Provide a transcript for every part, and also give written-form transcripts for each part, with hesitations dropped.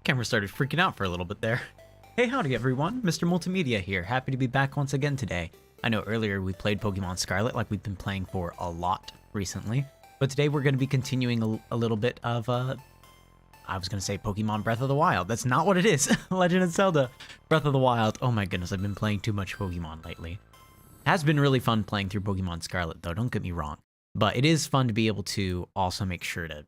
Camera started freaking out for a little bit there. Hey, howdy everyone, Mr. Multimedia here. Happy to be back once again today. I know earlier we played Pokemon Scarlet like we've been playing for a lot recently, but today we're going to be continuing a little bit of, I was going to say Pokemon Breath of the Wild. That's not what it is. Legend of Zelda Breath of the Wild. Oh my goodness, I've been playing too much Pokemon lately. It has been really fun playing through Pokemon Scarlet though, don't get me wrong. But it is fun to be able to also make sure to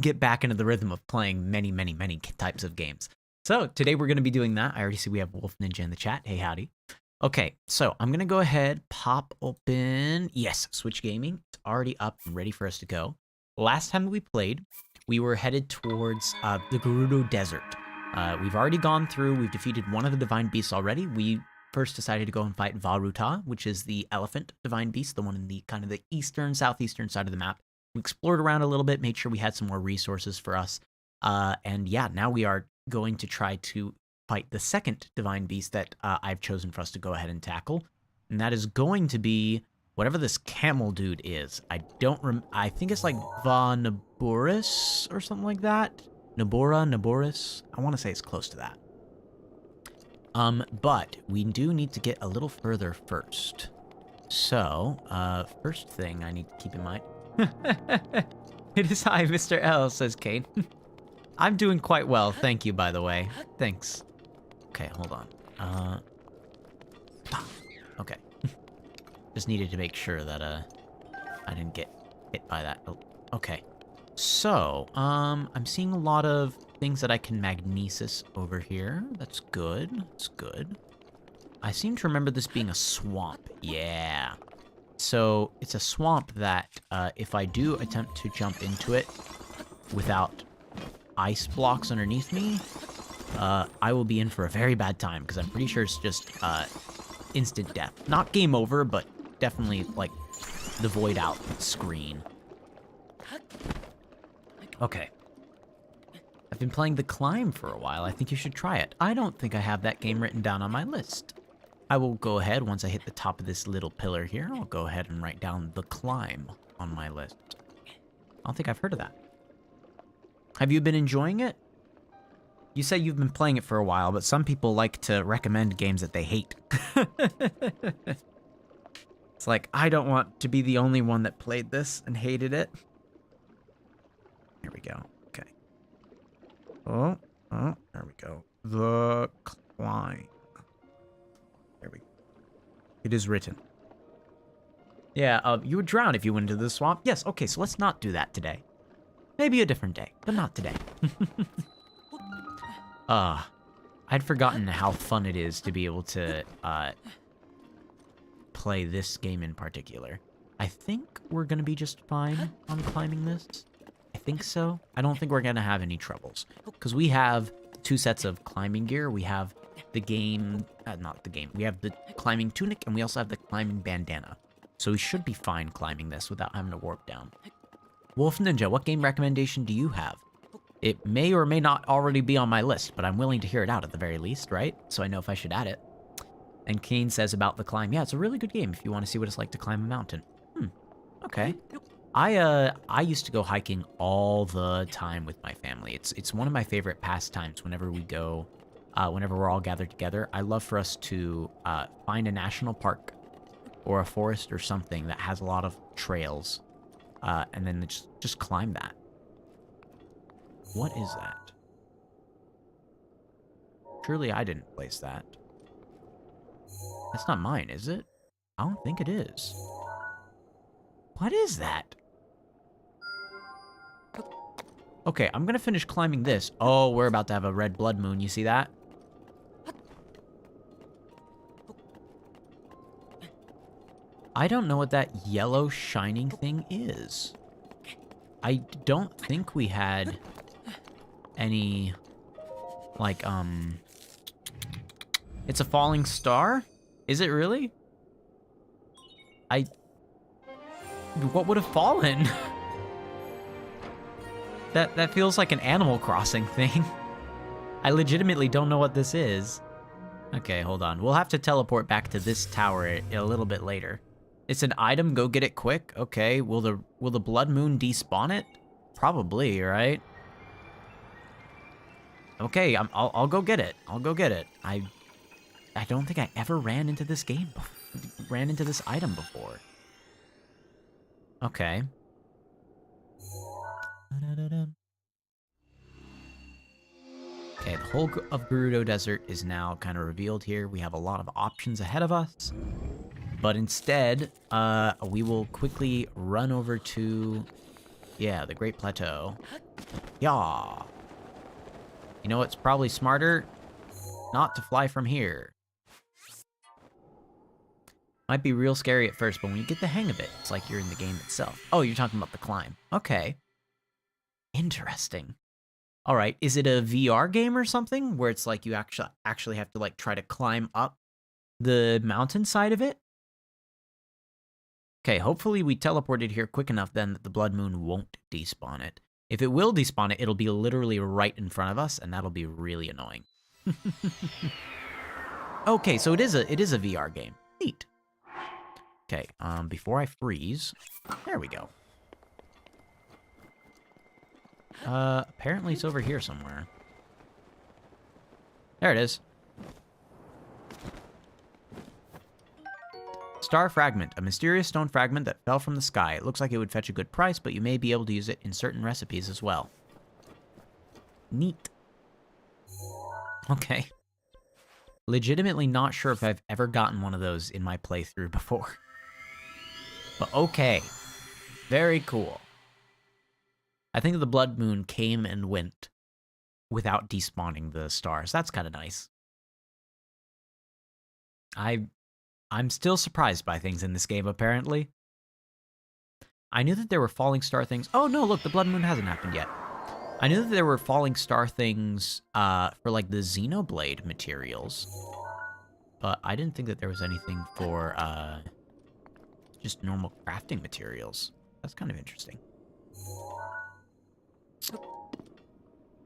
get back into the rhythm of playing many types of games. So today we're going to be doing that. I already see we have Wolf Ninja in the chat. Hey, howdy. Okay, so I'm going to go ahead, pop open, yes, Switch Gaming. It's already up and ready for us to go. Last time we played, we were headed towards the Gerudo Desert. We've already gone through, we've defeated one of the Divine Beasts already. We first decided to go and fight Vah Ruta, which is the elephant Divine Beast, the one in the kind of the southeastern side of the map. We explored around a little bit, made sure we had some more resources for us. And yeah, now we are going to try to fight the second Divine Beast that I've chosen for us to go ahead and tackle. And that is going to be whatever this camel dude is. I think it's like Vah Naboris or something like that. Naboris. I want to say it's close to that. But we do need to get a little further first. So, first thing I need to keep in mind. It is I, Mr. L, says Kate. I'm doing quite well, thank you, by the way. Thanks. Okay, hold on. Okay. Just needed to make sure that, I didn't get hit by that. Oh, okay. So, I'm seeing a lot of things that I can magnesis over here. That's good. That's good. I seem to remember this being a swamp. Yeah. So, it's a swamp that, if I do attempt to jump into it without ice blocks underneath me, I will be in for a very bad time, because I'm pretty sure it's just, instant death. Not game over, but definitely, like, the void out screen. Okay. I've been playing The Climb for a while. I think you should try it. I don't think I have that game written down on my list. I will go ahead, once I hit the top of this little pillar here, I'll go ahead and write down The Climb on my list. I don't think I've heard of that. Have you been enjoying it? You say you've been playing it for a while, but some people like to recommend games that they hate. It's like, I don't want to be the only one that played this and hated it. Here we go. Okay. Oh, there we go. The Climb. There we go. It is written. Yeah, you would drown if you went into the swamp. Yes, okay, so let's not do that today. Maybe a different day, but not today. I'd forgotten how fun it is to be able to, play this game in particular. I think we're gonna be just fine on climbing this. I think so. I don't think we're gonna have any troubles. Because we have two sets of climbing gear. We have the game, we have the climbing tunic, and we also have the climbing bandana. So we should be fine climbing this without having to warp down. Wolf Ninja, what game recommendation do you have? It may or may not already be on my list, but I'm willing to hear it out at the very least, right? So I know if I should add it. And Kane says about The Climb, yeah, it's a really good game if you want to see what it's like to climb a mountain. Okay. I used to go hiking all the time with my family. It's one of my favorite pastimes whenever we go, whenever we're all gathered together. I love for us to find a national park or a forest or something that has a lot of trails. And then just climb that. What is that? Surely I didn't place that. That's not mine, is it? I don't think it is. What is that? Okay, I'm gonna finish climbing this. Oh, we're about to have a red blood moon, you see that? I don't know what that yellow shining thing is. I don't think we had any, like, it's a falling star? Is it really? What would have fallen? That feels like an Animal Crossing thing. I legitimately don't know what this is. Okay, hold on. We'll have to teleport back to this tower a little bit later. It's an item, go get it quick. Okay, will the blood moon despawn it? Probably, right? Okay, I'll go get it. I'll go get it. I don't think I ever ran into this ran into this item before. Okay. Okay, the whole of Gerudo Desert is now kind of revealed here. We have a lot of options ahead of us. But instead, we will quickly run over to, yeah, the Great Plateau. Yeah. You know what's probably smarter? Not to fly from here. Might be real scary at first, but when you get the hang of it, it's like you're in the game itself. Oh, you're talking about the climb. Okay. Interesting. All right, is it a VR game or something where it's like you actually have to like try to climb up the mountainside of it? Okay, hopefully we teleported here quick enough then that the blood moon won't despawn it. If it will despawn it, it'll be literally right in front of us, and that'll be really annoying. Okay, so it is a VR game. Neat. Okay, before I freeze, there we go. Apparently it's over here somewhere. There it is. Star Fragment, a mysterious stone fragment that fell from the sky. It looks like it would fetch a good price, but you may be able to use it in certain recipes as well. Neat. Okay. Legitimately not sure if I've ever gotten one of those in my playthrough before. But okay. Very cool. I think the blood moon came and went without despawning the stars. That's kind of nice. I'm still surprised by things in this game, apparently. I knew that there were falling star things. Oh, no, look, the blood moon hasn't happened yet. I knew that there were falling star things for, like, the Xenoblade materials. But I didn't think that there was anything for, just normal crafting materials. That's kind of interesting.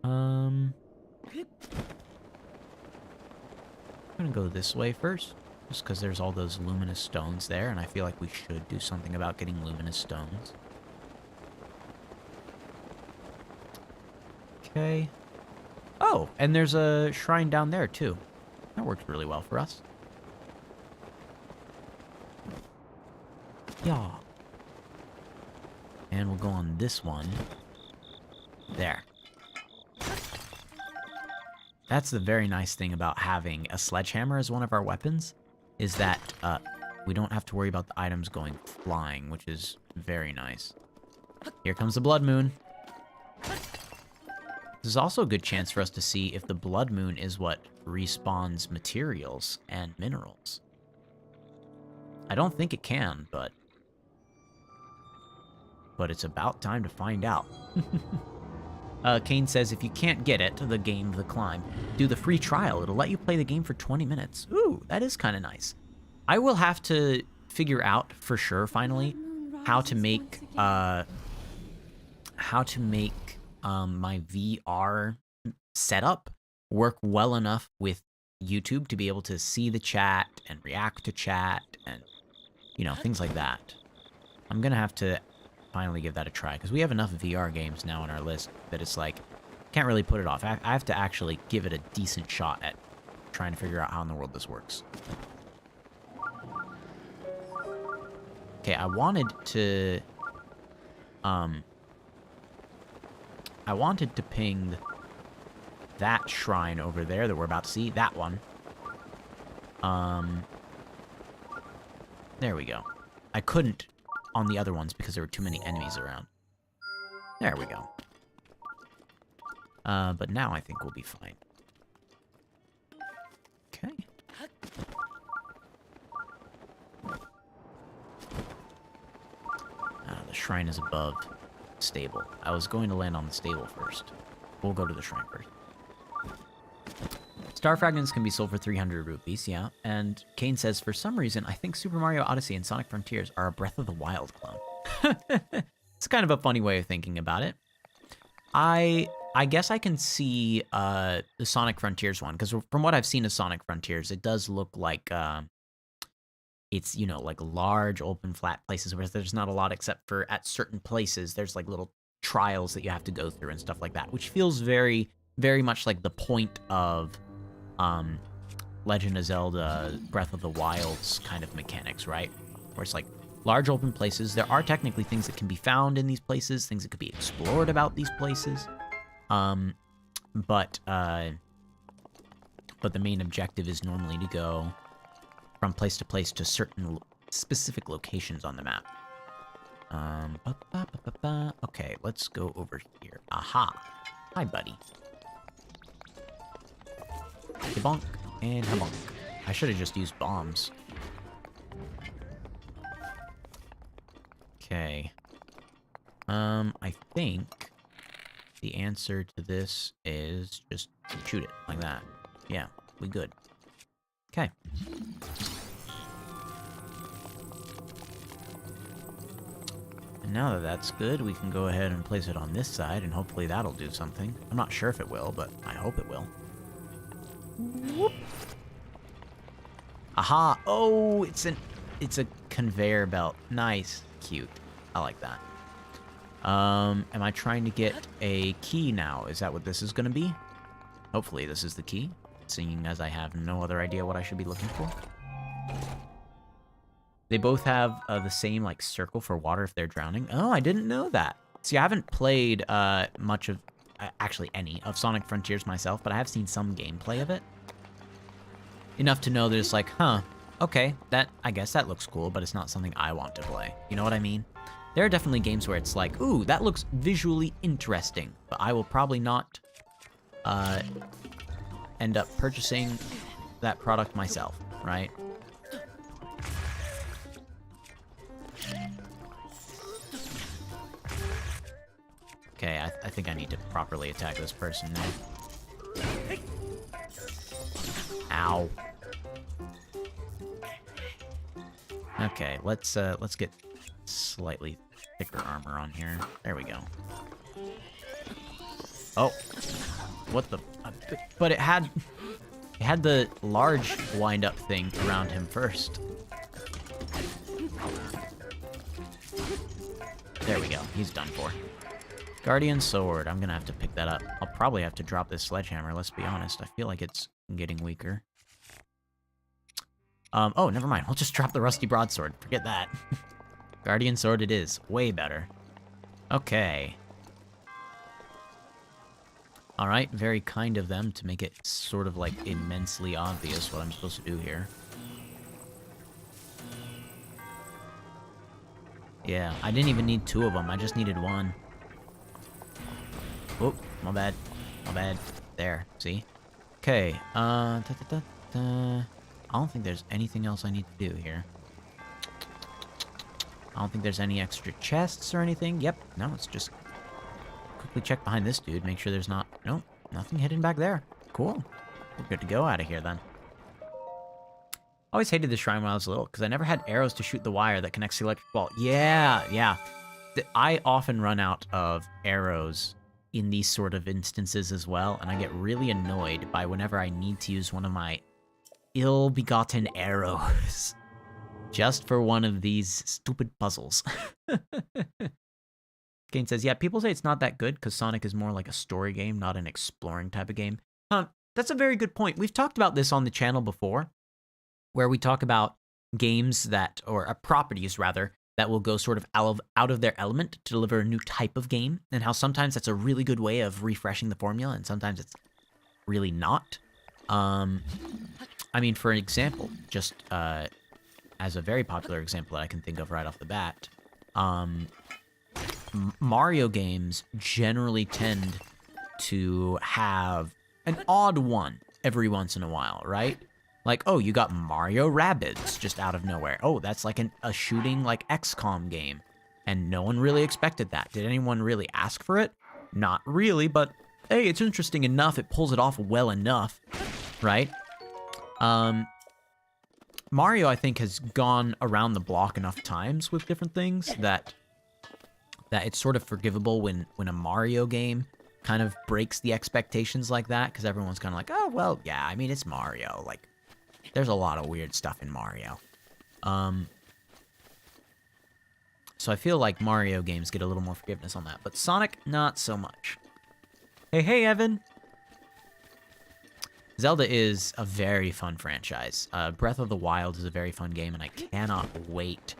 I'm gonna go this way first. Just because there's all those luminous stones there, and I feel like we should do something about getting luminous stones. Okay. Oh, and there's a shrine down there, too. That works really well for us. Yeah. And we'll go on this one. There. That's the very nice thing about having a sledgehammer as one of our weapons, is that we don't have to worry about the items going flying, which is very nice. Here comes the blood moon. This is also a good chance for us to see if the blood moon is what respawns materials and minerals. I don't think it can, but it's about time to find out. Kane says, if you can't get it, the climb, do the free trial. It'll let you play the game for 20 minutes. Ooh, that is kind of nice. I will have to figure out for sure, finally, how to make my VR setup work well enough with YouTube to be able to see the chat and react to chat and, you know, things like that. I'm gonna have to finally give that a try, because we have enough VR games now on our list that it's like, can't really put it off. I have to actually give it a decent shot at trying to figure out how in the world this works. Okay, I wanted to ping that shrine over there that we're about to see, that one. There we go. I couldn't on the other ones because there were too many enemies around. There we go. But now I think we'll be fine. Okay. The shrine is above stable. I was going to land on the stable first. We'll go to the shrine first. Star fragments can be sold for 300 rupees, yeah. And Kane says, for some reason, I think Super Mario Odyssey and Sonic Frontiers are a Breath of the Wild clone. It's kind of a funny way of thinking about it. I guess I can see the Sonic Frontiers one, because from what I've seen of Sonic Frontiers, it does look like it's, you know, like large, open, flat places where there's not a lot except for at certain places, there's like little trials that you have to go through and stuff like that, which feels very very much like the point of Legend of Zelda Breath of the Wild's kind of mechanics, right? Where it's like large open places. There are technically things that can be found in these places, things that could be explored about these places. But the main objective is normally to go from place to place to certain specific locations on the map. Okay, let's go over here. Aha. Hi, buddy. Bonk and habonk. I should have just used bombs. Okay. I think the answer to this is just shoot it like that. Yeah, we good. Okay. And now that that's good, we can go ahead and place it on this side, and hopefully that'll do something. I'm not sure if it will, but I hope it will. Whoop. Aha! Oh, it's a conveyor belt. Nice. Cute. I like that. Am I trying to get a key now? Is that what this is gonna be? Hopefully this is the key, seeing as I have no other idea what I should be looking for. They both have the same, like, circle for water if they're drowning. Oh, I didn't know that. See, I haven't played much of, actually any, of Sonic Frontiers myself, but I have seen some gameplay of it. Enough to know that it's like, huh, okay, I guess that looks cool, but it's not something I want to play. You know what I mean? There are definitely games where it's like, ooh, that looks visually interesting, but I will probably not end up purchasing that product myself, right? Okay, I think I need to properly attack this person now. Ow. Okay, let's get slightly thicker armor on here. There we go. Oh, what the? But it had the large wind-up thing around him first. There we go. He's done for. Guardian Sword. I'm gonna have to pick that up. I'll probably have to drop this sledgehammer, let's be honest. I feel like it's getting weaker. Oh, never mind. We'll just drop the Rusty Broadsword. Forget that. Guardian Sword it is. Way better. Okay. Alright, very kind of them to make it sort of, like, immensely obvious what I'm supposed to do here. Yeah, I didn't even need two of them. I just needed one. Oh, my bad. My bad. There, see? Okay, I don't think there's anything else I need to do here. I don't think there's any extra chests or anything. Yep, no, it's just quickly check behind this dude, make sure there's not... Nope, nothing hidden back there. Cool. We're good to go out of here, then. Always hated this shrine when I was little, because I never had arrows to shoot the wire that connects the electric ball. Yeah. I often run out of arrows in these sort of instances as well, and I get really annoyed by whenever I need to use one of my ill-begotten arrows just for one of these stupid puzzles. Kane says, yeah, people say it's not that good because Sonic is more like a story game, not an exploring type of game. That's a very good point. We've talked about this on the channel before, where we talk about games that, or properties rather, that will go sort of out of their element to deliver a new type of game, and how sometimes that's a really good way of refreshing the formula, and sometimes it's really not. I mean, for an example, just as a very popular example that I can think of right off the bat, Mario games generally tend to have an odd one every once in a while, right? Like, oh, you got Mario Rabbids just out of nowhere. Oh, that's like a shooting, like, XCOM game. And no one really expected that. Did anyone really ask for it? Not really, but hey, it's interesting enough. It pulls it off well enough, right? Mario, I think, has gone around the block enough times with different things that it's sort of forgivable when a Mario game kind of breaks the expectations like that, because everyone's kind of like, oh, well, yeah, I mean, it's Mario. Like, there's a lot of weird stuff in Mario. So I feel like Mario games get a little more forgiveness on that, but Sonic, not so much. Hey, Evan. Zelda is a very fun franchise. Breath of the Wild is a very fun game, and I cannot wait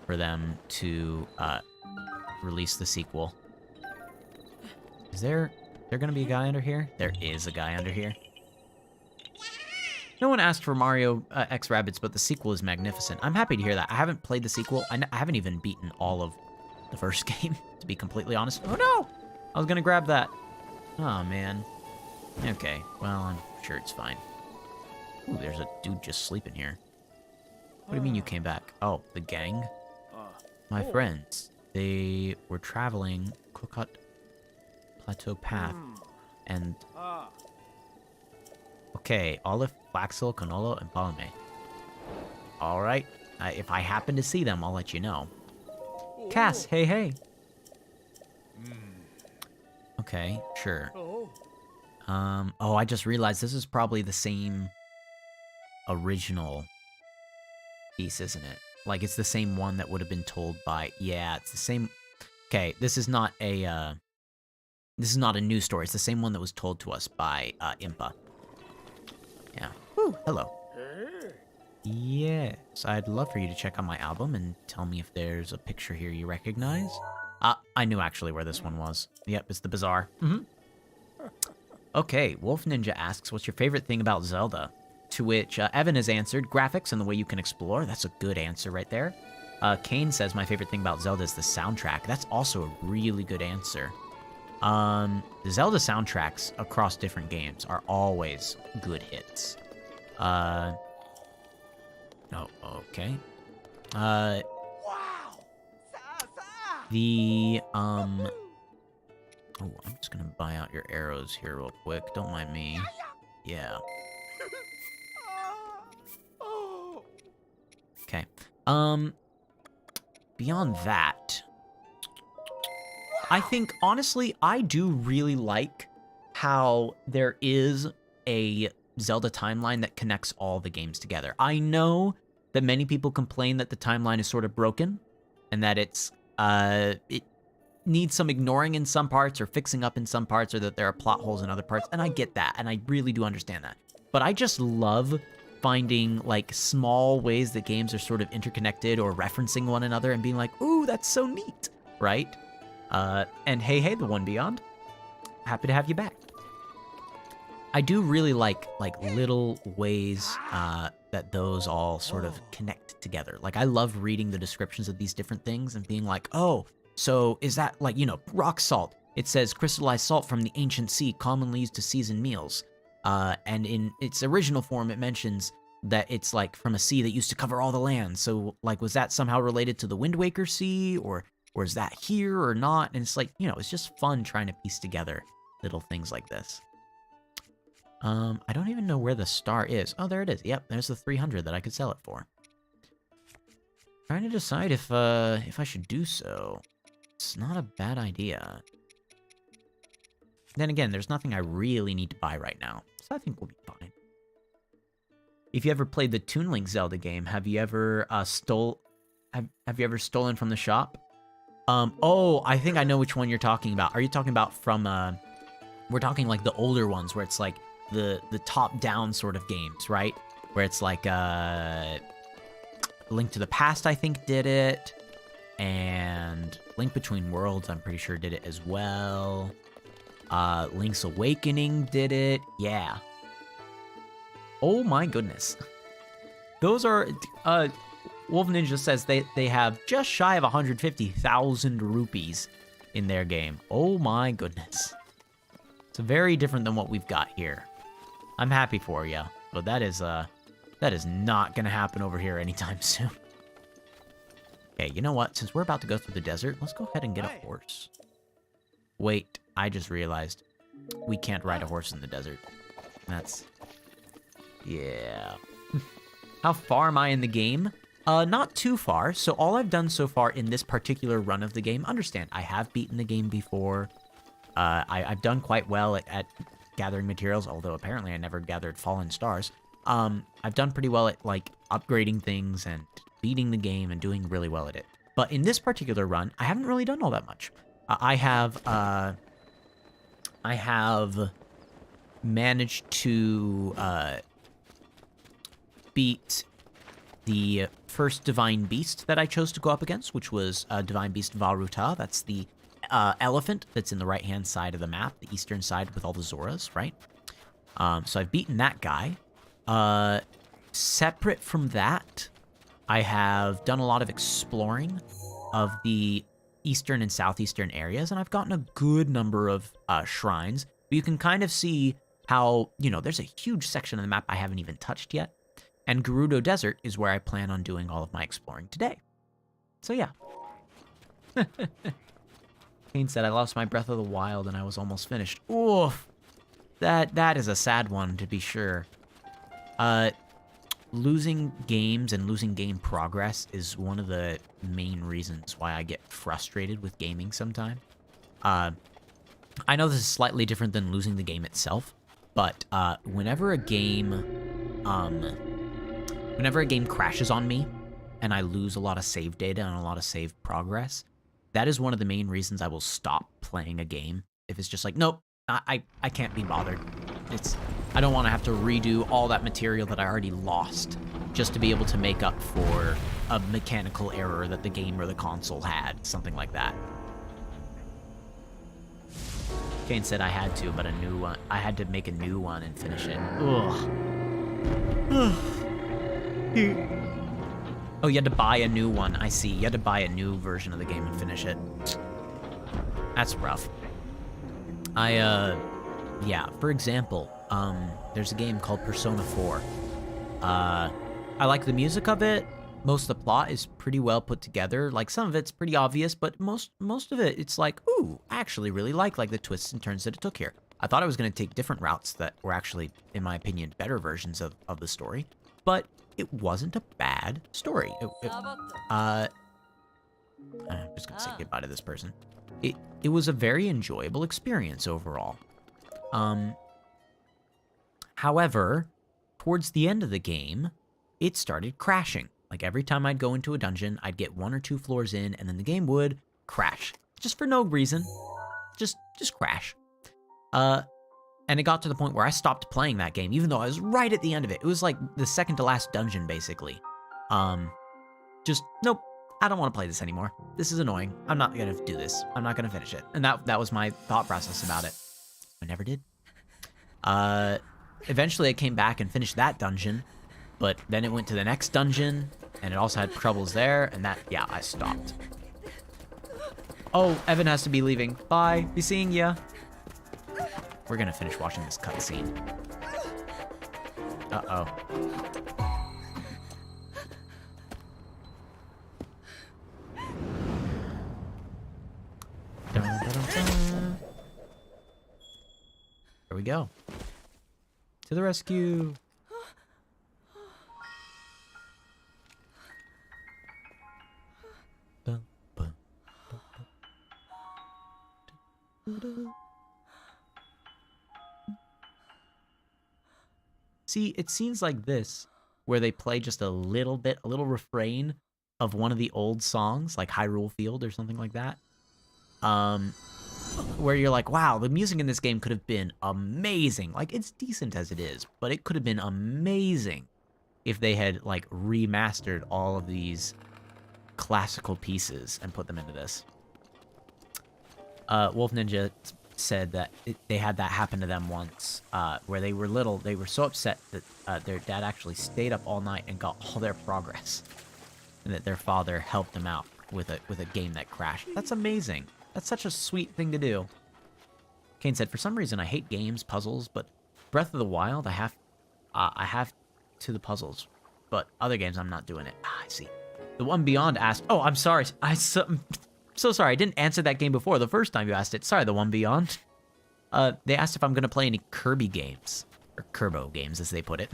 for them to release the sequel. Is there gonna be a guy under here? There is a guy under here. No one asked for Mario X Rabbids, but the sequel is magnificent. I'm happy to hear that. I haven't played the sequel. I haven't even beaten all of the first game, to be completely honest. Oh no! I was gonna grab that. Oh man. Okay, well, I'm sure it's fine. Ooh, there's a dude just sleeping here. What do you mean you came back? Oh, the gang? My friends. They were traveling Kokot Plateau Path, and... Okay, olive, flaxel, canola, and palme. Alright, if I happen to see them, I'll let you know. Cass, hey, hey. Okay, sure. Oh, I just realized this is probably the same original piece, isn't it? Like, it's the same one that would have been told by... Yeah, it's the same... Okay, this is not a news story. It's the same one that was told to us by, Impa. Yeah. Woo, hello. Yes, I'd love for you to check out my album and tell me if there's a picture here you recognize. I knew actually where this one was. Yep, it's the bazaar. Okay, Wolf Ninja asks, what's your favorite thing about Zelda? To which Evan has answered, graphics and the way you can explore. That's a good answer right there. Kane says, my favorite thing about Zelda is the soundtrack. That's also a really good answer. The Zelda soundtracks across different games are always good hits. Oh, okay. Wow. Oh, I'm just gonna buy out your arrows here real quick. Don't mind me. Yeah. Okay. Beyond that, I think, honestly, I do really like how there is a Zelda timeline that connects all the games together. I know that many people complain that the timeline is sort of broken, and that it needs some ignoring in some parts, or fixing up in some parts, or that there are plot holes in other parts, and I get that, and I really do understand that. But I just love finding, like, small ways that games are sort of interconnected or referencing one another and being like, ooh, that's so neat, right? And hey, the one beyond. Happy to have you back. I do really like little ways that those all sort of connect together. Like, I love reading the descriptions of these different things and being like, oh, so is that, like, you know, rock salt? It says crystallized salt from the ancient sea, commonly used to season meals. And in its original form, it mentions that it's, like, from a sea that used to cover all the land. So, like, was that somehow related to the Wind Waker Sea, or is that here or not? And it's like, you know, it's just fun trying to piece together little things like this. I don't even know where the star is. Oh, there it is. Yep, there's the 300 that I could sell it for. Trying to decide if I should do so. It's not a bad idea. Then again, there's nothing I really need to buy right now, so I think we'll be fine. If you ever played the Toon Link Zelda game, have you ever have you ever stolen from the shop? Oh, I think I know which one you're talking about. Are you talking about from we're talking like the older ones where it's like the top-down sort of games, right? Where it's like Link to the Past, I think, did it, and Link Between Worlds, I'm pretty sure, did it as well. Link's Awakening did it. Yeah. Oh my goodness. Those are, Wolf Ninja says they have just shy of 150,000 rupees in their game. Oh my goodness. It's very different than what we've got here. I'm happy for you, but that is not gonna happen over here anytime soon. Okay, you know what? Since we're about to go through the desert, let's go ahead and get a horse. Wait, I just realized we can't ride a horse in the desert. That's... yeah. How far am I in the game? Not too far. So all I've done so far in this particular run of the game, understand, I have beaten the game before. I've done quite well at gathering materials, although apparently I never gathered fallen stars. I've done pretty well at, like, upgrading things and beating the game and doing really well at it. But in this particular run, I haven't really done all that much. I have managed to beat the first Divine Beast that I chose to go up against, which was Divine Beast Vah Ruta. That's the elephant that's in the right-hand side of the map, the eastern side with all the Zoras, right? So I've beaten that guy. Separate from that, I have done a lot of exploring of the eastern and southeastern areas, and I've gotten a good number of shrines. But you can kind of see how, you know, there's a huge section of the map I haven't even touched yet. And Gerudo Desert is where I plan on doing all of my exploring today. So yeah. Kane said, I lost my Breath of the Wild and I was almost finished. Oof. That is a sad one, to be sure. Losing games and losing game progress is one of the main reasons why I get frustrated with gaming sometimes. I know this is slightly different than losing the game itself, but whenever a game crashes on me and I lose a lot of save data and a lot of save progress, that is one of the main reasons I will stop playing a game. If it's just like, nope, I can't be bothered. I don't want to have to redo all that material that I already lost just to be able to make up for a mechanical error that the game or the console had, something like that. Kane said I had to, but I had to make a new one and finish it. Ugh. Oh, you had to buy a new one. I see. You had to buy a new version of the game and finish it. That's rough. Yeah, for example, there's a game called Persona 4. I like the music of it. Most of the plot is pretty well put together. Like, some of it's pretty obvious, but most of it, it's like, ooh, I actually really like the twists and turns that it took here. I thought I was going to take different routes that were actually, in my opinion, better versions of the story, but it wasn't a bad story. I'm just going to say goodbye to this person. It was a very enjoyable experience overall. However, towards the end of the game, it started crashing. Like, every time I'd go into a dungeon, I'd get 1 or 2 floors in, and then the game would crash. Just for no reason. Just crash. And it got to the point where I stopped playing that game, even though I was right at the end of it. It was like the second to last dungeon, basically. Nope, I don't want to play this anymore. This is annoying. I'm not gonna do this. I'm not gonna finish it. And that was my thought process about it. I never did. Eventually I came back and finished that dungeon, but then it went to the next dungeon, and it also had troubles there, and yeah, I stopped. Oh, Evan has to be leaving. Bye. Be seeing ya. We're gonna finish watching this cutscene. Uh-oh. There we go. To the rescue. See, it's scenes like this where they play just a little refrain of one of the old songs, like Hyrule Field or something like that. Where you're like, wow, the music in this game could have been amazing. Like, it's decent as it is, but it could have been amazing if they had, like, remastered all of these classical pieces and put them into this. Wolf Ninja said that they had that happen to them once, where they were little. They were so upset that their dad actually stayed up all night and got all their progress, and that their father helped them out with a game that crashed. That's amazing. That's such a sweet thing to do. Kane said, for some reason I hate games, puzzles, but Breath of the Wild, I have to the puzzles, but other games I'm not doing it. Ah, I see. The One Beyond asked, oh, I'm sorry. I'm so sorry. I didn't answer that game before the first time you asked it. Sorry, The One Beyond. They asked if I'm going to play any Kirby games, or Kerbo games as they put it.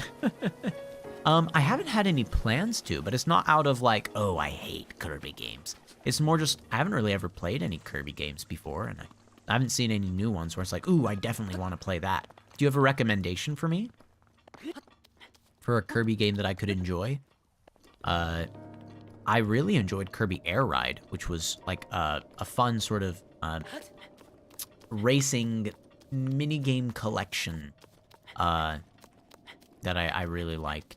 I haven't had any plans to, but it's not out of like, oh, I hate Kirby games. It's more just, I haven't really ever played any Kirby games before, and I haven't seen any new ones where it's like, ooh, I definitely want to play that. Do you have a recommendation for me? For a Kirby game that I could enjoy? I really enjoyed Kirby Air Ride, which was like a fun sort of racing minigame collection that I really liked.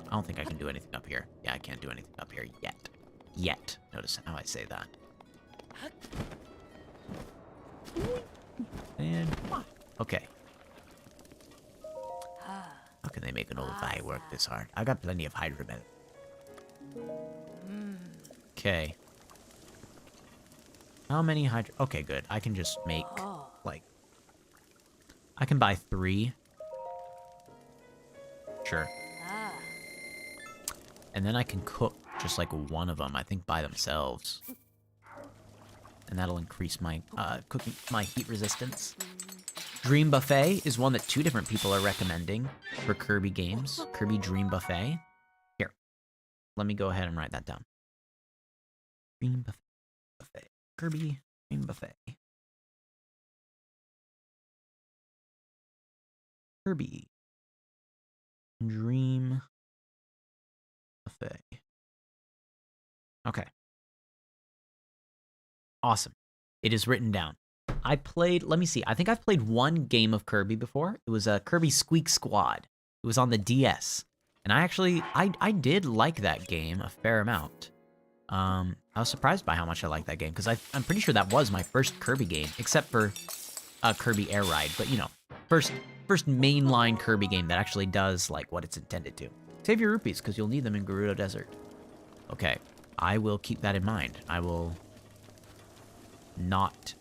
I don't think I can do anything up here. Yeah, I can't do anything up here yet. Yet. Notice how I say that. And okay. How can they make an old guy work this hard? I got plenty of hydromel. Okay. How many hydro... Okay, good. I can just make, like... I can buy 3. Sure. And then I can cook just like one of them, I think, by themselves. And that'll increase my cooking, my heat resistance. Dream Buffet is one that 2 different people are recommending for Kirby games. Kirby Dream Buffet. Here, let me go ahead and write that down. Dream Buffet. Kirby Dream Buffet. Kirby Dream Buffet. Okay. Awesome. It is written down. I played, let me see, I think I've played 1 game of Kirby before. It was a Kirby Squeak Squad. It was on the DS. And I actually, I did like that game a fair amount. I was surprised by how much I liked that game, because I'm pretty sure that was my first Kirby game, except for Kirby Air Ride. But, you know, first mainline Kirby game that actually does, like, what it's intended to. Save your rupees, because you'll need them in Gerudo Desert. Okay, I will keep that in mind. I will not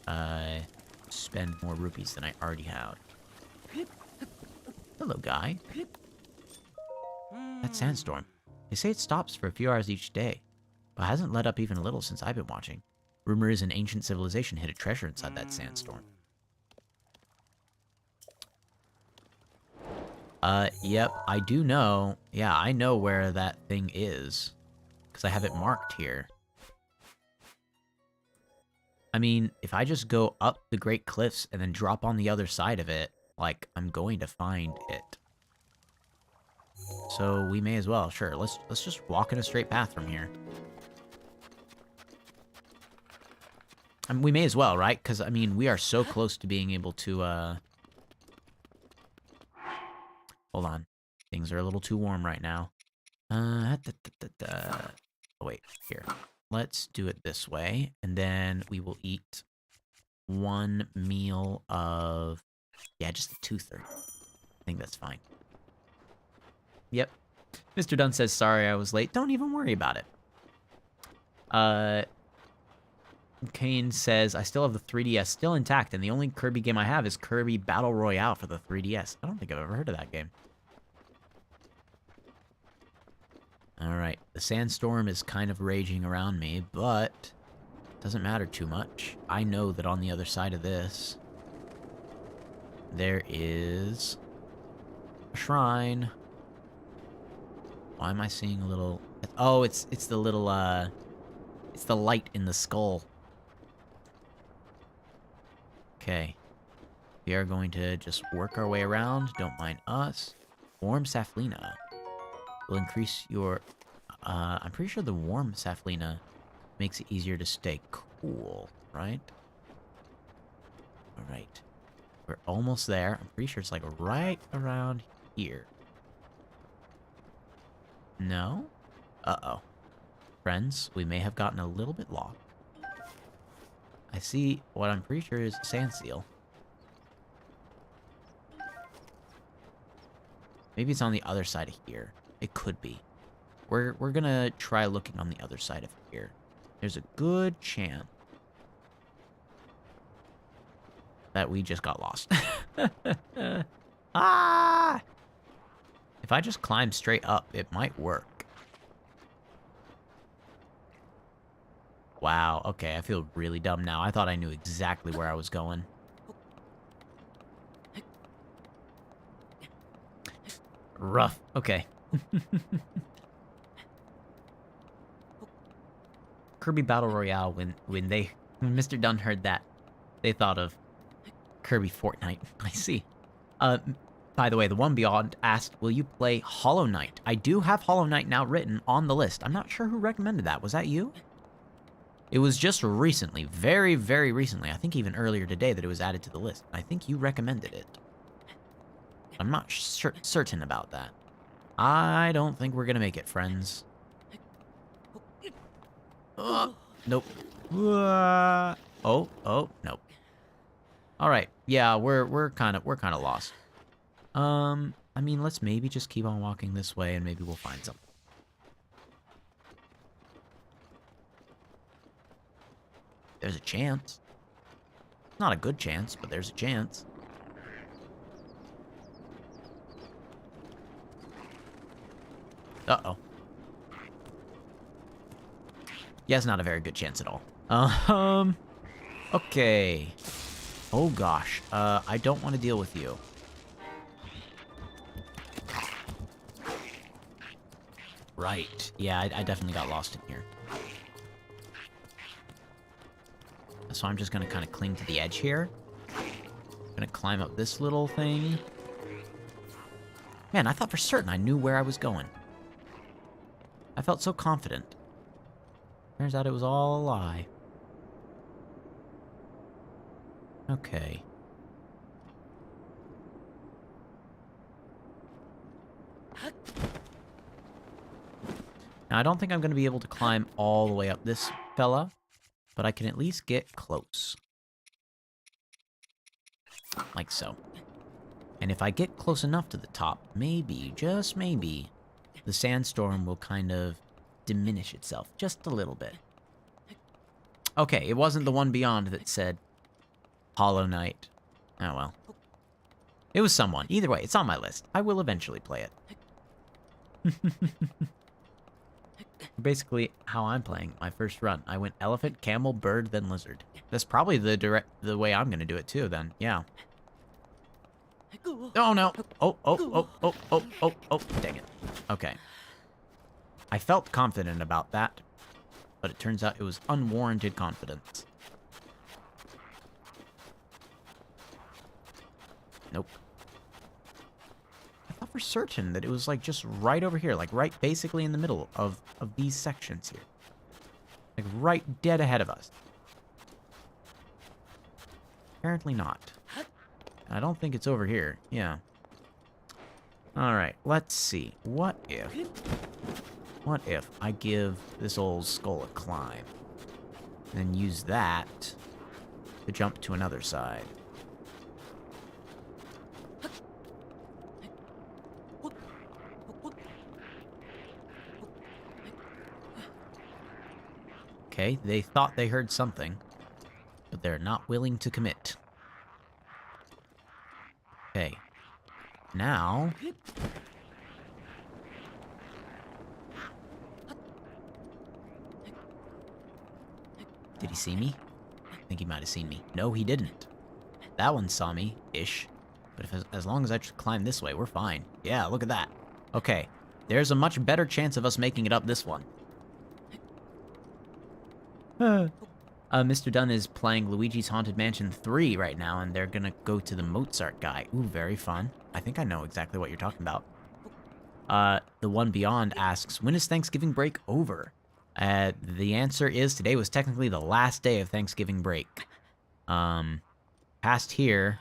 spend more rupees than I already have. Hello, guy. That sandstorm. They say it stops for a few hours each day, but hasn't let up even a little since I've been watching. Rumor is an ancient civilization hid a treasure inside that sandstorm. Yep, I do know. Yeah, I know where that thing is, because I have it marked here. I mean, if I just go up the Great Cliffs and then drop on the other side of it, like, I'm going to find it. So we may as well. Sure, let's just walk in a straight path from here. I mean, we may as well, right? Because, I mean, we are so close to being able to, Hold on. Things are a little too warm right now. Oh, wait, here. Let's do it this way, and then we will eat 1 meal of... Yeah, just a toother. I think that's fine. Yep. Mr. Dunn says, sorry I was late. Don't even worry about it. Kane says, I still have the 3DS still intact, and the only Kirby game I have is Kirby Battle Royale for the 3DS. I don't think I've ever heard of that game. Alright, the sandstorm is kind of raging around me, but it doesn't matter too much. I know that on the other side of this, there is a shrine. Why am I seeing a little... Oh, it's the little, it's the light in the skull. Okay. We are going to just work our way around. Don't mind us. Warm Saflina will increase your... I'm pretty sure the warm Saflina makes it easier to stay cool, right? Alright. We're almost there. I'm pretty sure it's like right around here. No? Uh-oh. Friends, we may have gotten a little bit lost. I see what I'm pretty sure is a sand seal. Maybe it's on the other side of here. It could be. We're gonna try looking on the other side of here. There's a good chance that we just got lost. Ah! If I just climb straight up, it might work. Wow, okay, I feel really dumb now. I thought I knew exactly where I was going. Rough, okay. Kirby Battle Royale, when Mr. Dunn heard that, they thought of Kirby Fortnite. I see. By the way, the One Beyond asked, will you play Hollow Knight? I do have Hollow Knight now written on the list. I'm not sure who recommended that. Was that you? It was just recently, very, very recently. I think even earlier today that it was added to the list. I think you recommended it. I'm not certain about that. I don't think we're gonna make it, friends. Nope. Oh, nope. All right. Yeah, we're kind of lost. I mean, let's maybe just keep on walking this way and maybe we'll find something. There's a chance. Not a good chance, but there's a chance. Uh-oh. Yeah, it's not a very good chance at all. Okay. Oh gosh. I don't want to deal with you. Right. Yeah, I definitely got lost in here. So I'm just gonna kind of cling to the edge here. Gonna climb up this little thing. Man, I thought for certain I knew where I was going. I felt so confident. Turns out it was all a lie. Okay. Now, I don't think I'm going to be able to climb all the way up this fella, but I can at least get close. Like so. And if I get close enough to the top, maybe, just maybe, the sandstorm will kind of diminish itself just a little bit. Okay, it wasn't the one beyond that said Hollow Knight. Oh well. It was someone. Either way, it's on my list. I will eventually play it. Basically, how I'm playing my first run. I went elephant, camel, bird, then lizard. That's probably the way I'm gonna do it too. Then, yeah. Oh no! Oh! Dang it. Okay. I felt confident about that, but it turns out it was unwarranted confidence. Nope. I thought for certain that it was like just right over here, like right basically in the middle of these sections here. Like right dead ahead of us. Apparently not. I don't think it's over here. Yeah. Alright, let's see. What if I give this old skull a climb? And then use that to jump to another side. Okay, they thought they heard something, but they're not willing to commit. Okay. Now... Did he see me? I think he might have seen me. No, he didn't. That one saw me-ish. But as long as I just climb this way, we're fine. Yeah, look at that. Okay. There's a much better chance of us making it up this one. Mr. Dunn is playing Luigi's Haunted Mansion 3 right now, and they're gonna go to the Mozart guy. Ooh, very fun. I think I know exactly what you're talking about. The one beyond asks, when is Thanksgiving break over? The answer is today was technically the last day of Thanksgiving break. Past here,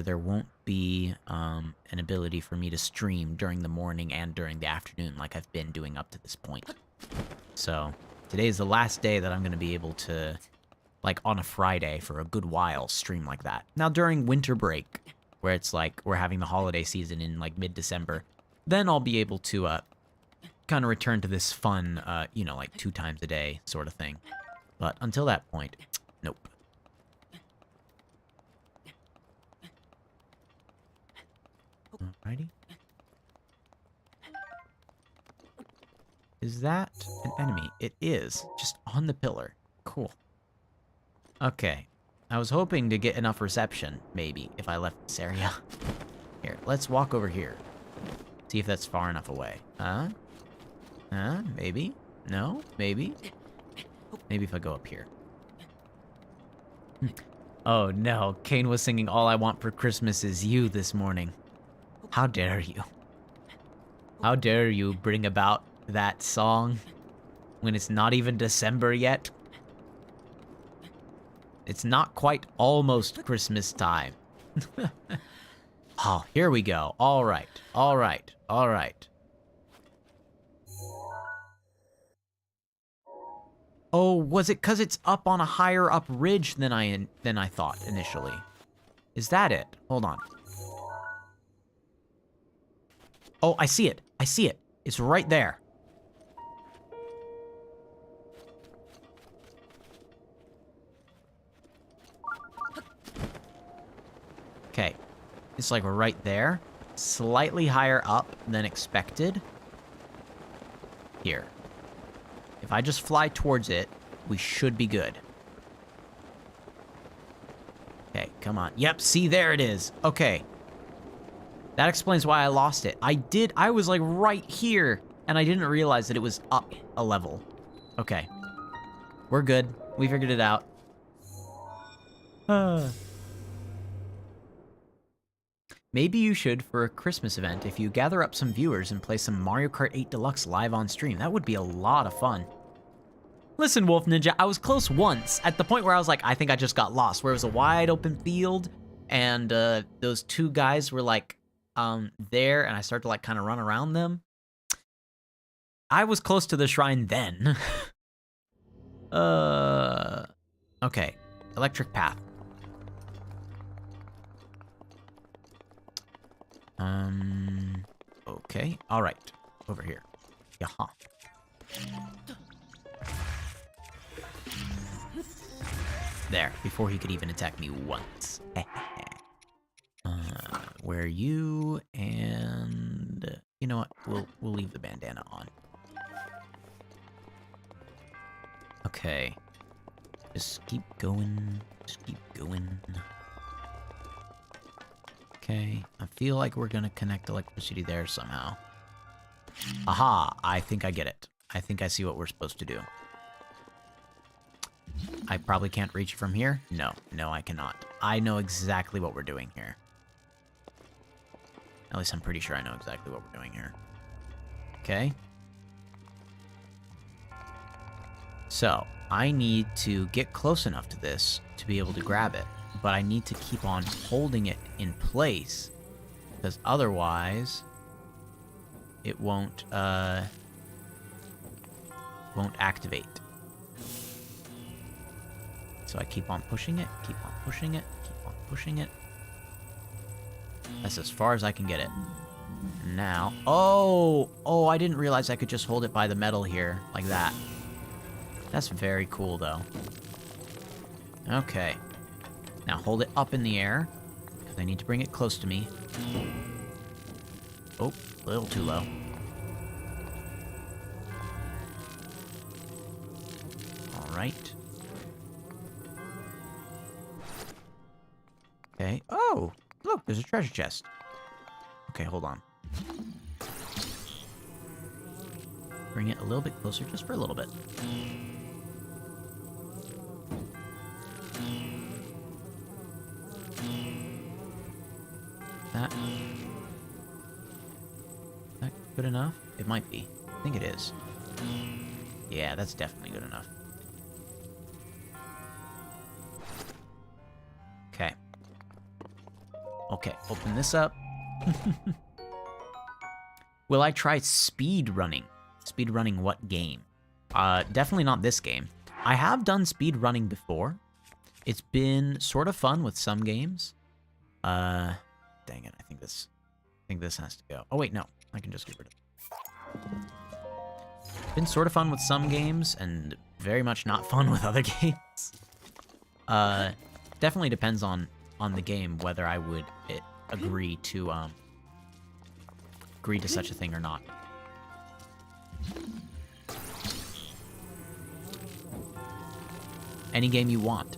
there won't be an ability for me to stream during the morning and during the afternoon like I've been doing up to this point. So today is the last day that I'm going to be able to, like on a Friday for a good while, stream like that. Now during winter break, where it's like we're having the holiday season in like mid-December, then I'll be able to kind of return to this fun, you know, like 2 times a day sort of thing. But until that point, nope. Alrighty. Is that an enemy? It is. Just on the pillar. Cool. Okay. I was hoping to get enough reception, maybe, if I left this area. Here, let's walk over here. See if that's far enough away. Maybe? No? Maybe? Maybe if I go up here. Oh no, Kane was singing All I Want for Christmas Is You this morning. How dare you? How dare you bring about that song when it's not even December yet? It's not quite almost Christmas time. Oh, here we go. All right. All right. All right. Oh, was it because it's up on a higher up ridge than I thought initially? Is that it? Hold on. Oh, I see it. I see it. It's right there. Okay. It's like right there. Slightly higher up than expected. Here. If I just fly towards it, we should be good. Okay, come on. Yep, see, there it is. Okay. That explains why I lost it. I was like right here, and I didn't realize that it was up a level. Okay. We're good. We figured it out. Maybe you should for a Christmas event if you gather up some viewers and play some Mario Kart 8 Deluxe live on stream. That would be a lot of fun. Listen, Wolf Ninja, I was close once at the point where I was like, I think I just got lost, where it was a wide open field, and those two guys were like there, and I started to like kind of run around them. I was close to the shrine then. Okay, electric path. Okay, all right, over here. Yaha. There, before he could even attack me once. Where are you? And you know what? We'll leave the bandana on. Okay. Just keep going. Just keep going. Okay. I feel like we're gonna connect electricity there somehow. Aha! I think I get it. I think I see what we're supposed to do. I probably can't reach from here. No, I cannot. I know exactly what we're doing here. At least I'm pretty sure I know exactly what we're doing here. Okay. So, I need to get close enough to this to be able to grab it, but I need to keep on holding it in place, because otherwise it won't activate. So I keep on pushing it, keep on pushing it, keep on pushing it. That's as far as I can get it. Now, oh, I didn't realize I could just hold it by the metal here, like that. That's very cool, though. Okay. Now hold it up in the air, because I need to bring it close to me. Oh, a little too low. All right. Okay. Oh, look, there's a treasure chest. Okay, hold on. Bring it a little bit closer, just for a little bit. That good enough? It might be. I think it is. Yeah, that's definitely good enough. Okay. Okay, open this up. Will I try speed running? Speed running what game? Definitely not this game. I have done speed running before. It's been sort of fun with some games. Dang it, I think this has to go. Oh wait, no. I can just get rid of it. Been sort of fun with some games and very much not fun with other games. Definitely depends on the game whether I would agree to such a thing or not. Any game you want.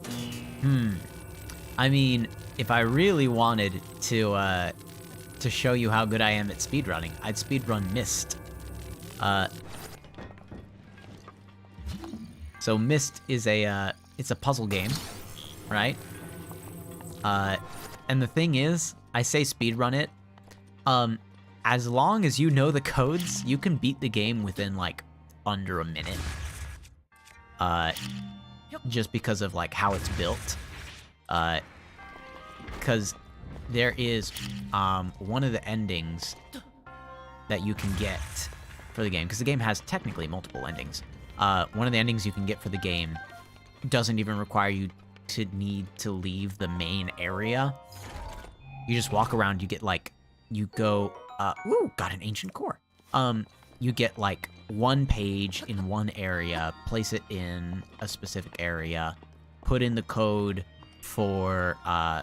I mean, if I really wanted to show you how good I am at speedrunning, I'd speedrun Myst. So Myst is it's a puzzle game, right? And the thing is, I say speedrun it, as long as you know the codes, you can beat the game within, like, under a minute. just because of like how it's built. Because there is one of the endings that you can get for the game, because the game has technically multiple endings. One of the endings you can get for the game doesn't even require you to need to leave the main area. You just walk around, you get like, you go, ooh, got an ancient core. You get like one page in one area, place it in a specific area, put in the code for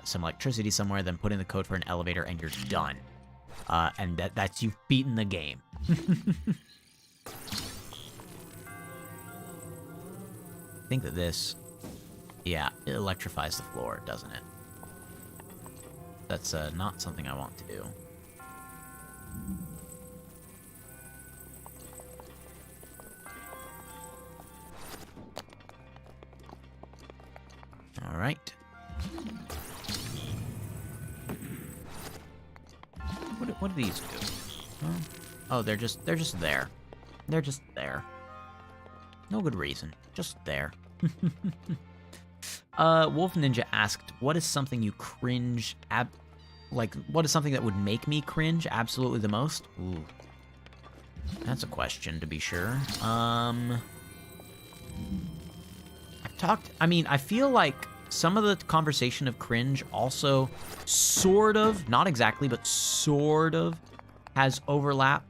some electricity somewhere, then put in the code for an elevator, and you're done. And that's you've beaten the game. I think that this, yeah, it electrifies the floor, doesn't it? That's not something I want to do. All right. What do these do? Oh, they're just there. They're just there. No good reason. Just there. Wolf Ninja asked, what is something you cringe what is something that would make me cringe absolutely the most? Ooh. That's a question, to be sure. I feel like some of the conversation of cringe also sort of, not exactly, but sort of has overlap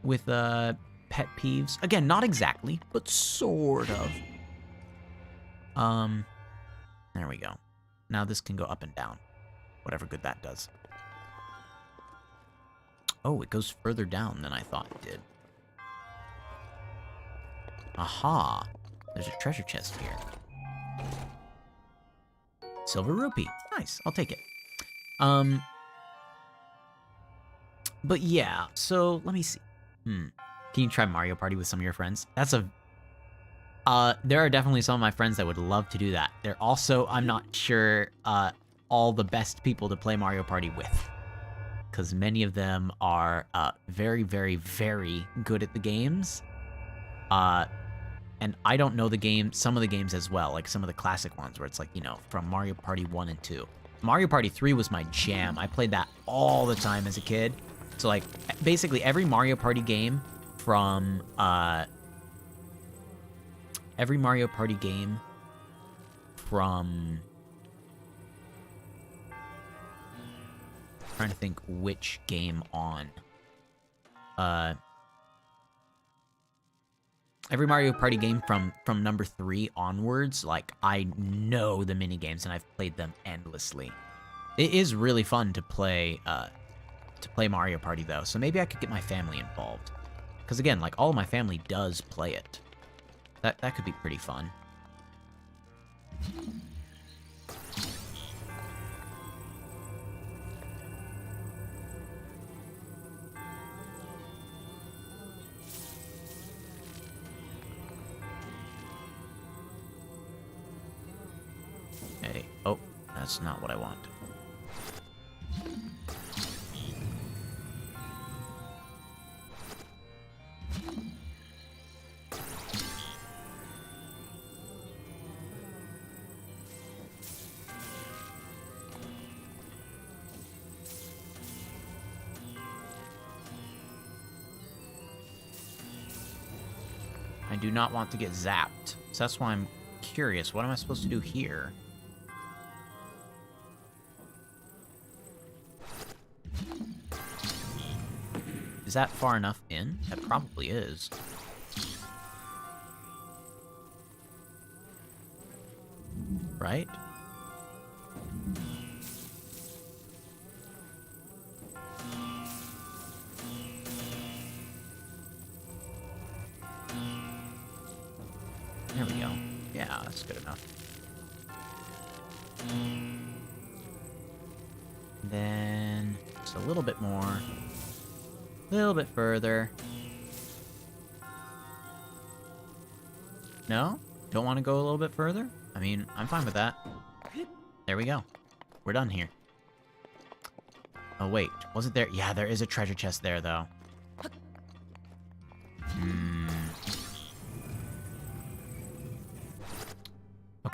with pet peeves. Again, not exactly, but sort of. There we go. Now this can go up and down. Whatever good that does. Oh, it goes further down than I thought it did. Aha! There's a treasure chest here. Silver rupee. Nice, I'll take it. But yeah, so let me see. Can you try Mario Party with some of your friends? That's a... there are definitely some of my friends that would love to do that. They're also, I'm not sure, all the best people to play Mario Party with. Because many of them are very, very, very good at the games. And I don't know the game, some of the games as well, like some of the classic ones where it's like, you know, from Mario Party 1 and 2. Mario Party 3 was my jam. I played that all the time as a kid. So like, basically every Mario Party game from, trying to think which game on. Every Mario Party game from number 3 onwards, like, I know the mini games and I've played them endlessly. It is really fun to play Mario Party though, so maybe I could get my family involved. Because again, like, all of my family does play it. That could be pretty fun. Hey, oh, that's not what I want. I do not want to get zapped, so that's why I'm curious. What am I supposed to do here? Is that far enough in? That probably is. Right? There we go. Yeah, that's good enough. Then just a little bit more. A little bit further. No? Don't want to go a little bit further? I mean, I'm fine with that. There we go. We're done here. Oh, wait. Was it there? Yeah, there is a treasure chest there, though.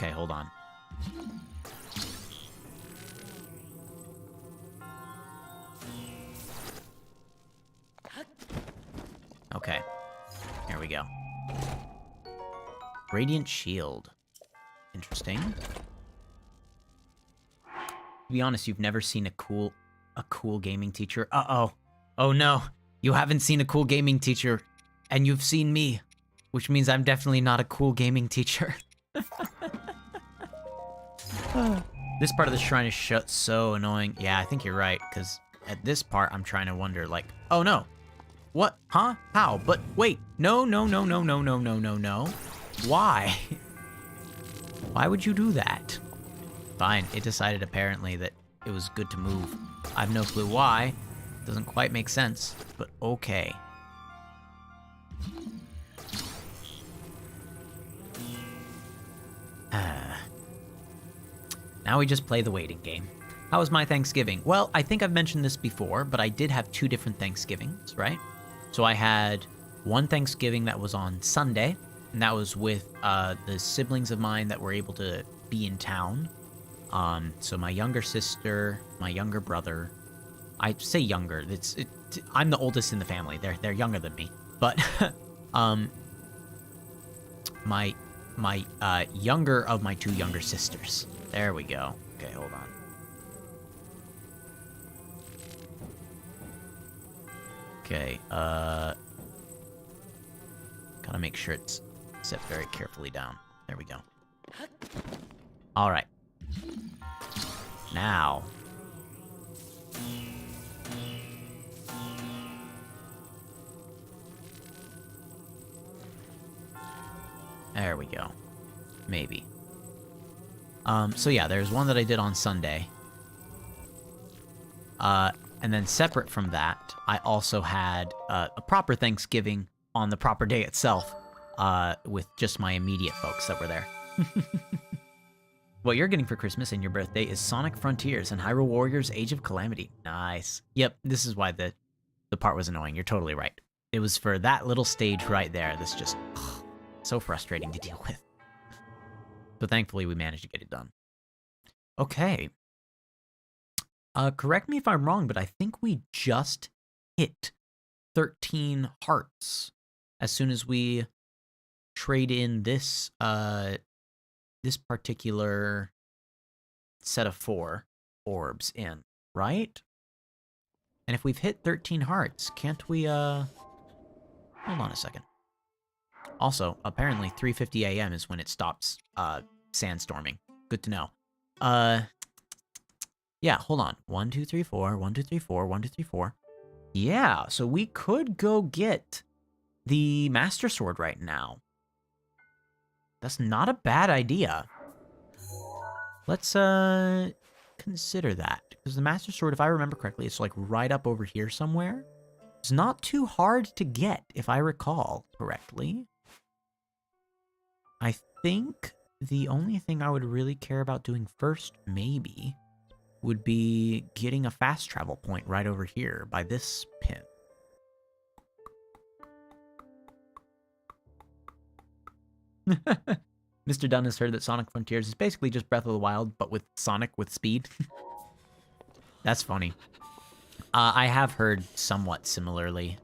Okay, hold on. Okay. Here we go. Radiant Shield. Interesting. To be honest, you've never seen a cool gaming teacher. Uh-oh. Oh no. You haven't seen a cool gaming teacher, and you've seen me, which means I'm definitely not a cool gaming teacher. This part of the shrine is so annoying. Yeah, I think you're right, because at this part, I'm trying to wonder, like, oh no. What? Huh? How? But wait. No. Why? Why would you do that? Fine. It decided apparently that it was good to move. I have no clue why. Doesn't quite make sense, but okay. Now we just play the waiting game. How was my Thanksgiving? Well, I think I've mentioned this before, but I did have 2 different Thanksgivings, right? So I had one Thanksgiving that was on Sunday, and that was with the siblings of mine that were able to be in town. So my younger sister, my younger brother. I say younger. I'm the oldest in the family. They're younger than me, but my younger of my 2 younger sisters. There we go. Okay, hold on. Okay, gotta make sure it's set very carefully down. There we go. All right. Now. There we go. Maybe. So yeah, there's one that I did on Sunday. And then separate from that, I also had a proper Thanksgiving on the proper day itself, with just my immediate folks that were there. What you're getting for Christmas and your birthday is Sonic Frontiers and Hyrule Warriors Age of Calamity. Nice. Yep, this is why the part was annoying. You're totally right. It was for that little stage right there that's just so frustrating to deal with. But thankfully, we managed to get it done. Okay. Correct me if I'm wrong, but I think we just hit 13 hearts as soon as we trade in this this particular set of 4 orbs in, right? And if we've hit 13 hearts, can't we hold on a second. Also, apparently 3:50 a.m. is when it stops sandstorming. Good to know. Yeah, hold on. 1, 2, 3, 4. 1, 2, 3, 4. 1, 2, 3, 4. Yeah, so we could go get the Master Sword right now. That's not a bad idea. Let's consider that. Because the Master Sword, if I remember correctly, it's like right up over here somewhere. It's not too hard to get, if I recall correctly. I think the only thing I would really care about doing first, maybe, would be getting a fast travel point right over here by this pin. Mr. Dunn has heard that Sonic Frontiers is basically just Breath of the Wild, but with Sonic with speed. That's funny. I have heard somewhat similarly.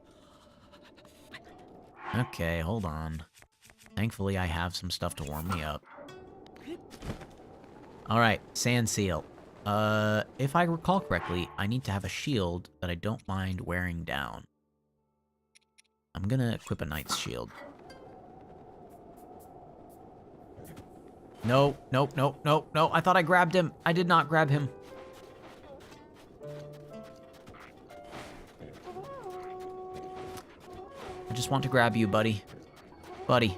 Okay, hold on. Thankfully, I have some stuff to warm me up. Alright, Sand Seal. If I recall correctly, I need to have a shield that I don't mind wearing down. I'm gonna equip a Knight's Shield. No, nope, nope, nope, no. I thought I grabbed him. I did not grab him. I just want to grab you, buddy. Buddy.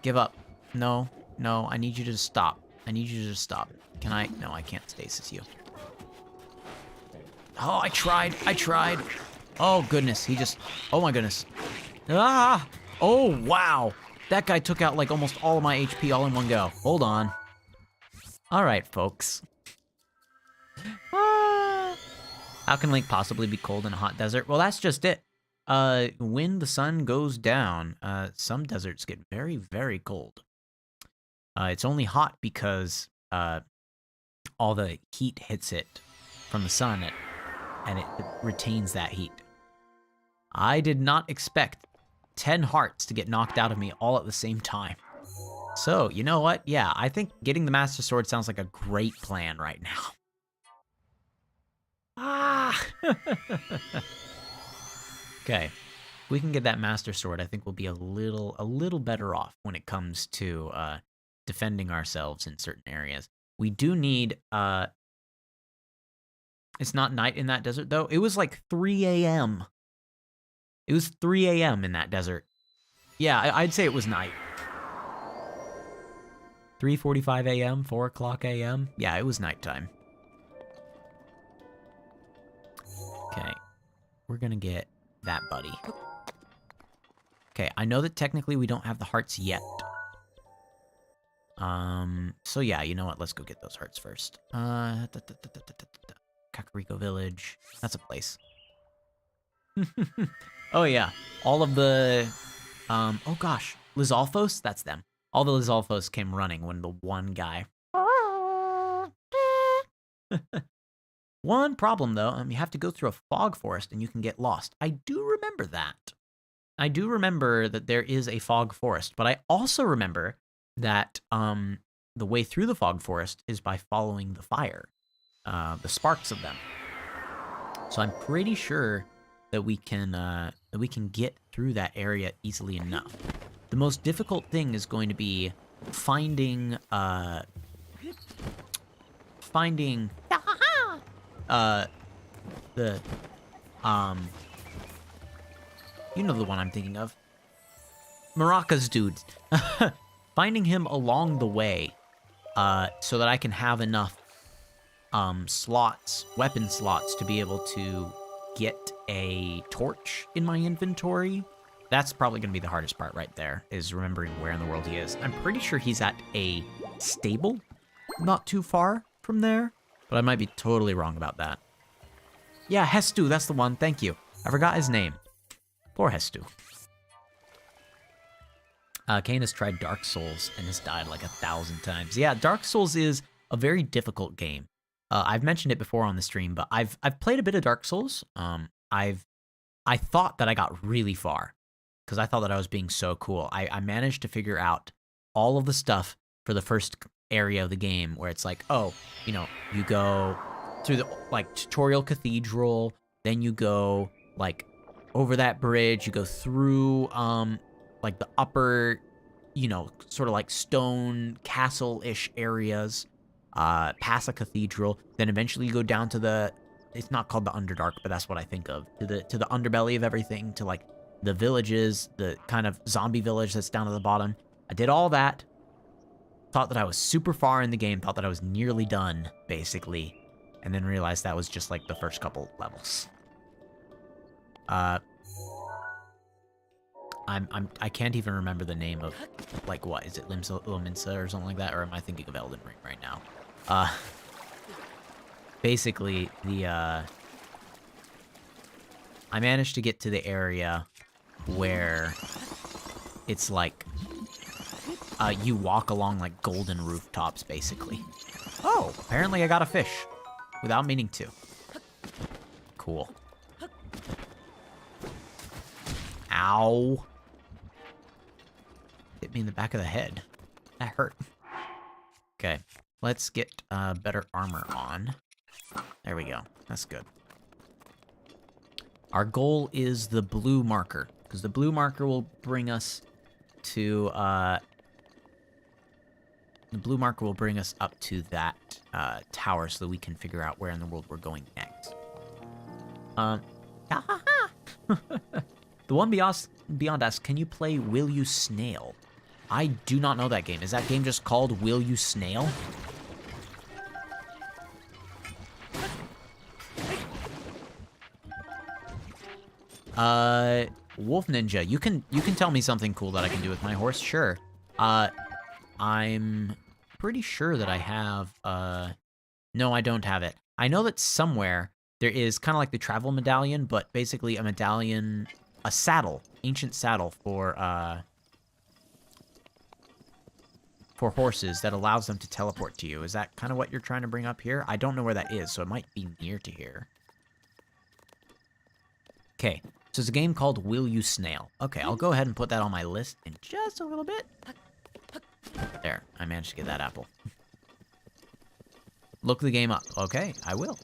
Give up. No, no, I need you to stop. I need you to just stop. Can I? No, I can't stasis you. Oh, I tried. I tried. Oh, goodness. He just... Oh, my goodness. Ah! Oh, wow. That guy took out, like, almost all of my HP all in one go. Hold on. All right, folks. Ah. How can Link possibly be cold in a hot desert? Well, that's just it. When the sun goes down, some deserts get very, very cold. It's only hot because all the heat hits it from the sun, and it retains that heat. I did not expect 10 hearts to get knocked out of me all at the same time. So, you know what? Yeah, I think getting the Master Sword sounds like a great plan right now. Ah! Okay. If we can get that Master Sword, I think we'll be a little better off when it comes to defending ourselves in certain areas. We do need it's not night in that desert though. It was like 3 a.m. It was 3 a.m. in that desert. Yeah, I'd say it was night. 3:45 a.m., 4 o'clock a.m. Yeah, it was nighttime. Okay, we're gonna get that buddy. Okay, I know that technically we don't have the hearts yet. So yeah, you know what? Let's go get those hearts first. Kakariko Village. That's a place. Oh yeah, all of the, oh gosh, Lizalfos, that's them. All the Lizalfos came running when the one guy. One problem though, you have to go through a fog forest and you can get lost. I do remember that. I do remember that there is a fog forest, but I also remember that the way through the fog forest is by following the fire, the sparks of them. So I'm pretty sure that we can get through that area easily enough. The most difficult thing is going to be finding the you know the one I'm thinking of. Maracas dude. Finding him along the way, so that I can have enough slots, weapon slots, to be able to get a torch in my inventory. That's probably going to be the hardest part right there, is remembering where in the world he is. I'm pretty sure he's at a stable not too far from there, but I might be totally wrong about that. Yeah, Hestu, that's the one. Thank you. I forgot his name. Poor Hestu. Kane has tried Dark Souls and has died like 1,000 times. Yeah, Dark Souls is a very difficult game. I've mentioned it before on the stream, but I've played a bit of Dark Souls. I thought that I got really far because I thought that I was being so cool. I managed to figure out all of the stuff for the first area of the game where it's like, oh, you know, you go through the like tutorial cathedral, then you go like over that bridge, you go through like the upper, you know, sort of like stone castle-ish areas, past a cathedral, then eventually you go down to the, it's not called the Underdark, but that's what I think of, to the underbelly of everything, to like the villages, the kind of zombie village that's down at the bottom. I did all that, thought that I was super far in the game, thought that I was nearly done, basically, and then realized that was just like the first couple levels. I can't even remember the name of, like, what, is it Liminsa or something like that, or am I thinking of Elden Ring right now? Basically, I managed to get to the area where it's like, you walk along, like, golden rooftops, basically. Oh, apparently I got a fish, without meaning to. Cool. Ow. Hit me in the back of the head. That hurt. Okay, let's get better armor on. There we go. That's good. Our goal is the blue marker, because the blue marker will bring us to the blue marker will bring us up to that tower so that we can figure out where in the world we're going next. The one beyond us, can you play Will You Snail? I do not know that game. Is that game just called Will You Snail? Wolf Ninja, you can tell me something cool that I can do with my horse, sure. I'm pretty sure that I have, no, I don't have it. I know that somewhere there is kind of like the travel medallion, but basically a medallion, a saddle, ancient saddle for for horses that allows them to teleport to you. Is that kind of what you're trying to bring up here? I don't know where that is, so it might be near to here. Okay, so it's a game called Will You Snail. Okay, I'll go ahead and put that on my list in just a little bit. There, I managed to get that apple. Look the game up. Okay, I will.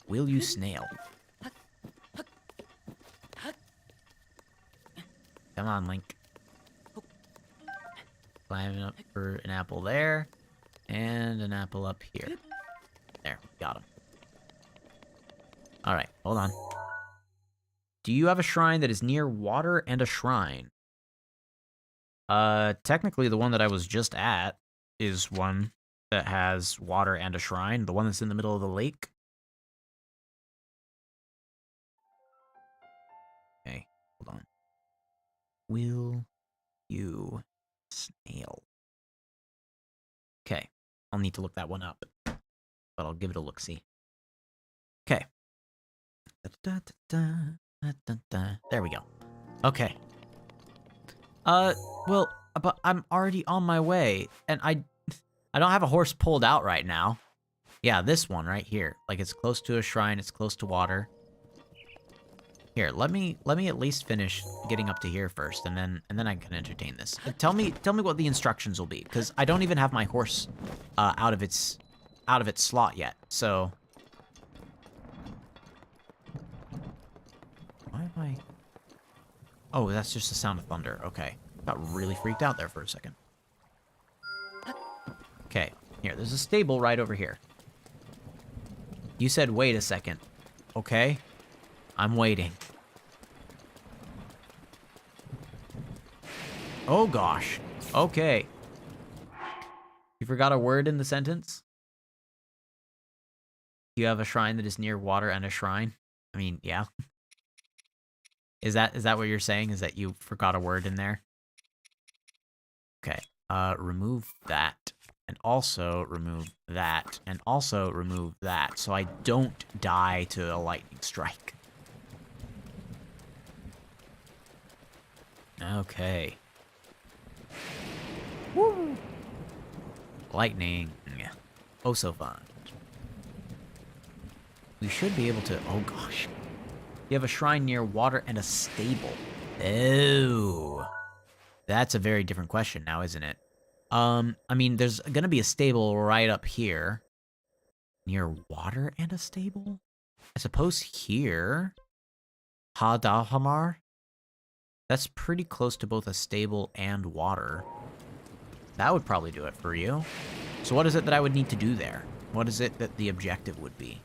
Will You Snail. Come on, Link. Climbing up for an apple there. And an apple up here. There, got him. Alright, hold on. Do you have a shrine that is near water and a shrine? Technically the one that I was just at is one that has water and a shrine. The one that's in the middle of the lake. Okay, hold on. Will you snail? Okay, I'll need to look that one up, but I'll give it a look-see. Okay. There we go. Okay. Well, but I'm already on my way, and I don't have a horse pulled out right now. Yeah, this one right here. Like, it's close to a shrine, it's close to water. Here, let me at least finish getting up to here first, and then I can entertain this. Tell me what the instructions will be, because I don't even have my horse out of its slot yet. So why am I? Oh, that's just the sound of thunder. Okay, got really freaked out there for a second. Okay, here, there's a stable right over here. You said wait a second. Okay. I'm waiting. Oh gosh. Okay. You forgot a word in the sentence? You have a shrine that is near water and a shrine? I mean, yeah. Is that what you're saying? Is that you forgot a word in there? Okay. Remove that. And also remove that. And also remove that. So I don't die to a lightning strike. Okay. Woo! Lightning. Oh, so fun. We should be able to... Oh, gosh. You have a shrine near water and a stable. Oh. That's a very different question now, isn't it? I mean, there's gonna be a stable right up here. Near water and a stable? I suppose here... Hadahamar? That's pretty close to both a stable and water. That would probably do it for you. So what is it that I would need to do there? What is it that the objective would be?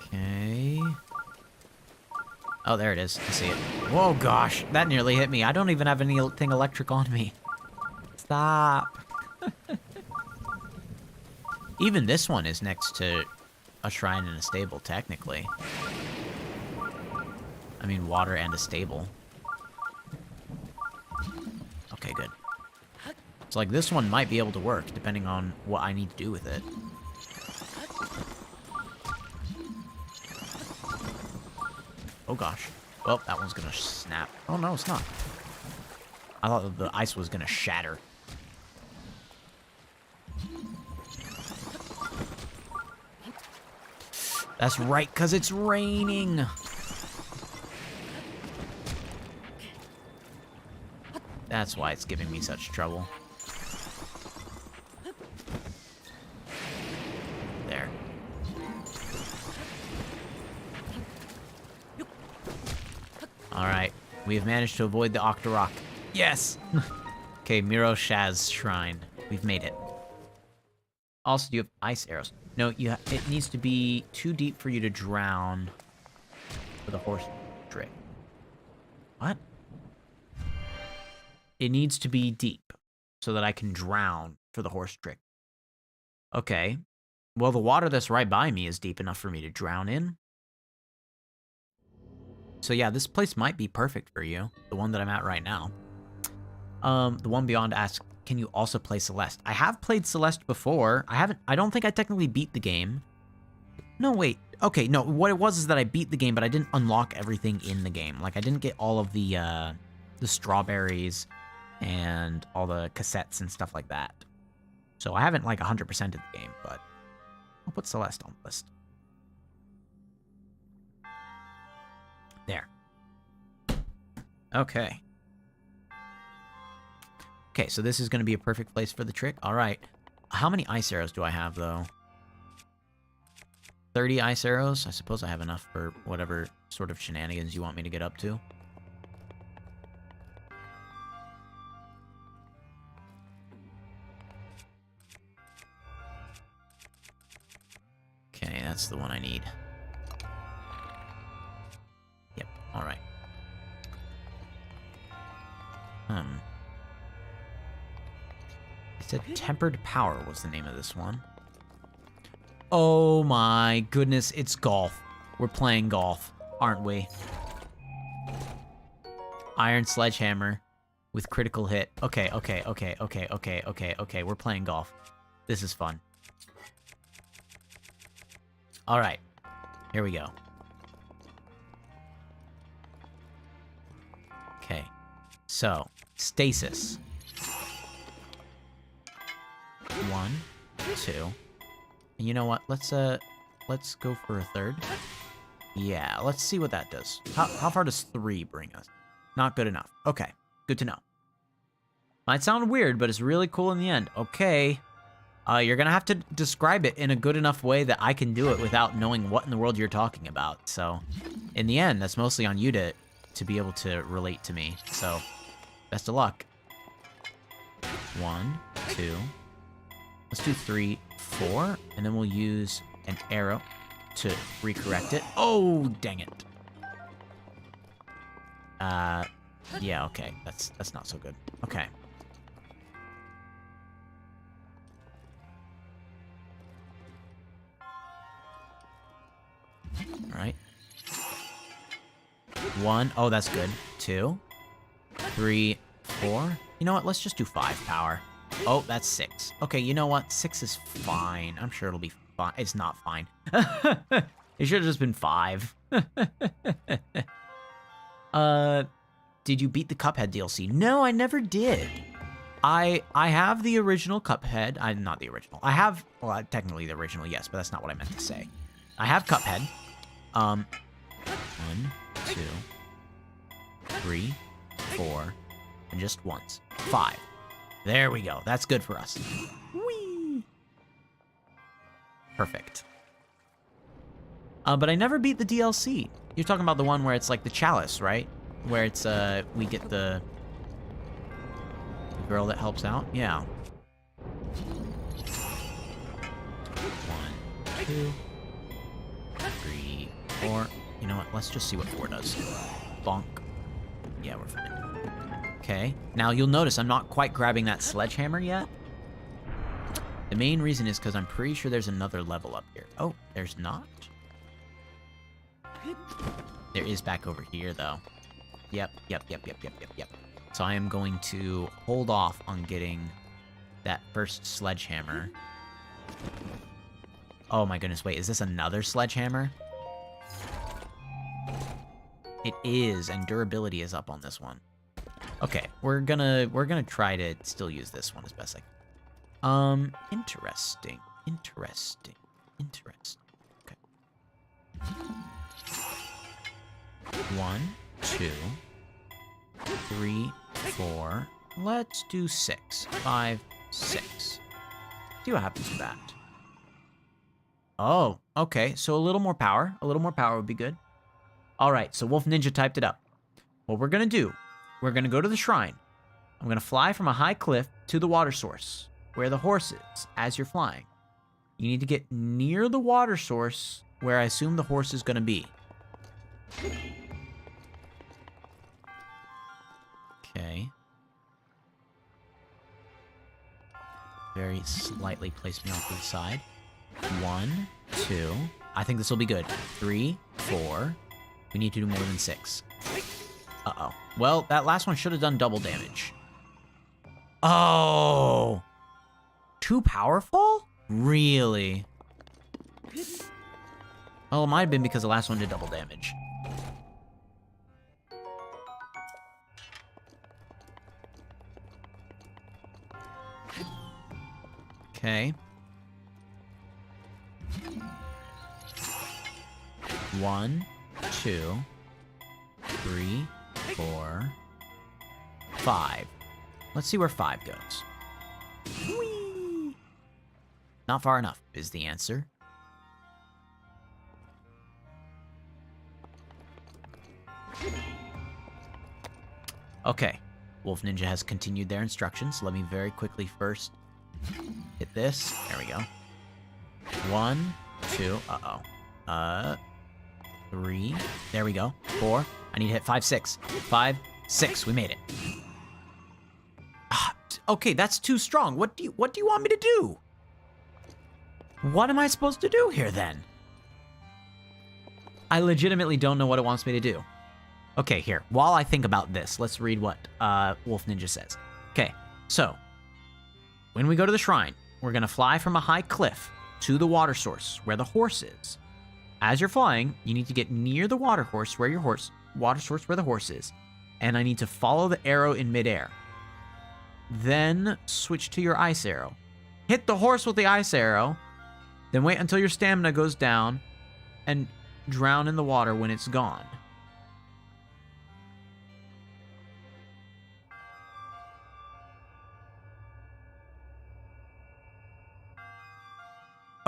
Okay. Oh, there it is. I see it. Whoa, gosh. That nearly hit me. I don't even have anything electric on me. Stop. Even this one is next to a shrine and a stable, technically. I mean, water and a stable. Okay, good. So, like, this one might be able to work, depending on what I need to do with it. Oh, gosh. Well, that one's gonna snap. Oh, no, it's not. I thought the ice was gonna shatter. That's right, because it's raining. That's why it's giving me such trouble. There. Alright, we have managed to avoid the Octorok. Yes! Okay, Miro Shaz Shrine. We've made it. Also, do you have ice arrows? No, it needs to be too deep for you to drown for the horse trick. What? It needs to be deep so that I can drown for the horse trick. Okay. Well, the water that's right by me is deep enough for me to drown in. So yeah, this place might be perfect for you. The one that I'm at right now. The one beyond asks, can you also play Celeste? I have played Celeste before. I don't think I technically beat the game. No, wait. Okay, no, what it was is that I beat the game, but I didn't unlock everything in the game. Like, I didn't get all of the strawberries and all the cassettes and stuff like that. So I haven't, like, 100%ed the game, but I'll put Celeste on the list. There. Okay. Okay, so this is going to be a perfect place for the trick. All right. How many ice arrows do I have, though? 30 ice arrows? I suppose I have enough for whatever sort of shenanigans you want me to get up to. Okay, that's the one I need. Yep, alright. It said Tempered Power was the name of this one. Oh my goodness, it's golf. We're playing golf, aren't we? Iron Sledgehammer with critical hit. Okay, we're playing golf. This is fun. Alright, here we go. Okay, so, stasis. 1, 2. And you know what? Let's go for a third. Yeah, let's see what that does. How far does 3 bring us? Not good enough. Okay, good to know. Might sound weird, but it's really cool in the end. Okay. You're gonna have to describe it in a good enough way that I can do it without knowing what in the world you're talking about. So, in the end, that's mostly on you to be able to relate to me. So, best of luck. 1, 2. Let's do 3, 4, and then we'll use an arrow to recorrect it. Oh, dang it. Yeah, okay. That's not so good. Okay. All right. 1. Oh, that's good. 2, 3, 4. You know what? Let's just do 5 power. Oh, that's 6. Okay, you know what? 6 is fine. I'm sure it'll be fine. It's not fine. It should have just been 5. Did you beat the Cuphead DLC? No, I never did. I have the original Cuphead. Not the original. I have, well, technically the original, yes, but that's not what I meant to say. I have Cuphead. 1, 2, 3, 4, and just once. 5. There we go. That's good for us. Whee! Perfect. But I never beat the DLC. You're talking about the one where it's like the chalice, right? Where it's, we get the girl that helps out? Yeah. 1, 2, 3, 4. You know what? Let's just see what 4 does. Bonk. Yeah, we're fine. Okay. Now, you'll notice I'm not quite grabbing that sledgehammer yet. The main reason is because I'm pretty sure there's another level up here. Oh, there's not? There is back over here, though. Yep. So I am going to hold off on getting that first sledgehammer. Oh my goodness, wait, is this another sledgehammer? It is, and durability is up on this one. Okay, we're gonna try to still use this one as best I can. Interesting. Okay. 1, 2, 3, 4. Let's do 6. 5, 6. See what happens with that. Oh, okay. So a little more power. A little more power would be good. All right, so Wolf Ninja typed it up. What we're going to do, we're going to go to the shrine. I'm going to fly from a high cliff to the water source, where the horse is, as you're flying. You need to get near the water source, where I assume the horse is going to be. Okay. Very slightly place me off to the side. 1, 2. I think this will be good. 3, 4. We need to do more than 6. Uh-oh. Well, that last one should have done double damage. Oh! Too powerful? Really? Well, it might have been because the last one did double damage. Okay. 1, 2, 3, 4, 5. Let's see where 5 goes. Whee! Not far enough is the answer. Okay. Wolf Ninja has continued their instructions. Let me very quickly first hit this. There we go. 1, 2. Uh-oh. 3. There we go. 4. I need to hit 5, 6. 5, 6. We made it. Okay, that's too strong. What do you want me to do? What am I supposed to do here then? I legitimately don't know what it wants me to do. Okay, here. While I think about this, let's read what Wolf Ninja says. Okay, so when we go to the shrine, we're gonna fly from a high cliff to the water source where the horse is. As you're flying, you need to get near the water source where the horse is, and I need to follow the arrow in midair. Then switch to your ice arrow. Hit the horse with the ice arrow, then wait until your stamina goes down, and drown in the water when it's gone.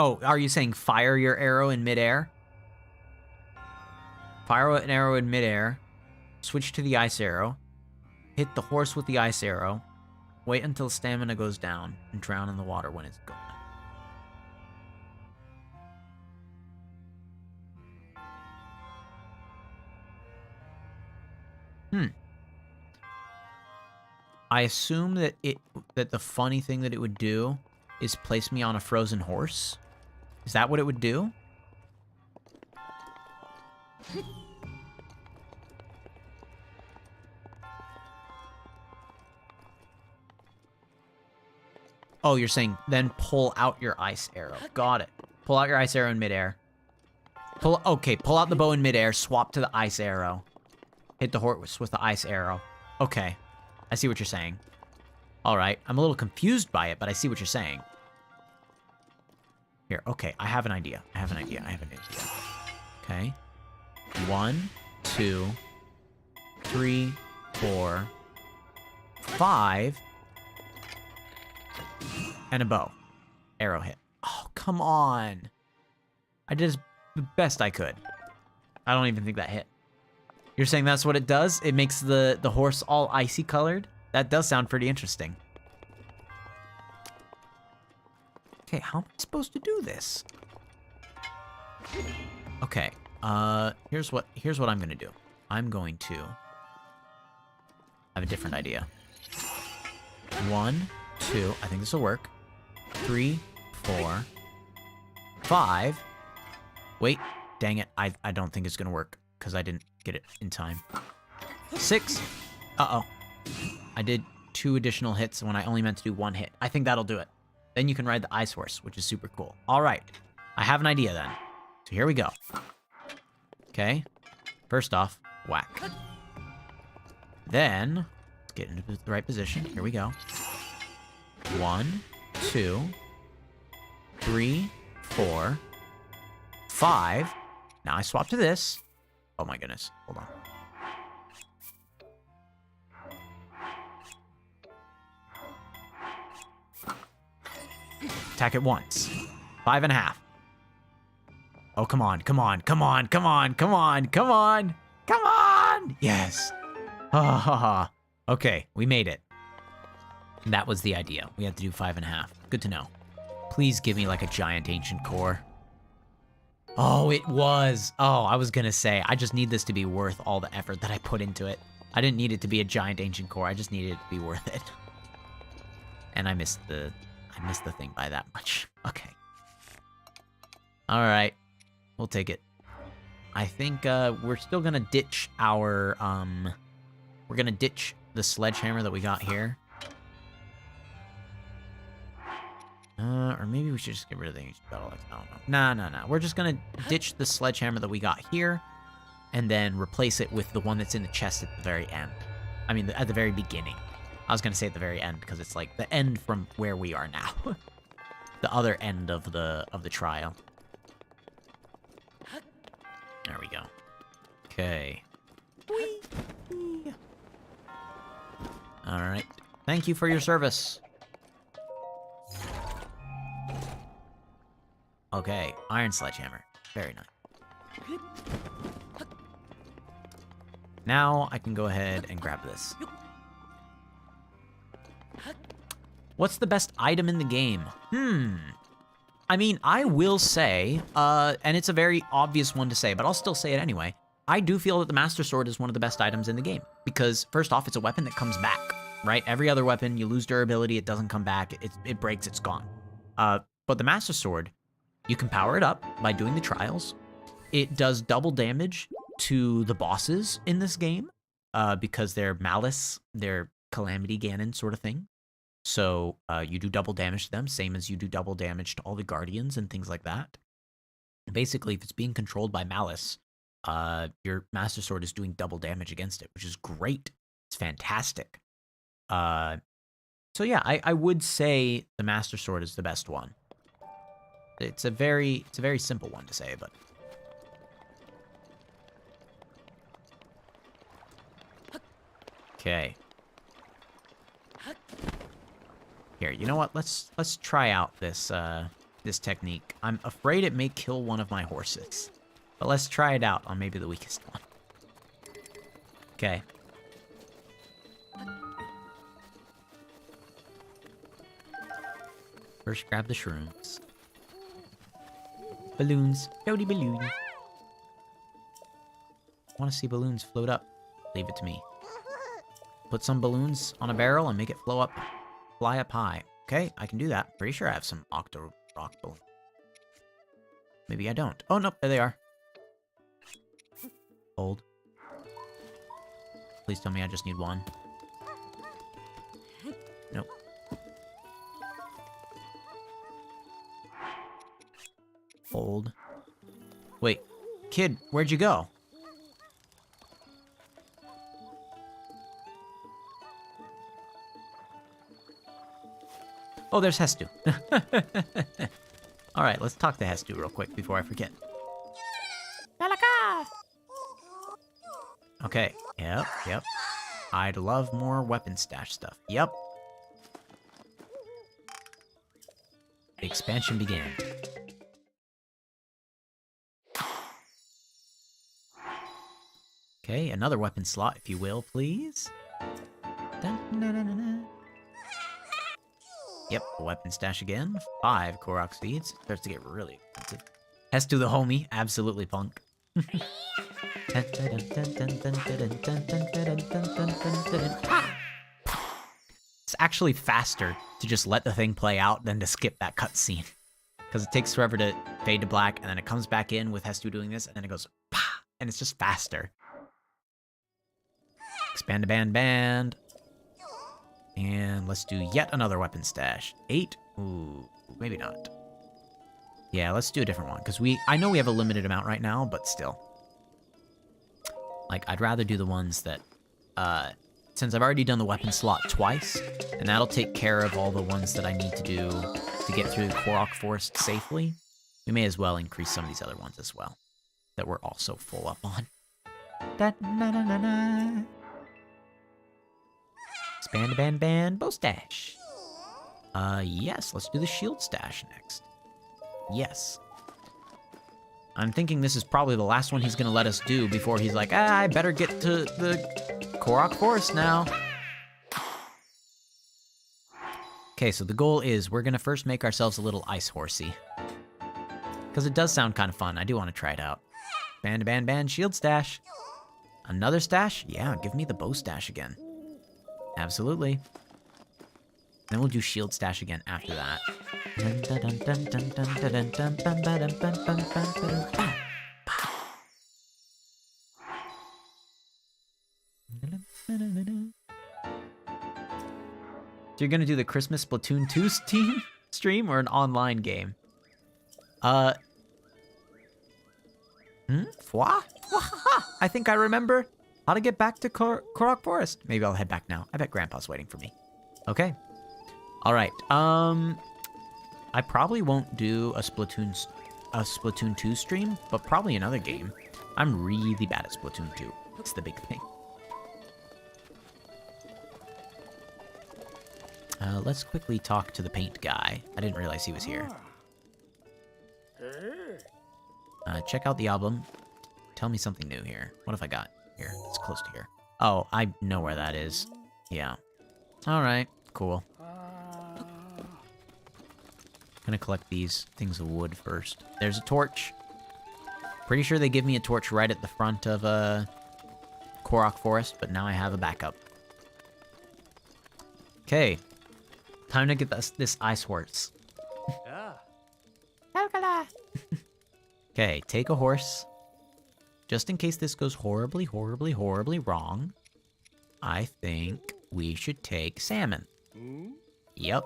Oh, are you saying fire your arrow in midair? Fire an arrow in midair, switch to the ice arrow, hit the horse with the ice arrow, wait until stamina goes down, and drown in the water when it's gone. I assume that the funny thing that it would do is place me on a frozen horse. Is that what it would do? Oh, you're saying then pull out your ice arrow. Got it. Pull out your ice arrow in midair. Pull out the bow in midair, swap to the ice arrow. Hit the horse with the ice arrow. Okay. I see what you're saying. Alright, I'm a little confused by it, but I see what you're saying. Here, okay, I have an idea. Okay. 1, 2, 3, 4, 5, and a bow. Arrow hit. Oh, come on. I did the best I could. I don't even think that hit. You're saying that's what it does? It makes the horse all icy colored? That does sound pretty interesting. Okay, how am I supposed to do this? Okay, here's what I'm gonna do. I'm going to have a different idea. 1, 2, I think this will work. 3, 4, 5. Wait, dang it, I don't think it's gonna work because I didn't get it in time. 6. Uh-oh. I did 2 additional hits when I only meant to do 1 hit. I think that'll do it. Then you can ride the ice horse, which is super cool. All right. I have an idea then. So here we go. Okay. First off, whack. Then, let's get into the right position. Here we go. 1, 2, 3, 4, 5. Now I swap to this. Oh my goodness. Hold on. Attack it once. 5.5. Oh, come on, come on, come on, come on, come on, come on, come on! Yes. Ha ha ha. Okay, we made it. That was the idea. We had to do 5.5. Good to know. Please give me like a giant ancient core. Oh, it was. Oh, I was gonna say, I just need this to be worth all the effort that I put into it. I didn't need it to be a giant ancient core. I just needed it to be worth it. And I missed the thing by that much. Okay. All right. We'll take it. I think we're still gonna ditch our we're gonna ditch the sledgehammer that we got here. Or maybe we should just get rid of the ancient battle axe. I don't know. Nah. We're just gonna ditch the sledgehammer that we got here, and then replace it with the one that's in the chest at the very end. I mean, at the very beginning. I was gonna say at the very end because it's like the end from where we are now. The other end of the trial. There we go. Okay. All right. Thank you for your service. Okay, iron sledgehammer. Very nice. Now I can go ahead and grab this. What's the best item in the game? I mean, I will say, and it's a very obvious one to say, but I'll still say it anyway. I do feel that the Master Sword is one of the best items in the game. Because, first off, it's a weapon that comes back, right? Every other weapon, you lose durability, it doesn't come back, it breaks, it's gone. But the Master Sword, you can power it up by doing the trials. It does double damage to the bosses in this game, because they're Malice, they're Calamity Ganon sort of thing. So you do double damage to them, same as you do double damage to all the Guardians and things like that. Basically, if it's being controlled by Malice, your Master Sword is doing double damage against it, which is great. It's fantastic. So yeah, I would say the Master Sword is the best one. It's a very simple one to say, but... Okay. Here, you know what? Let's try out this this technique. I'm afraid it may kill one of my horses, but let's try it out on maybe the weakest one. Okay. First, grab the shrooms. Balloons. Floaty balloon. Want to see balloons float up? Leave it to me. Put some balloons on a barrel and make it fly up high. Okay, I can do that. Pretty sure I have some octo rock balloons. Maybe I don't. Oh, nope, there they are. Hold. Please tell me I just need one. Nope. Hold. Wait, kid, where'd you go? Oh, there's Hestu. Alright, let's talk to Hestu real quick before I forget. Okay, yep. I'd love more weapon stash stuff. Yep. The expansion began. Okay, another weapon slot, if you will, please. Yep, a weapon stash again. 5 Korok seeds. Starts to get really expensive. Hestu the homie, absolutely punk. It's actually faster to just let the thing play out than to skip that cutscene. Because it takes forever to fade to black, and then it comes back in with Hestu doing this, and then it goes, pah, and it's just faster. Expand a band. And let's do yet another weapon stash. 8? Ooh, maybe not. Yeah, let's do a different one, because I know we have a limited amount right now, but still. Like, I'd rather do the ones that, since I've already done the weapon slot twice, and that'll take care of all the ones that I need to do to get through the Korok Forest safely, we may as well increase some of these other ones as well, that we're also full up on. Da-na-na-na-na. Expand band, bow stash. Yes, let's do the shield stash next. Yes. I'm thinking this is probably the last one he's gonna let us do before he's like, I better get to the Korok Forest now. Okay, so the goal is we're gonna first make ourselves a little ice horsey. Because it does sound kind of fun. I do want to try it out. Band, shield stash. Another stash? Yeah, give me the bow stash again. Absolutely. Then we'll do shield stash again after that. So you're gonna do the Christmas Splatoon 2 team? stream or an online game? Fwa? I think I remember how to get back to Korok Forest. Maybe I'll head back now. I bet Grandpa's waiting for me. Okay. All right. I probably won't do a Splatoon 2 stream, but probably another game. I'm really bad at Splatoon 2. It's the big thing. Let's quickly talk to the paint guy. I didn't realize he was here. Check out the album. Tell me something new here. What have I got here? It's close to here. Oh, I know where that is. Yeah. Alright, cool. Gonna collect these things of wood first. There's a torch. Pretty sure they give me a torch right at the front of Korok Forest, but now I have a backup. Okay. Time to get this ice horse. Okay, take a horse. Just in case this goes horribly, horribly, horribly wrong, I think we should take salmon. Yep.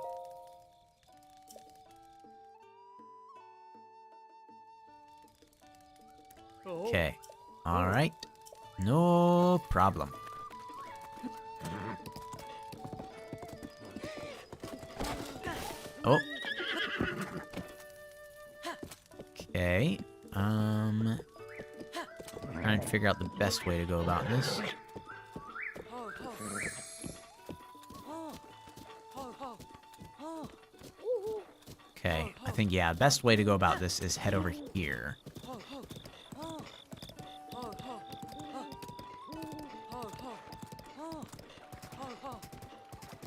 Okay. Alright. No problem. Oh. Okay. Trying to figure out the best way to go about this. Okay, I think, yeah, best way to go about this is head over here.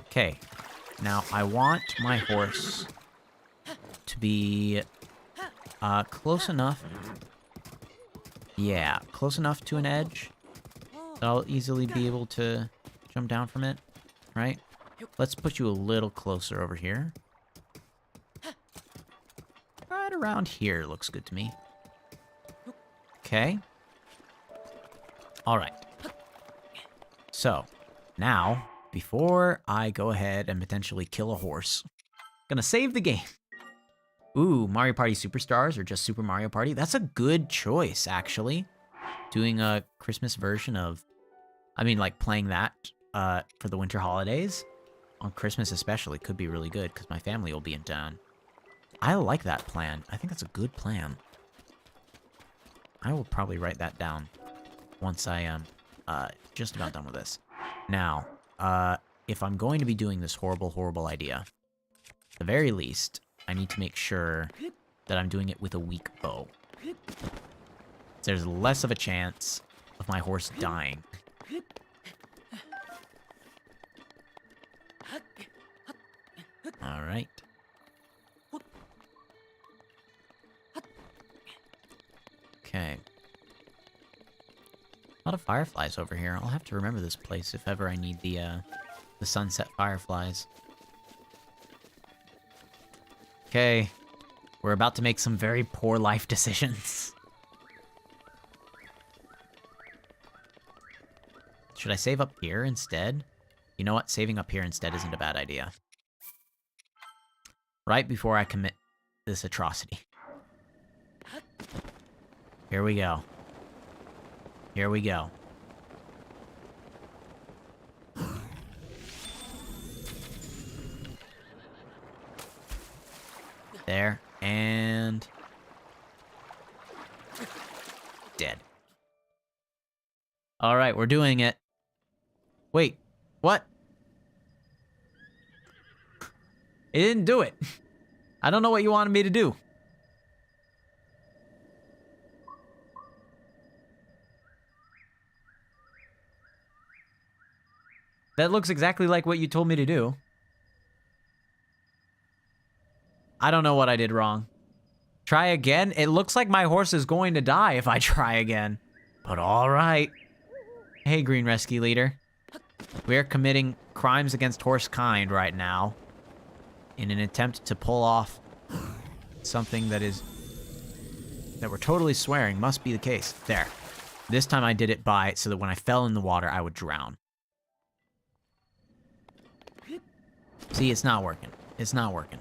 Okay, now I want my horse to be close enough. Yeah, close enough to an edge that I'll easily be able to jump down from it, right? Let's put you a little closer over here. Right around here looks good to me. Okay. All right. So, now, before I go ahead and potentially kill a horse, I'm gonna save the game. Ooh, Mario Party Superstars or just Super Mario Party? That's a good choice, actually. Doing a Christmas version of, I mean, like playing that for the winter holidays, on Christmas especially, could be really good because my family will be in town. I like that plan. I think that's a good plan. I will probably write that down once I am just about done with this. Now, if I'm going to be doing this horrible, horrible idea, at the very least, I need to make sure that I'm doing it with a weak bow. There's less of a chance of my horse dying. Alright. Okay. A lot of fireflies over here. I'll have to remember this place if ever I need the sunset fireflies. Okay. We're about to make some very poor life decisions. Should I save up here instead? You know what? Saving up here instead isn't a bad idea. Right before I commit this atrocity. Here we go. Here we go. There, and... dead. Alright, we're doing it. Wait, what? It didn't do it. I don't know what you wanted me to do. That looks exactly like what you told me to do. I don't know what I did wrong. Try again? It looks like my horse is going to die if I try again. But alright. Hey, Green Rescue Leader. We're committing crimes against horse kind right now. In an attempt to pull off something that we're totally swearing must be the case. There. This time I did it so that when I fell in the water, I would drown. See, it's not working. It's not working.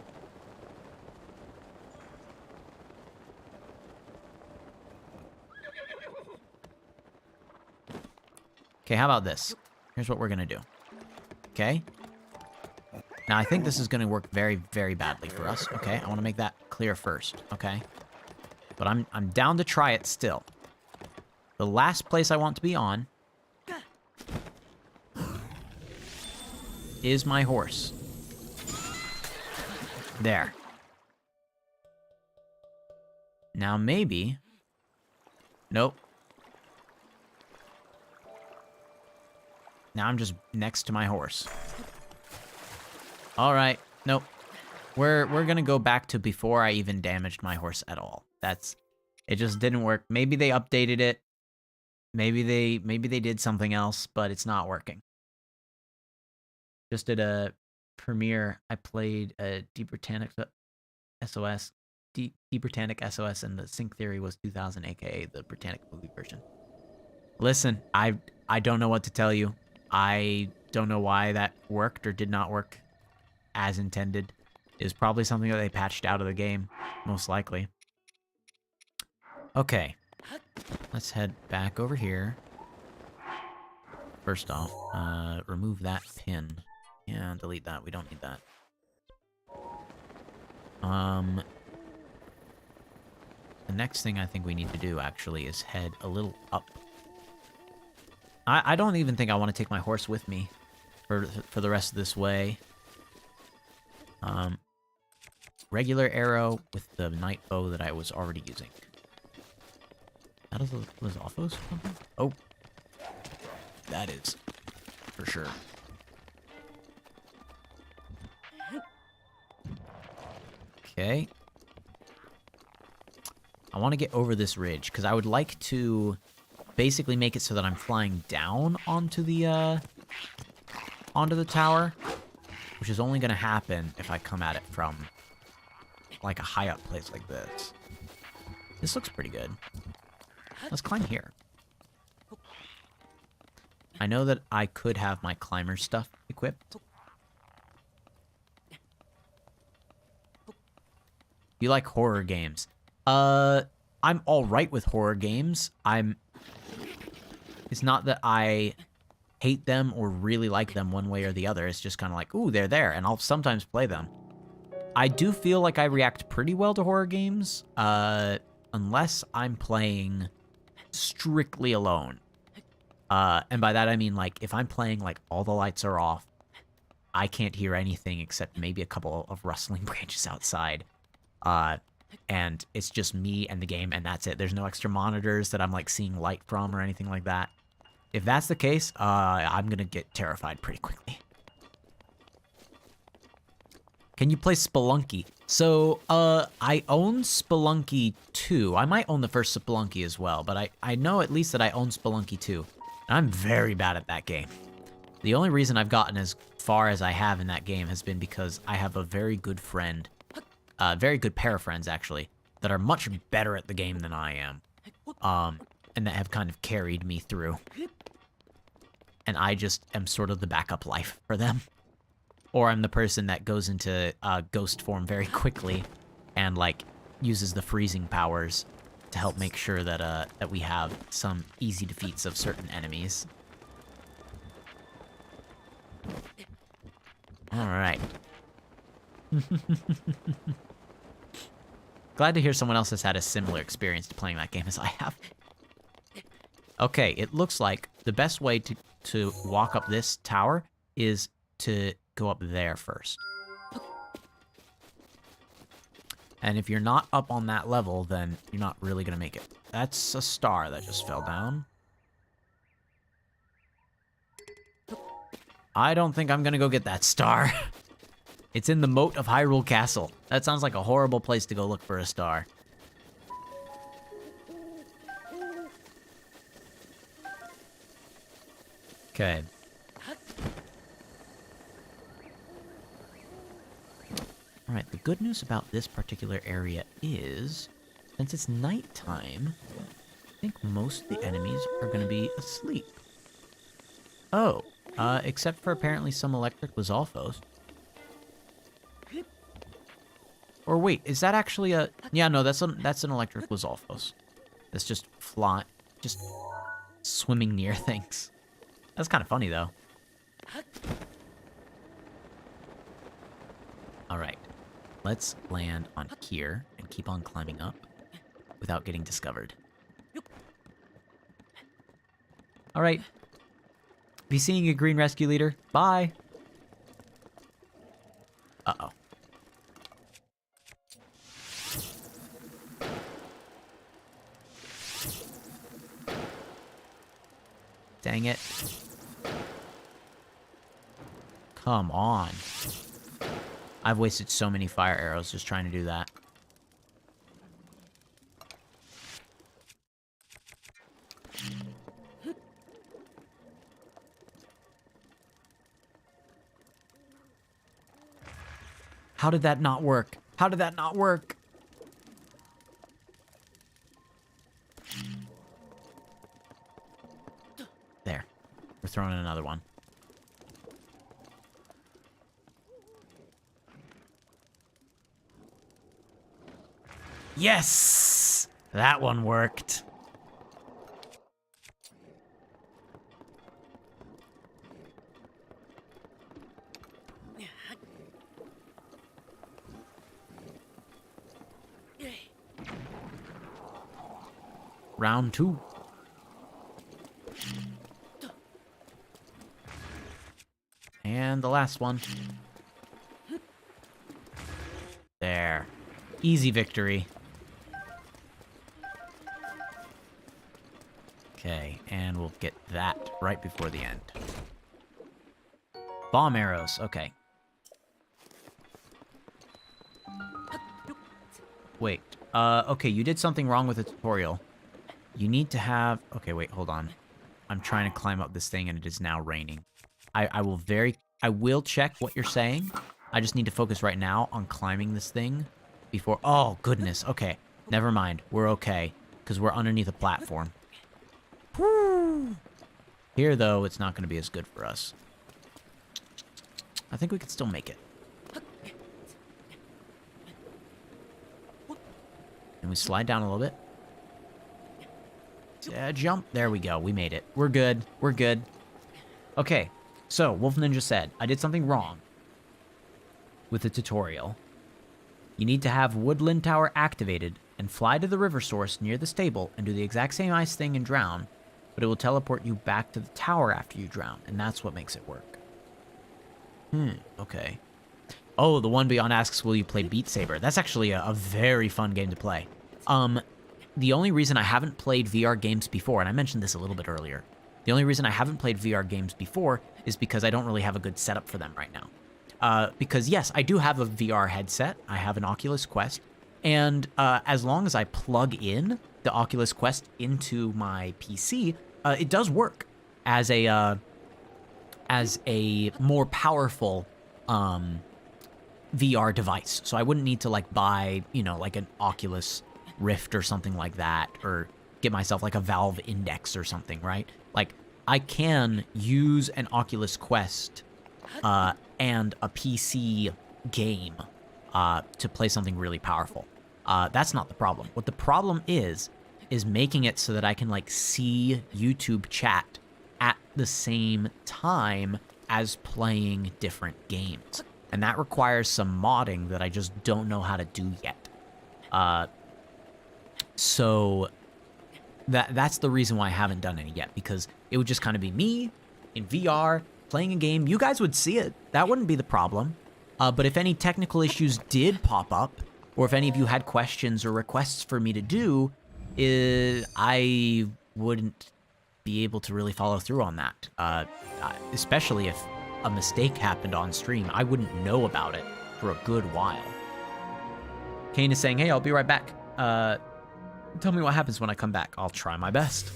Okay, how about this? Here's what we're gonna do. Okay? Now, I think this is gonna work very, very badly for us. Okay, I want to make that clear first. Okay? But I'm down to try it still. The last place I want to be on is my horse. There. Now maybe... Nope. Now I'm just next to my horse. Alright. Nope. We're gonna go back to before I even damaged my horse at all. It just didn't work. Maybe they updated it. Maybe they did something else, but it's not working. Just at a premiere, I played a Deep Britannic SOS. Deep Britannic SOS, and the sync theory was 2000, aka the Britannic movie version. Listen, I don't know what to tell you. I don't know why that worked or did not work as intended. It was probably something that they patched out of the game, most likely. Okay, let's head back over here. First off, remove that pin. Yeah, delete that. We don't need that. The next thing I think we need to do, actually, is head a little up. I don't even think I want to take my horse with me for the rest of this way. Regular arrow with the night bow that I was already using. That was Alphos or something? Oh. That is. For sure. Okay. I want to get over this ridge, because I would like to basically make it so that I'm flying down onto the tower, which is only going to happen if I come at it from, like, a high-up place like this. This looks pretty good. Let's climb here. I know that I could have my climber stuff equipped. You like horror games? I'm alright with horror games. It's not that I hate them or really like them one way or the other. It's just kind of like, ooh, they're there, and I'll sometimes play them. I do feel like I react pretty well to horror games, unless I'm playing strictly alone. And by that I mean, like, if I'm playing, like, all the lights are off, I can't hear anything except maybe a couple of rustling branches outside. And it's just me and the game, and that's it. There's no extra monitors that I'm, like, seeing light from or anything like that. If that's the case, I'm gonna get terrified pretty quickly. Can you play Spelunky? So, I own Spelunky 2. I might own the first Spelunky as well, but I know at least that I own Spelunky 2. And I'm very bad at that game. The only reason I've gotten as far as I have in that game has been because I have a very good friend, very good pair of friends, actually, that are much better at the game than I am. And that have kind of carried me through. And I just am sort of the backup life for them. Or I'm the person that goes into ghost form very quickly and, like, uses the freezing powers to help make sure that that we have some easy defeats of certain enemies. Alright. Glad to hear someone else has had a similar experience to playing that game as I have. Okay, it looks like the best way to walk up this tower is to go up there first. And if you're not up on that level, then you're not really gonna make it. That's a star that just fell down. I don't think I'm gonna go get that star. It's in the moat of Hyrule Castle. That sounds like a horrible place to go look for a star. Okay. Alright, the good news about this particular area is, since it's nighttime, I think most of the enemies are going to be asleep. Oh, except for apparently some electric Lizalfos. Or wait, is that actually a... Yeah, no, that's an electric Lizalfos. That's just swimming near things. That's kind of funny, though. All right. Let's land on here and keep on climbing up without getting discovered. All right. Be seeing you, Green Rescue Leader. Bye. Uh-oh. Dang it. Come on. I've wasted so many fire arrows just trying to do that. How did that not work? How did that not work? There. We're throwing in another one. Yes! That one worked. Round 2. And the last one. There. Easy victory. Okay, and we'll get that right before the end. Bomb arrows, okay. Wait, okay, you did something wrong with the tutorial. You need to have... Okay, wait, hold on. I'm trying to climb up this thing and it is now raining. I will check what you're saying. I just need to focus right now on climbing this thing before... Oh, goodness, okay. Never mind, we're okay, because we're underneath a platform. Woo! Here, though, it's not going to be as good for us. I think we can still make it. And we slide down a little bit. Jump. There we go. We made it. We're good. We're good. Okay. So, Wolf Ninja said, I did something wrong with the tutorial. You need to have Woodland Tower activated and fly to the river source near the stable and do the exact same ice thing and drown, but it will teleport you back to the tower after you drown, and that's what makes it work. Okay. Oh, the one beyond asks, will you play Beat Saber? That's actually a very fun game to play. The only reason I haven't played VR games before, and I mentioned this a little bit earlier, the only reason I haven't played VR games before is because I don't really have a good setup for them right now. Because yes, I do have a VR headset, I have an Oculus Quest, and as long as I plug in the Oculus Quest into my PC, it does work as a more powerful VR device. So I wouldn't need to like buy, you know, like an Oculus Rift or something like that, or get myself like a Valve Index or something, right? Like I can use an Oculus Quest and a PC game to play something really powerful. That's not the problem. What the problem is making it so that I can like see YouTube chat at the same time as playing different games. And that requires some modding that I just don't know how to do yet. So that's the reason why I haven't done any yet, because it would just kind of be me in VR playing a game. You guys would see it. That wouldn't be the problem. But if any technical issues did pop up, or if any of you had questions or requests for me to do, I wouldn't be able to really follow through on that. Especially if a mistake happened on stream. I wouldn't know about it for a good while. Kane is saying, hey, I'll be right back. Tell me what happens when I come back. I'll try my best.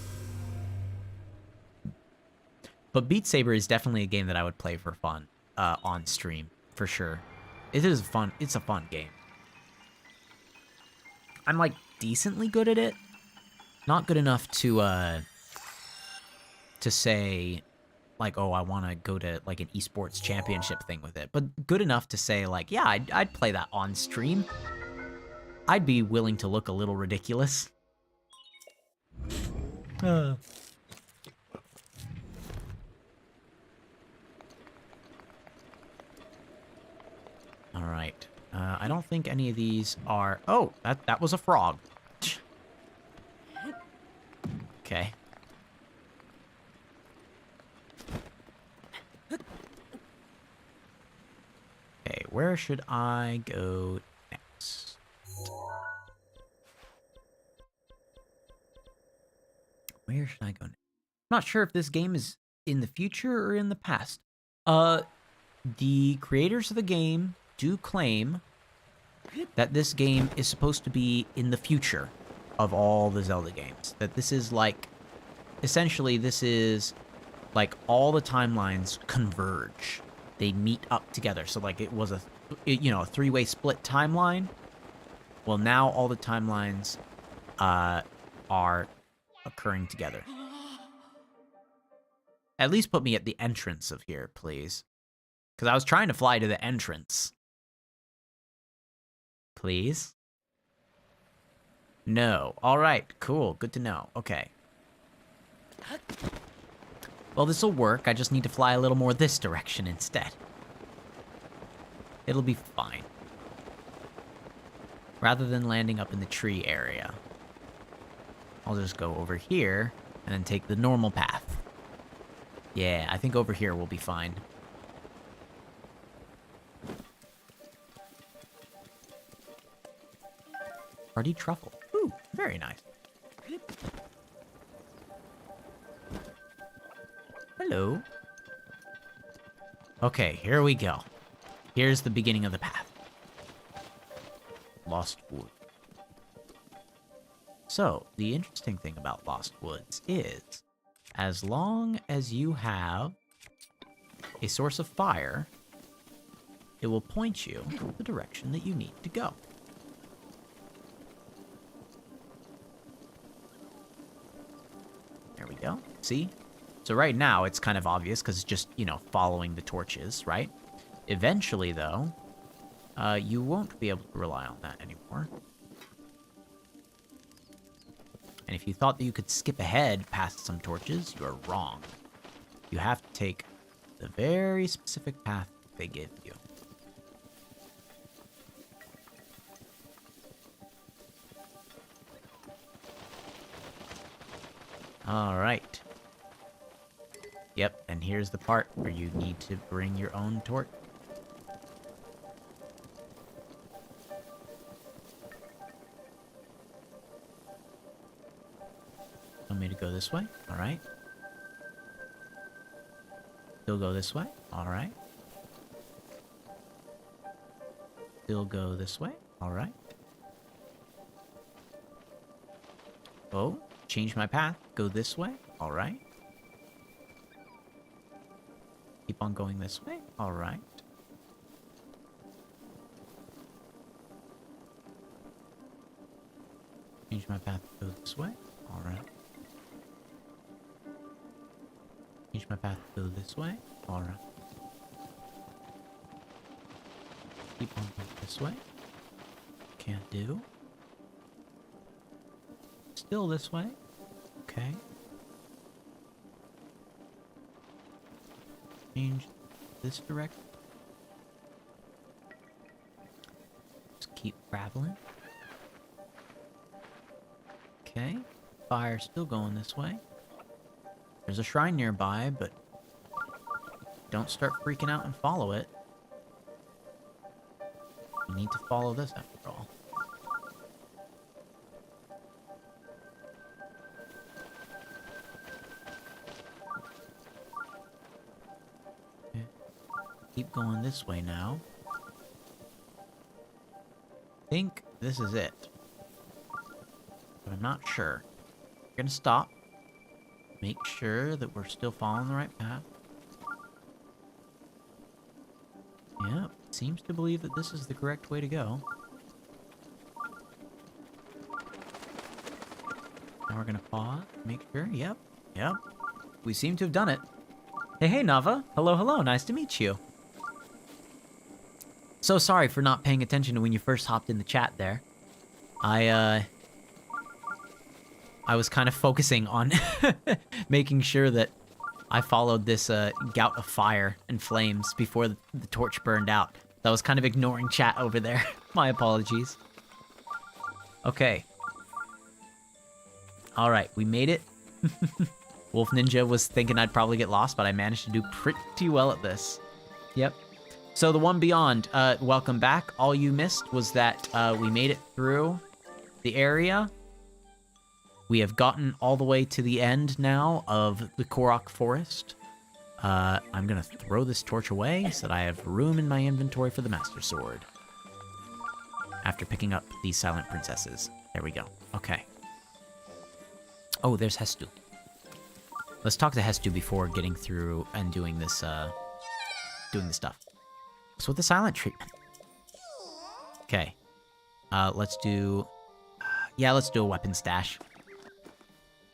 But Beat Saber is definitely a game that I would play for fun on stream, for sure. It is fun. It's a fun game. I'm like decently good at it. Not good enough to say like, oh, I want to go to like an esports championship thing with it, but good enough to say like, yeah, I'd play that on stream. I'd be willing to look a little ridiculous. Alright. I don't think any of these are... Oh, that was a frog. Okay. Okay, where should I go next? Where should I go next? I'm not sure if this game is in the future or in the past. The creators of the game do claim that this game is supposed to be in the future of all the Zelda games. That this is like... Essentially, this is like all the timelines converge. They meet up together. So like it was a three-way split timeline. Well, now all the timelines are occurring together. At least put me at the entrance of here, please. Because I was trying to fly to the entrance. Please? No. All right, cool. Good to know. Okay. Well, this will work. I just need to fly a little more this direction instead. It'll be fine. Rather than landing up in the tree area, I'll just go over here and then take the normal path. Yeah, I think over here will be fine. Party truffle. Ooh, very nice. Hello. Okay, here we go. Here's the beginning of the path. Lost Wood. So, the interesting thing about Lost Woods is, as long as you have a source of fire, it will point you the direction that you need to go. There we go. See? So right now, it's kind of obvious because it's just, following the torches, right? Eventually, though, you won't be able to rely on that anymore. And if you thought that you could skip ahead past some torches, you are wrong. You have to take the very specific path they give you. Alright. Yep, and here's the part where you need to bring your own torch. Want me to go this way? Alright. Still go this way? Alright. Still go this way? Alright. Oh, change my path. Go this way? Alright. Keep on going this way? Alright. Change my path. Go this way? Alright. Change my path. Go this way? Alright. Keep on going this way? Can't do. Still this way? Okay. Change this direction. Just keep traveling. Okay. Fire still going this way. There's a shrine nearby, but don't start freaking out and follow it. You need to follow this after all. Okay. Keep going this way now. I think this is it. But I'm not sure. We're gonna stop. Make sure that we're still following the right path. Yep, seems to believe that this is the correct way to go. Now we're gonna pause, make sure. Yep. We seem to have done it. Hey, Nava. Hello, nice to meet you. So sorry for not paying attention to when you first hopped in the chat there. I was kind of focusing on making sure that I followed this gout of fire and flames before the torch burned out. I was kind of ignoring chat over there. My apologies. Okay. Alright, we made it. Wolf Ninja was thinking I'd probably get lost, but I managed to do pretty well at this. Yep. So the one beyond, welcome back. All you missed was that we made it through the area. We have gotten all the way to the end now of the Korok Forest. I'm gonna throw this torch away so that I have room in my inventory for the Master Sword. After picking up these Silent Princesses. There we go. Okay. Oh, there's Hestu. Let's talk to Hestu before getting through and doing this, stuff. So with the silent treatment. Okay. Let's do... yeah, let's do a weapon stash.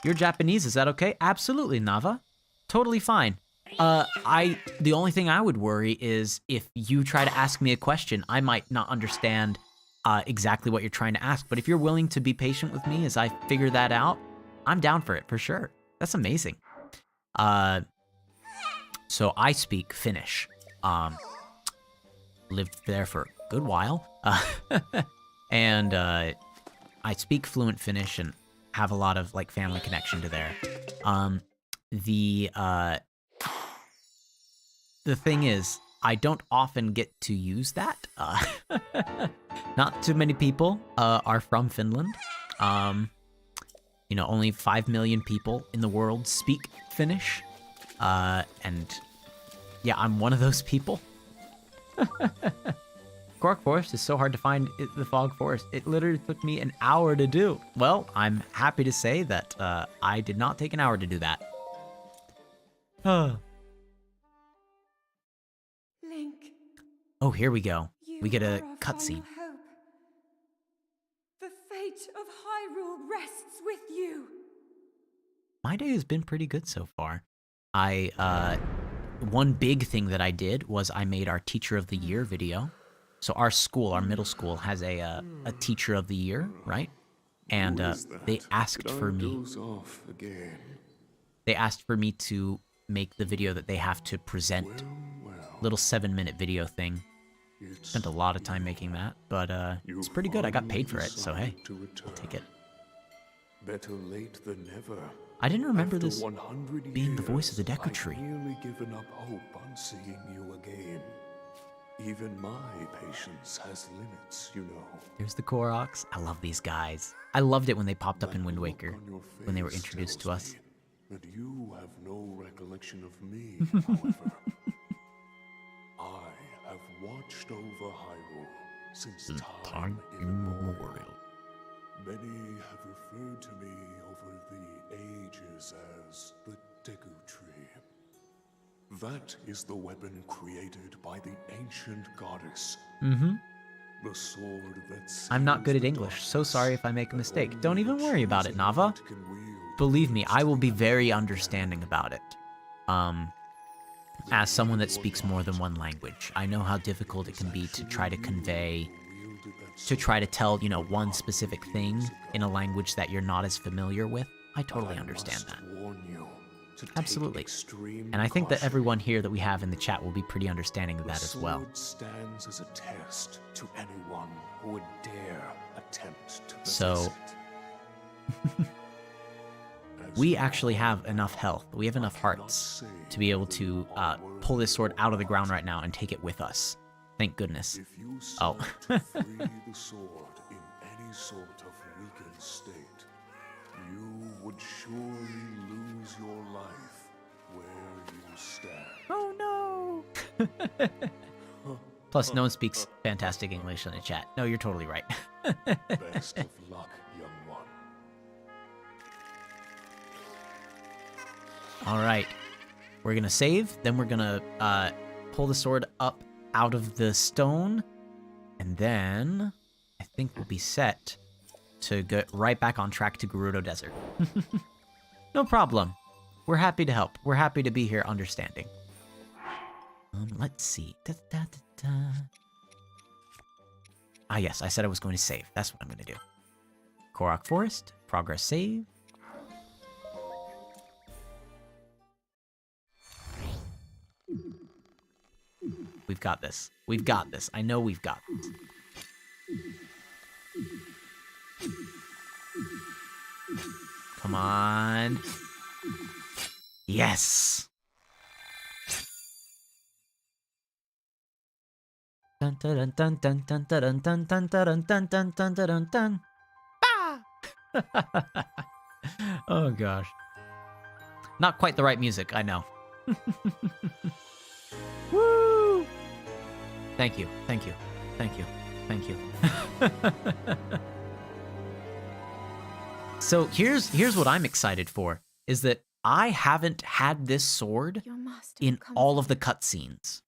You're Japanese, is that okay? Absolutely, Nava. Totally fine. The only thing I would worry is if you try to ask me a question, I might not understand exactly what you're trying to ask. But if you're willing to be patient with me as I figure that out, I'm down for it, for sure. That's amazing. So I speak Finnish. Lived there for a good while. And I speak fluent Finnish and have a lot of like family connection to there. The thing is, I don't often get to use that. Not too many people are from Finland. You know, only 5 million people in the world speak Finnish. And yeah, I'm one of those people. Korok Forest is so hard to find, the Fog Forest. It literally took me an hour to do. Well, I'm happy to say that I did not take an hour to do that. Link. Oh, here we go. We get a cutscene. The fate of Hyrule rests with you. My day has been pretty good so far. One big thing that I did was I made our Teacher of the Year video. So our school, our middle school, has a Teacher of the Year, right? And they asked for me. They asked for me to make the video that they have to present. Little 7-minute video thing. Spent a lot of time making that, but it's pretty good. I got paid for it, so hey, I'll take it. Better late than never. I didn't remember this being the voice of the Deku Tree. I've nearly given up hope on seeing you again. Even my patience has limits, you know. There's the Koroks. I love these guys. I loved it when they popped up in Wind Waker, when they were introduced to us. That you have no recollection of me, however. I have watched over Hyrule since time immemorial. Many have referred to me over the ages as the Deku Tree. That is the weapon created by the ancient goddess. The sword that I'm not good at English, so sorry if I make a mistake. Don't even worry about it, Nava. Believe me, I will be very understanding about it. As someone that speaks more than one language, I know how difficult it can be to try to convey, to try to tell, you know, one specific thing in a language that you're not as familiar with. I totally understand that. Absolutely. And I think that everyone here that we have in the chat will be pretty understanding of that as well. The sword stands as a test to anyone who would dare attempt to possess So, it. we actually have enough health. We have enough hearts to be able to pull this sword out of the ground right now and take it with us. Thank goodness. If you Oh. sought to free the sword in any sort of weakened state, you would surely lose your life where you stand. Oh no! Plus, no one speaks fantastic English in the chat. No, you're totally right. Best of luck, young one. Alright. We're gonna save, then we're gonna pull the sword up out of the stone, and then I think we'll be set to get right back on track to Gerudo Desert. No problem. We're happy to help. We're happy to be here understanding. Let's see. Ah, yes, I said I was going to save. That's what I'm going to do. Korok Forest, progress save. We've got this. We've got this. I know we've got this. Come on. Yes. Dun dun dun dun dun dun dun dun dun dun dun dun dun dun. Oh gosh. Not quite the right music, I know. Woo! Thank you, thank you, thank you, thank you. So here's what I'm excited for, is that I haven't had this sword Your master in will come all for of the you. cutscenes.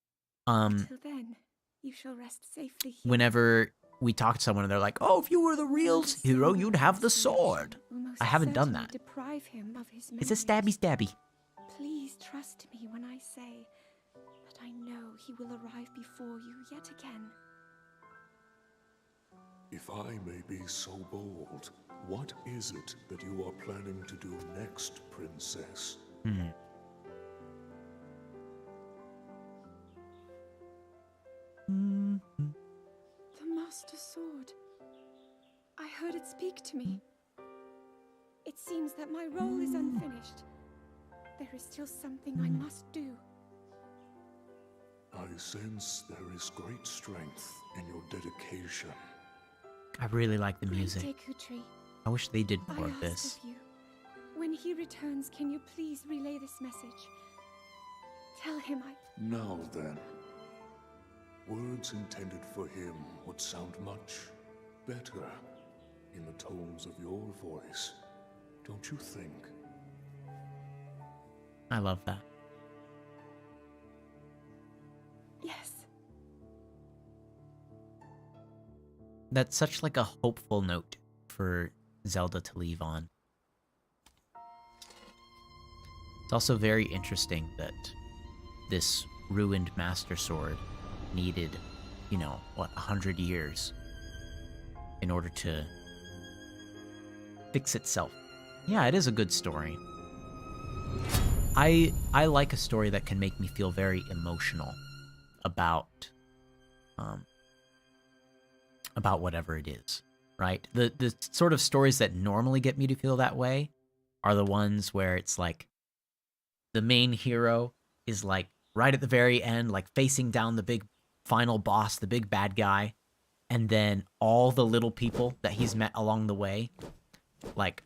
Till then, you shall rest safely here. Whenever we talk to someone and they're like, oh, if you were the real My hero, single you'd have the transformation sword. will most I haven't done certainly that. Deprive him of his It's a memories. stabby. Please trust me when I say that I know he will arrive before you yet again. If I may be so bold, what is it that you are planning to do next, Princess? The Master Sword. I heard it speak to me. It seems that my role is unfinished. There is still something I must do. I sense there is great strength in your dedication. I really like the music. Dekutri, I wish they did I more of ask this. of you, when he returns, can you please relay this message? Tell him Now then, words intended for him would sound much better in the tones of your voice, don't you think? I love that. Yes. That's such like a hopeful note for Zelda to leave on. It's also very interesting that this ruined Master Sword needed, you know, what, 100 years in order to fix itself. Yeah, it is a good story. I like a story that can make me feel very emotional about whatever it is, right? The sort of stories that normally get me to feel that way are the ones where it's like the main hero is like right at the very end, like facing down the big final boss, the big bad guy, and then all the little people that he's met along the way, like,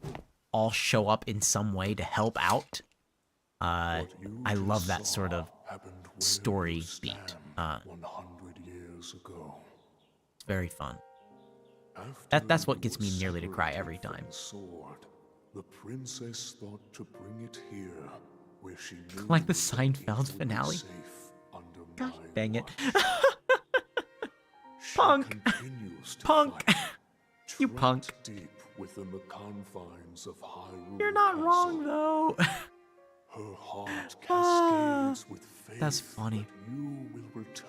all show up in some way to help out. I love that sort of story beat. 100 years ago. It's very fun. After That's what you gets were me nearly to cry separated every from time. the sword, the princess thought to bring it here, where she knew Like the that Seinfeld it would be finale. safe under Gosh my dang it. watch. She Punk. continues to Punk. fight, You trapped punk. deep within the confines of Hyrule You're not Castle. wrong, though. Her heart cascades with faith That's funny. that you will return.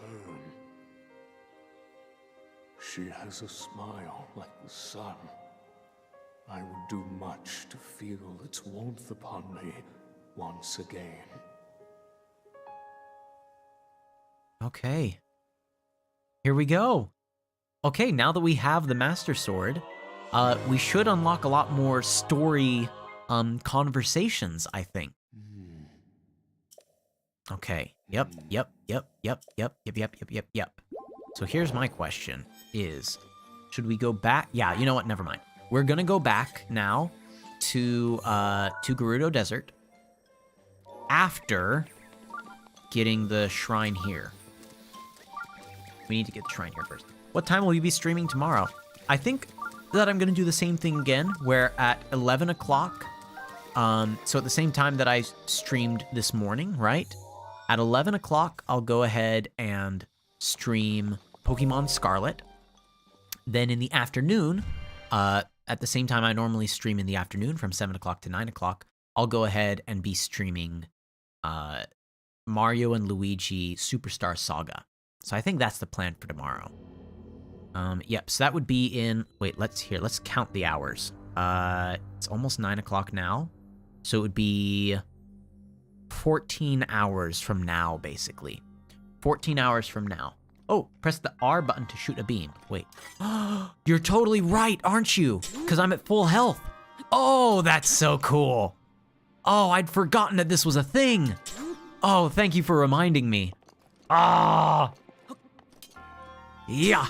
She has a smile like the sun. I would do much to feel its warmth upon me once again. Okay. Here we go. Okay, now that we have the Master Sword, we should unlock a lot more story conversations, I think. Okay. Yep. So here's my question is, should we go back? Yeah, you know what? Never mind. We're gonna go back now to Gerudo Desert after getting the shrine here. We need to get the shrine here first. What time will you be streaming tomorrow? I think that I'm gonna do the same thing again, where at 11 o'clock, so at the same time that I streamed this morning, right? At 11 o'clock, I'll go ahead and stream Pokemon Scarlet. Then in the afternoon, at the same time I normally stream in the afternoon from 7 o'clock to 9 o'clock, I'll go ahead and be streaming Mario and Luigi Superstar Saga. So I think that's the plan for tomorrow. Yep, so that would be in... Wait, let's count the hours. It's almost 9 o'clock now. So it would be 14 hours from now, basically. 14 hours from now. Oh, press the R button to shoot a beam. Wait. You're totally right, aren't you? Because I'm at full health. Oh, that's so cool. Oh, I'd forgotten that this was a thing. Oh, thank you for reminding me. Ah. Yeah.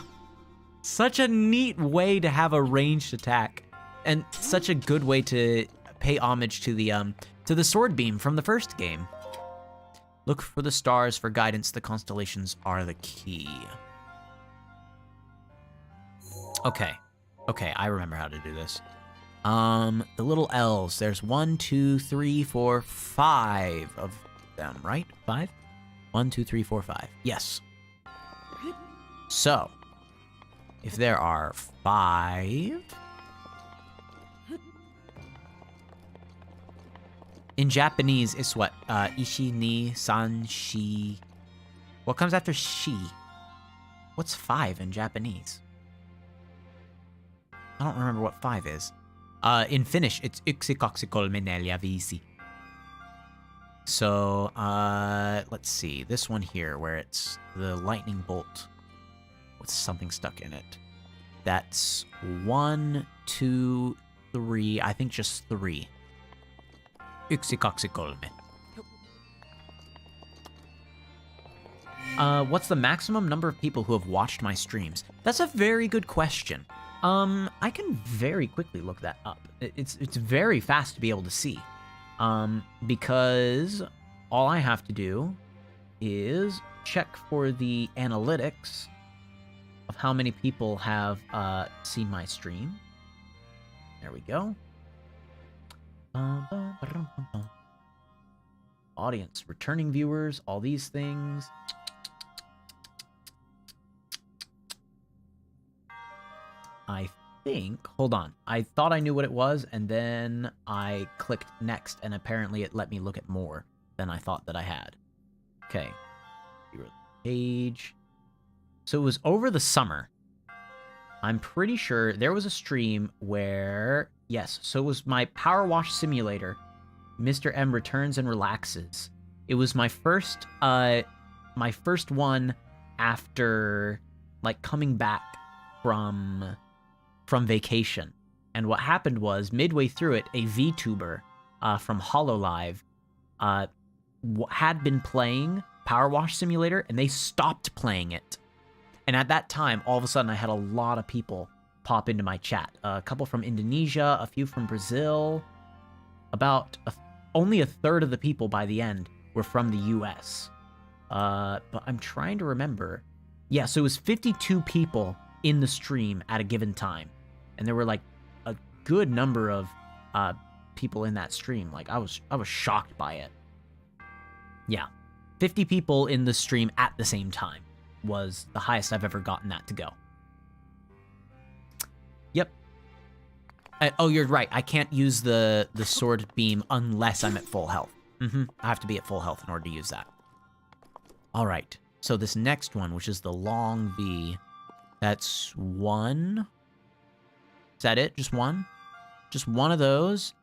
Such a neat way to have a ranged attack. And such a good way to pay homage to the sword beam from the first game. Look for the stars for guidance. The constellations are the key. Okay. Okay, I remember how to do this. The little L's. There's 1, 2, 3, 4, 5 of them, right? 5? 1, 2, 3, 4, 5. Yes. So, if there are 5... In Japanese, it's what? Ishi, ni, san, shi. What comes after shi? What's 5 in Japanese? I don't remember what 5 is. In Finnish, it's yksi, kaksi, kolme, neljä, viisi. So, let's see. This one here, where it's the lightning bolt with something stuck in it. That's 1, 2, 3. I think just 3. Yksi, kaksi, kolme. What's the maximum number of people who have watched my streams? That's a very good question. I can very quickly look that up. It's very fast to be able to see. Because all I have to do is check for the analytics of how many people have seen my stream. There we go. Audience, returning viewers, all these things. I think, hold on. I thought I knew what it was, and then I clicked next, and apparently it let me look at more than I thought that I had. Okay. Page. So it was over the summer. I'm pretty sure there was a stream where, yes, so it was my Power Wash Simulator. MrM returns and relaxes. It was my first one after, like, coming back from vacation. And what happened was, midway through it, a VTuber from HoloLive had been playing Power Wash Simulator, and they stopped playing it. And at that time, all of a sudden, I had a lot of people pop into my chat. A couple from Indonesia, a few from Brazil. About only a third of the people by the end were from the US. But I'm trying to remember. Yeah, so it was 52 people in the stream at a given time. And there were like a good number of people in that stream. Like I was shocked by it. Yeah. 50 people in the stream at the same time was the highest I've ever gotten that to go. Yep. Oh, you're right. I can't use the sword beam unless I'm at full health. I have to be at full health in order to use that. All right. So this next one, which is the long V, that's 1. Is that it? Just 1? Just 1 of those,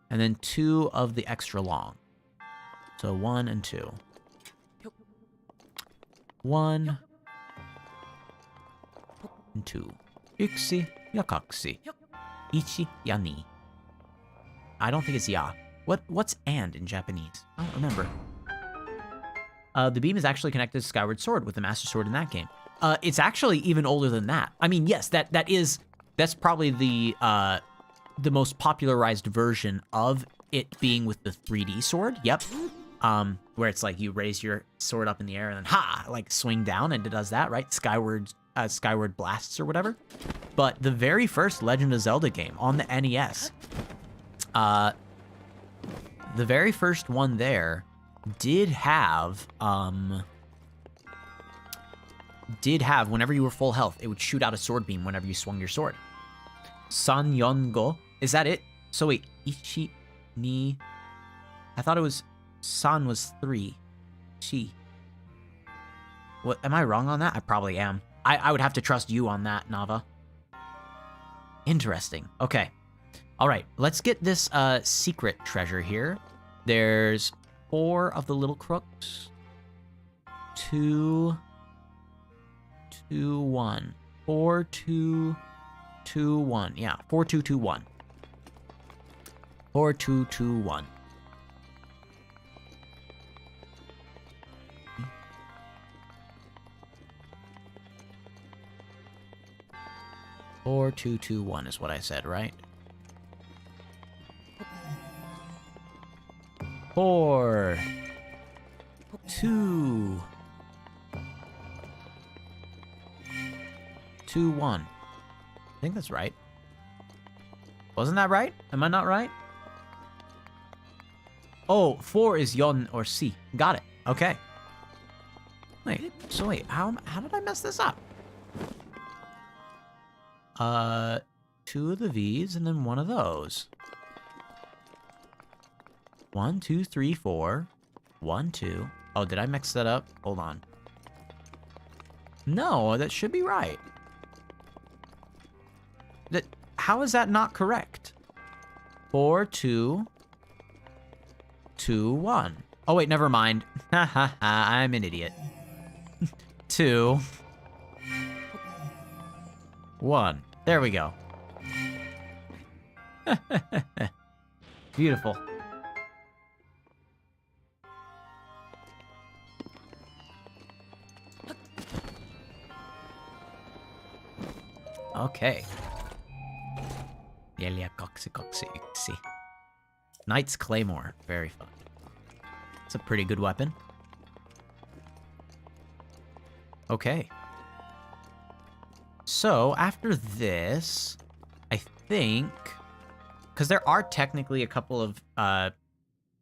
and then 2 of the extra long. So 1 and 2. 1 and 2. Yksi ja kaksi. Ichi ja ni. I don't think it's ya. What's and in Japanese? I don't remember. The beam is actually connected to Skyward Sword with the Master Sword in that game. It's actually even older than that. I mean, yes, that's probably the most popularized version of it being with the 3D sword. Yep. Where it's like you raise your sword up in the air and then like swing down, and it does that, right? Skyward blasts or whatever. But the very first Legend of Zelda game on the NES, the very first one there did have whenever you were full health, it would shoot out a sword beam whenever you swung your sword. San Yongo. Is that it? So wait, Ichi ni. I thought it was San was 3. Chi. What, am I wrong on that? I probably am. I would have to trust you on that, Nava. Interesting. Okay. All right, let's get this secret treasure here. There's 4 of the little crooks. 2, 2, 1. 4, 2, 2, 1. Yeah, 4, 2, 2, 1. 4, 2, 2, 1. Four, two, two, one is what I said, right? 4, 2, 2, 1. I think that's right. Wasn't that right? Am I not right? Oh, 4 is yon or si. Got it. Okay. Wait, so wait, how did I mess this up? 2 of the V's and then 1 of those. 1, 2, 3, 4. 1, 2. Oh, did I mix that up? Hold on. No, that should be right. How is that not correct? 4, 2, 2, 1. Oh, wait, never mind. Ha ha ha, I'm an idiot. 2, 1. There we go. Beautiful. Okay. Knight's Claymore. Very fun. It's a pretty good weapon. Okay. So, after this, I think... Because there are technically a couple of...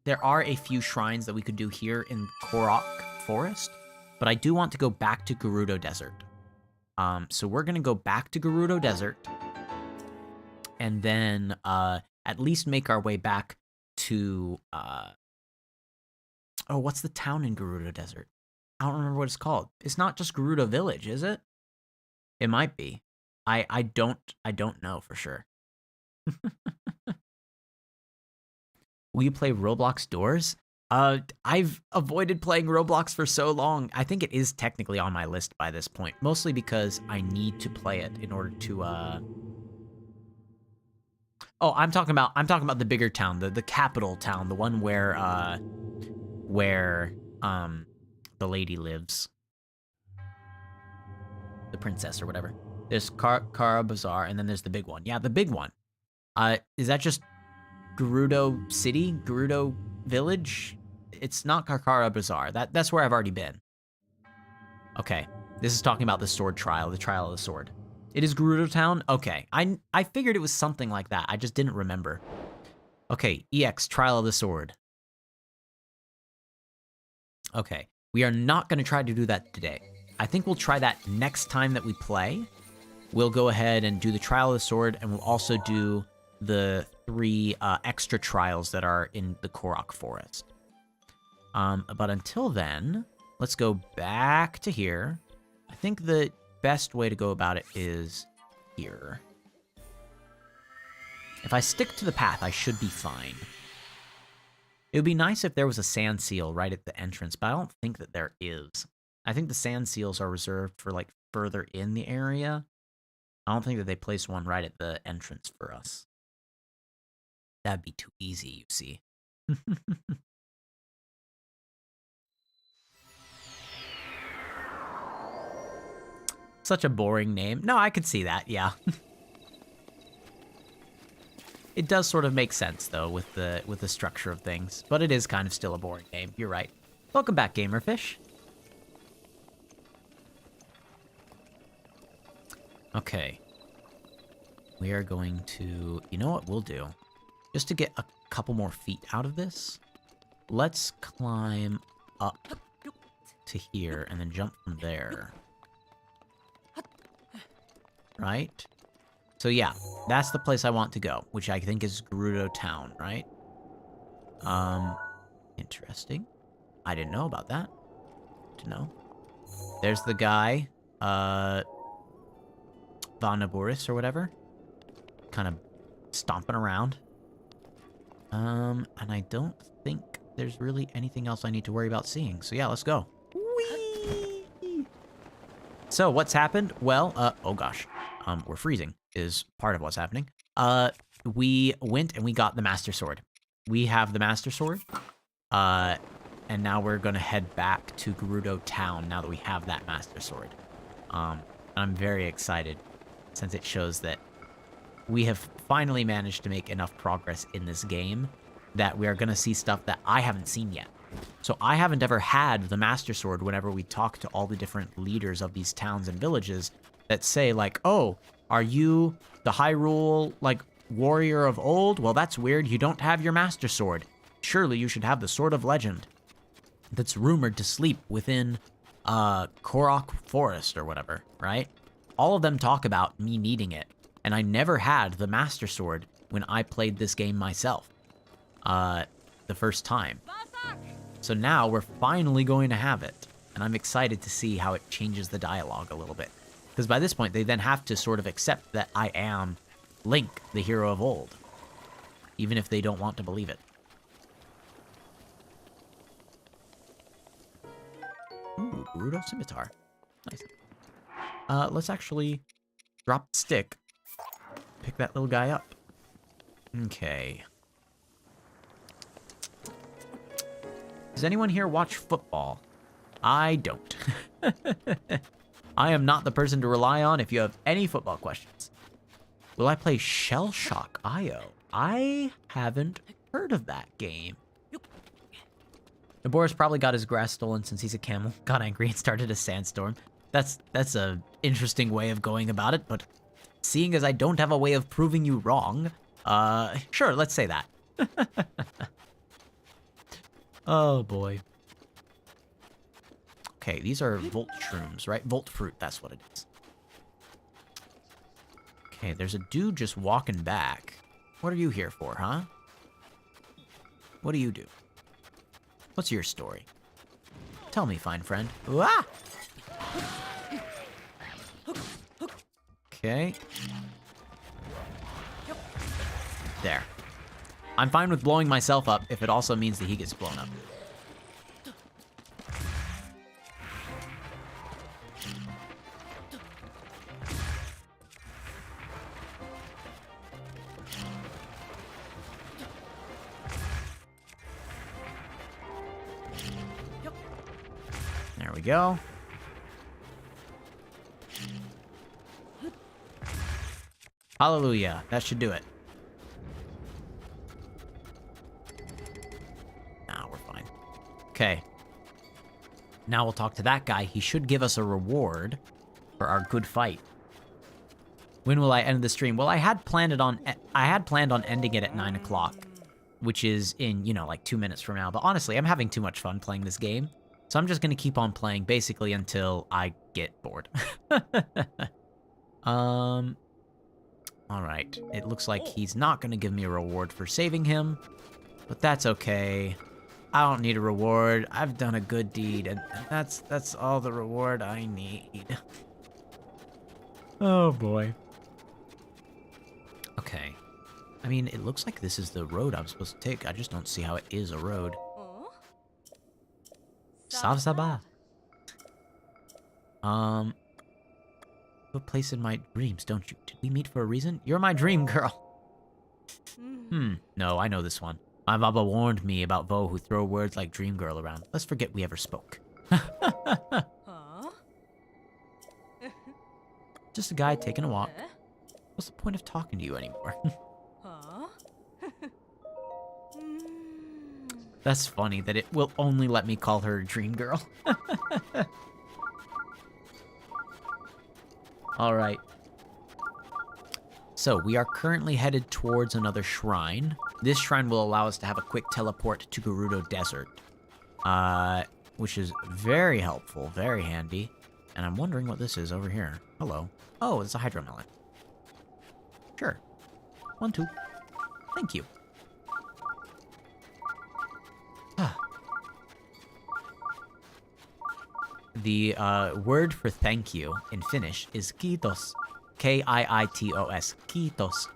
there are a few shrines that we could do here in Korok Forest. But I do want to go back to Gerudo Desert. So we're going to go back to Gerudo Desert. And then at least make our way back to... oh, what's the town in Gerudo Desert? I don't remember what it's called. It's not just Gerudo Village, is it? It might be. I don't know for sure. Will you play Roblox Doors? I've avoided playing Roblox for so long. I think it is technically on my list by this point, mostly because I need to play it in order to Oh, I'm talking about the bigger town, the capital town, the one where the lady lives. The princess or whatever. There's Kara Bazaar, and then there's the big one. Yeah, the big one. Is that just Gerudo City? Gerudo Village? It's not Kara Bazaar. That's where I've already been. Okay. This is talking about the sword trial, the trial of the sword. It is Gerudo Town? Okay. I figured it was something like that. I just didn't remember. Okay, EX, Trial of the Sword. Okay. We are not going to try to do that today. I think we'll try that next time that we play. We'll go ahead and do the Trial of the Sword, and we'll also do the 3 extra trials that are in the Korok Forest. But until then, let's go back to here. I think the best way to go about it is here. If I stick to the path, I should be fine. It would be nice if there was a sand seal right at the entrance, but I don't think that there is. I think the sand seals are reserved for, like, further in the area. I don't think that they placed one right at the entrance for us. That'd be too easy, you see. Such a boring name. No, I could see that, yeah. It does sort of make sense, though, with the structure of things. But it is kind of still a boring name. You're right. Welcome back, Gamerfish. Okay. We are going to... You know what we'll do? Just to get a couple more feet out of this, let's climb up to here and then jump from there. Right? So yeah, that's the place I want to go, which I think is Gerudo Town, right? Interesting. I didn't know about that. To know. There's the guy, Vah or whatever. Kind of stomping around. And I don't think there's really anything else I need to worry about seeing. So yeah, let's go. Whee! Whee! So what's happened? Well, oh gosh, we're freezing is part of what's happening. We went and we got the Master Sword. We have the Master Sword. And now we're gonna head back to Gerudo Town now that we have that Master Sword. I'm very excited since it shows that we have finally managed to make enough progress in this game that we are gonna see stuff that I haven't seen yet. So I haven't ever had the Master Sword whenever we talk to all the different leaders of these towns and villages that say like, oh, are you the Hyrule, like, warrior of old? Well, that's weird. You don't have your Master Sword. Surely you should have the Sword of Legend that's rumored to sleep within Korok Forest or whatever, right? All of them talk about me needing it, and I never had the Master Sword when I played this game myself the first time. So now we're finally going to have it, and I'm excited to see how it changes the dialogue a little bit. Because by this point, they then have to sort of accept that I am Link, the hero of old, even if they don't want to believe it. Ooh, Gerudo Scimitar. Nice. Let's actually drop the stick. Pick that little guy up. Okay. Does anyone here watch football? I don't. I am not the person to rely on if you have any football questions. Will I play Shell Shock IO? I haven't heard of that game. Boris probably got his grass stolen since he's a camel, got angry and started a sandstorm. That's a interesting way of going about it, but seeing as I don't have a way of proving you wrong, sure, let's say that. Oh boy. Okay, these are Volt Shrooms, right? Volt Fruit, that's what it is. Okay, there's a dude just walking back. What are you here for, huh? What do you do? What's your story? Tell me, fine friend. Ah! Okay. There. I'm fine with blowing myself up if it also means that he gets blown up. There we go. Hallelujah. That should do it. Nah, we're fine. Okay. Now we'll talk to that guy. He should give us a reward for our good fight. When will I end the stream? Well, I had planned on ending it at 9 o'clock, which is in, you know, like 2 minutes from now. But honestly, I'm having too much fun playing this game. So I'm just going to keep on playing basically until I get bored. Alright. It looks like he's not going to give me a reward for saving him. But that's okay. I don't need a reward. I've done a good deed. And that's all the reward I need. Oh boy. Okay. I mean, it looks like this is the road I'm supposed to take. I just don't see how it is a road. Savsaba. You have a place in my dreams, don't you? Did we meet for a reason? You're my dream girl. No, I know this one. My Baba warned me about Vo who throw words like dream girl around. Let's forget we ever spoke. Just a guy taking a walk. What's the point of talking to you anymore? That's funny that it will only let me call her a dream girl. Alright. So, we are currently headed towards another shrine. This shrine will allow us to have a quick teleport to Gerudo Desert. Which is very helpful, very handy. And I'm wondering what this is over here. Hello. Oh, it's a hydromelon. Sure. 1, 2. Thank you. The word for thank you in Finnish is kiitos. K-I-I-T-O-S. Kiitos.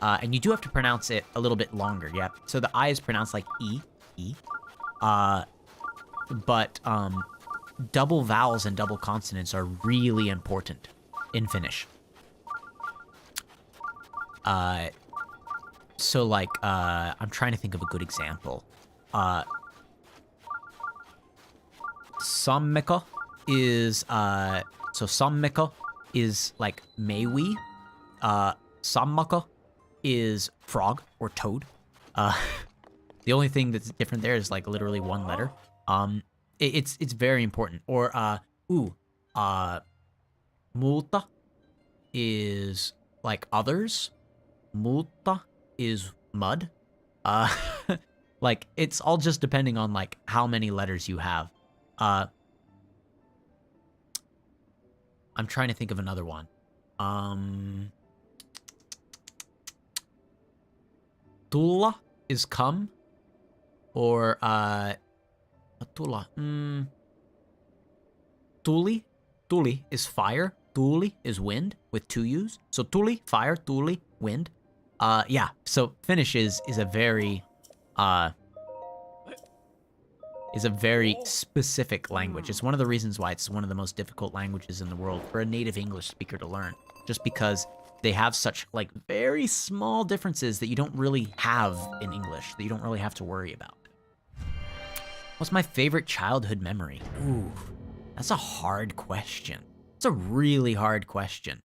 And you do have to pronounce it a little bit longer, yeah. So the I is pronounced like E. But double vowels and double consonants are really important in Finnish. So like, I'm trying to think of a good example. Sammeko is, so sammeko is like maywe. Sammaka is frog or toad. The only thing that's different there is like literally one letter. It's very important. Or multa is like others. Multa is mud. Like it's all just depending on like how many letters you have. I'm trying to think of another one. Tulla is come, or tulla. Tuli is fire. Tuli is wind with two U's. So tuli, fire. Tuli, wind. Yeah. So Finnish is a very specific language. It's one of the reasons why it's one of the most difficult languages in the world for a native English speaker to learn, just because they have such like very small differences that you don't really have in English, that you don't really have to worry about. What's my favorite childhood memory? Ooh, that's a hard question. It's a really hard question.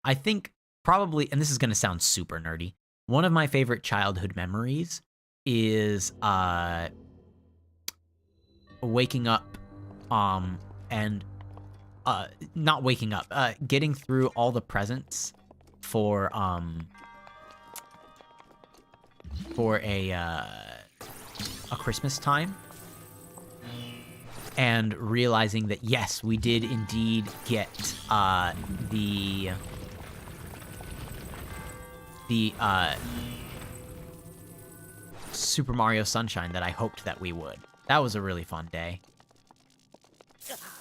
I think probably, and this is gonna sound super nerdy, one of my favorite childhood memories is waking up and not waking up, getting through all the presents for a Christmas time, and realizing that yes, we did indeed get the Super Mario Sunshine that I hoped that we would. That was a really fun day.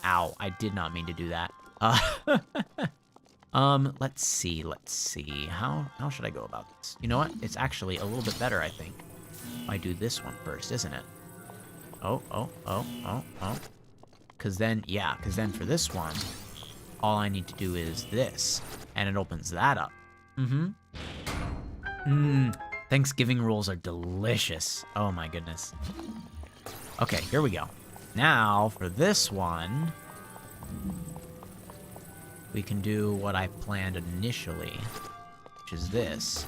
Ow, I did not mean to do that. Let's see. How should I go about this? You know what? It's actually a little bit better, I think, if I do this one first, isn't it? Oh. Cause then for this one, all I need to do is this, and it opens that up. Thanksgiving rolls are delicious. Oh my goodness. Okay, here we go. Now, for this one, we can do what I planned initially, which is this.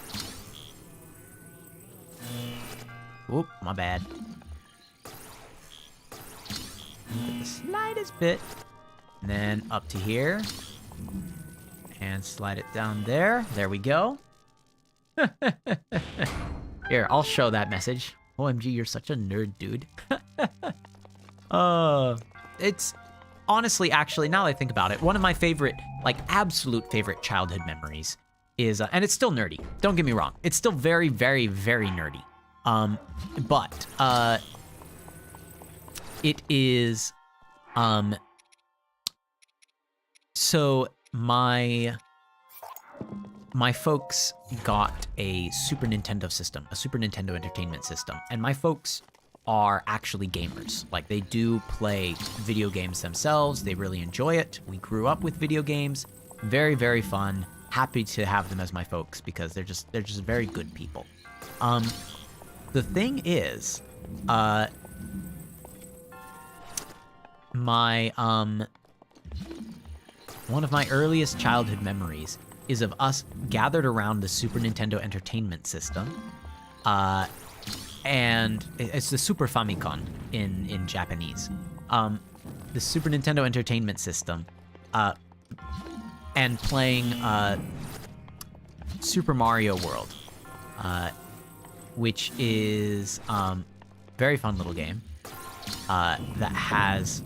Oop, my bad. The slightest bit. And then up to here. And slide it down there. There we go. Here, I'll show that message. OMG, you're such a nerd, dude. It's honestly, actually, now that I think about it, one of my favorite, like absolute favorite childhood memories is, and it's still nerdy. Don't get me wrong. It's still very, very, very nerdy. But it is, so my folks got a Super Nintendo system, a Super Nintendo Entertainment System, and my folks are actually gamers. Like, they do play video games themselves. They really enjoy it. We grew up with video games. Very, very fun. Happy to have them as my folks because they're just very good people. The thing is, one of my earliest childhood memories is of us gathered around the Super Nintendo Entertainment System, and it's the Super Famicom in Japanese. The Super Nintendo Entertainment System, and playing Super Mario World, which is very fun little game that has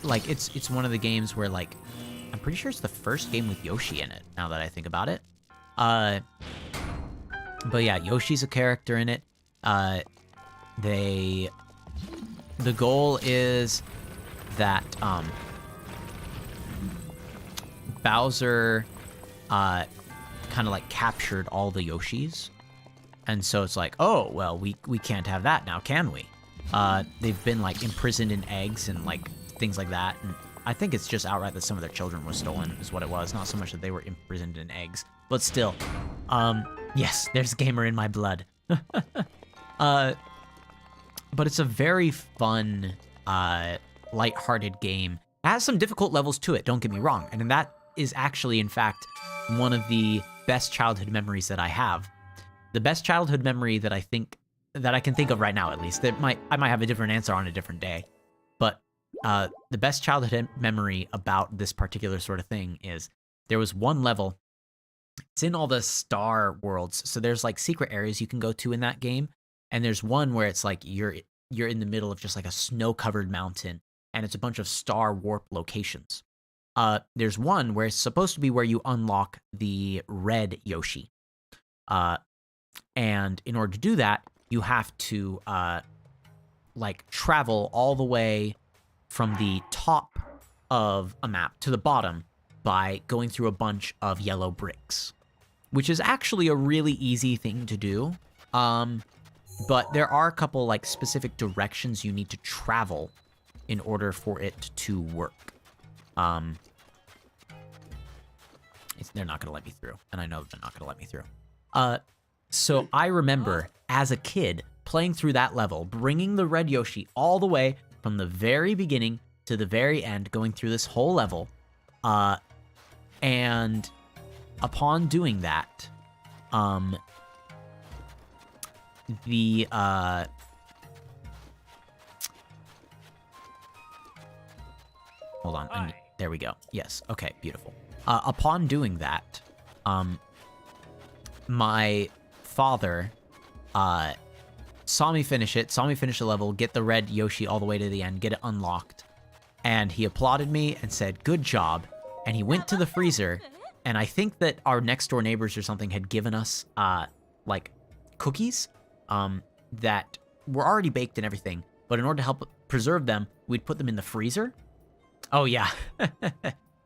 like it's one of the games where, like, I'm pretty sure it's the first game with Yoshi in it, now that I think about it. But yeah, Yoshi's a character in it. The goal is that Bowser kind of like captured all the Yoshis. And so it's like, oh, well, we can't have that now, can we? They've been like imprisoned in eggs and like things like that. And I think it's just outright that some of their children were stolen is what it was. Not so much that they were imprisoned in eggs, but still. Yes, there's gamer in my blood. But it's a very fun, lighthearted game. It has some difficult levels to it, don't get me wrong. And that is actually, in fact, one of the best childhood memories that I have. The best childhood memory that I can think of right now, at least. I might have a different answer on a different day. But the best childhood memory about this particular sort of thing is there was one level. It's in all the star worlds. So there's like secret areas you can go to in that game. And there's one where it's like you're in the middle of just like a snow-covered mountain, and it's a bunch of star warp locations. There's one where it's supposed to be where you unlock the red Yoshi. And in order to do that, you have to like travel all the way from the top of a map to the bottom by going through a bunch of yellow bricks, which is actually a really easy thing to do. But there are a couple like specific directions you need to travel in order for it to work. They're not gonna let me through, and I know they're not gonna let me through. So I remember as a kid playing through that level, bringing the red Yoshi all the way from the very beginning to the very end, going through this whole level. And upon doing that, hold on, there we go. Yes, okay, beautiful. Upon doing that, my father saw me finish the level, get the red Yoshi all the way to the end, get it unlocked, and he applauded me and said, "Good job." And he went to the freezer, and I think that our next door neighbors or something had given us like cookies that were already baked and everything, but in order to help preserve them, we'd put them in the freezer. Oh yeah,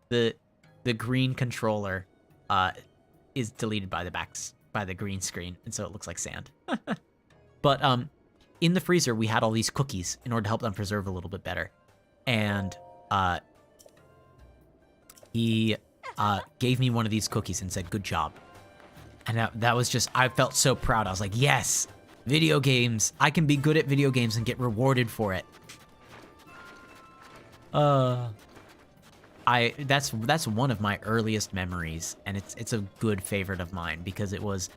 the green controller is deleted by the green screen, and so it looks like sand. But in the freezer, we had all these cookies in order to help them preserve a little bit better, and he gave me one of these cookies and said, "Good job." And that was just, I felt so proud. I was like, yes, video games. I can be good at video games and get rewarded for it. That's one of my earliest memories, and it's a good favorite of mine because it was,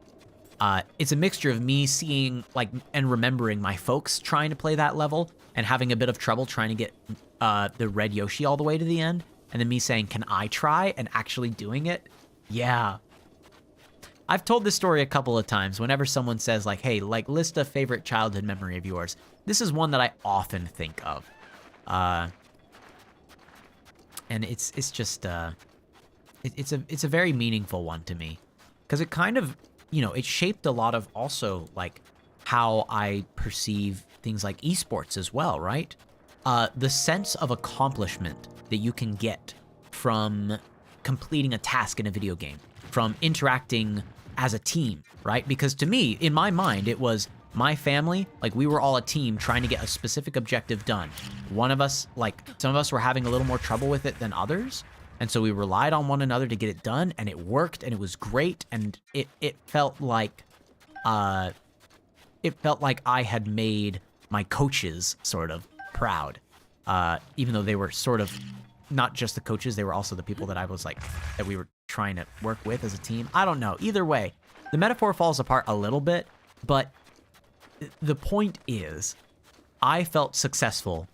it's a mixture of me seeing like and remembering my folks trying to play that level and having a bit of trouble trying to get the red Yoshi all the way to the end, and then me saying, "Can I try?" and actually doing it. Yeah. I've told this story a couple of times. Whenever someone says like, "Hey, like list a favorite childhood memory of yours," this is one that I often think of. And it's just it's a very meaningful one to me, because it kind of, it shaped a lot of also like how I perceive things like esports as well, right? The sense of accomplishment that you can get from completing a task in a video game, from interacting as a team, right? Because to me, in my mind, it was my family, like we were all a team trying to get a specific objective done. One of us, like some of us were having a little more trouble with it than others, and so we relied on one another to get it done, and it worked, and it was great, and it felt like I had made my coaches sort of proud, even though they were sort of not just the coaches, they were also the people that I was like, that we were trying to work with as a team. I don't know. Either way, the metaphor falls apart a little bit, but the point is, I felt successful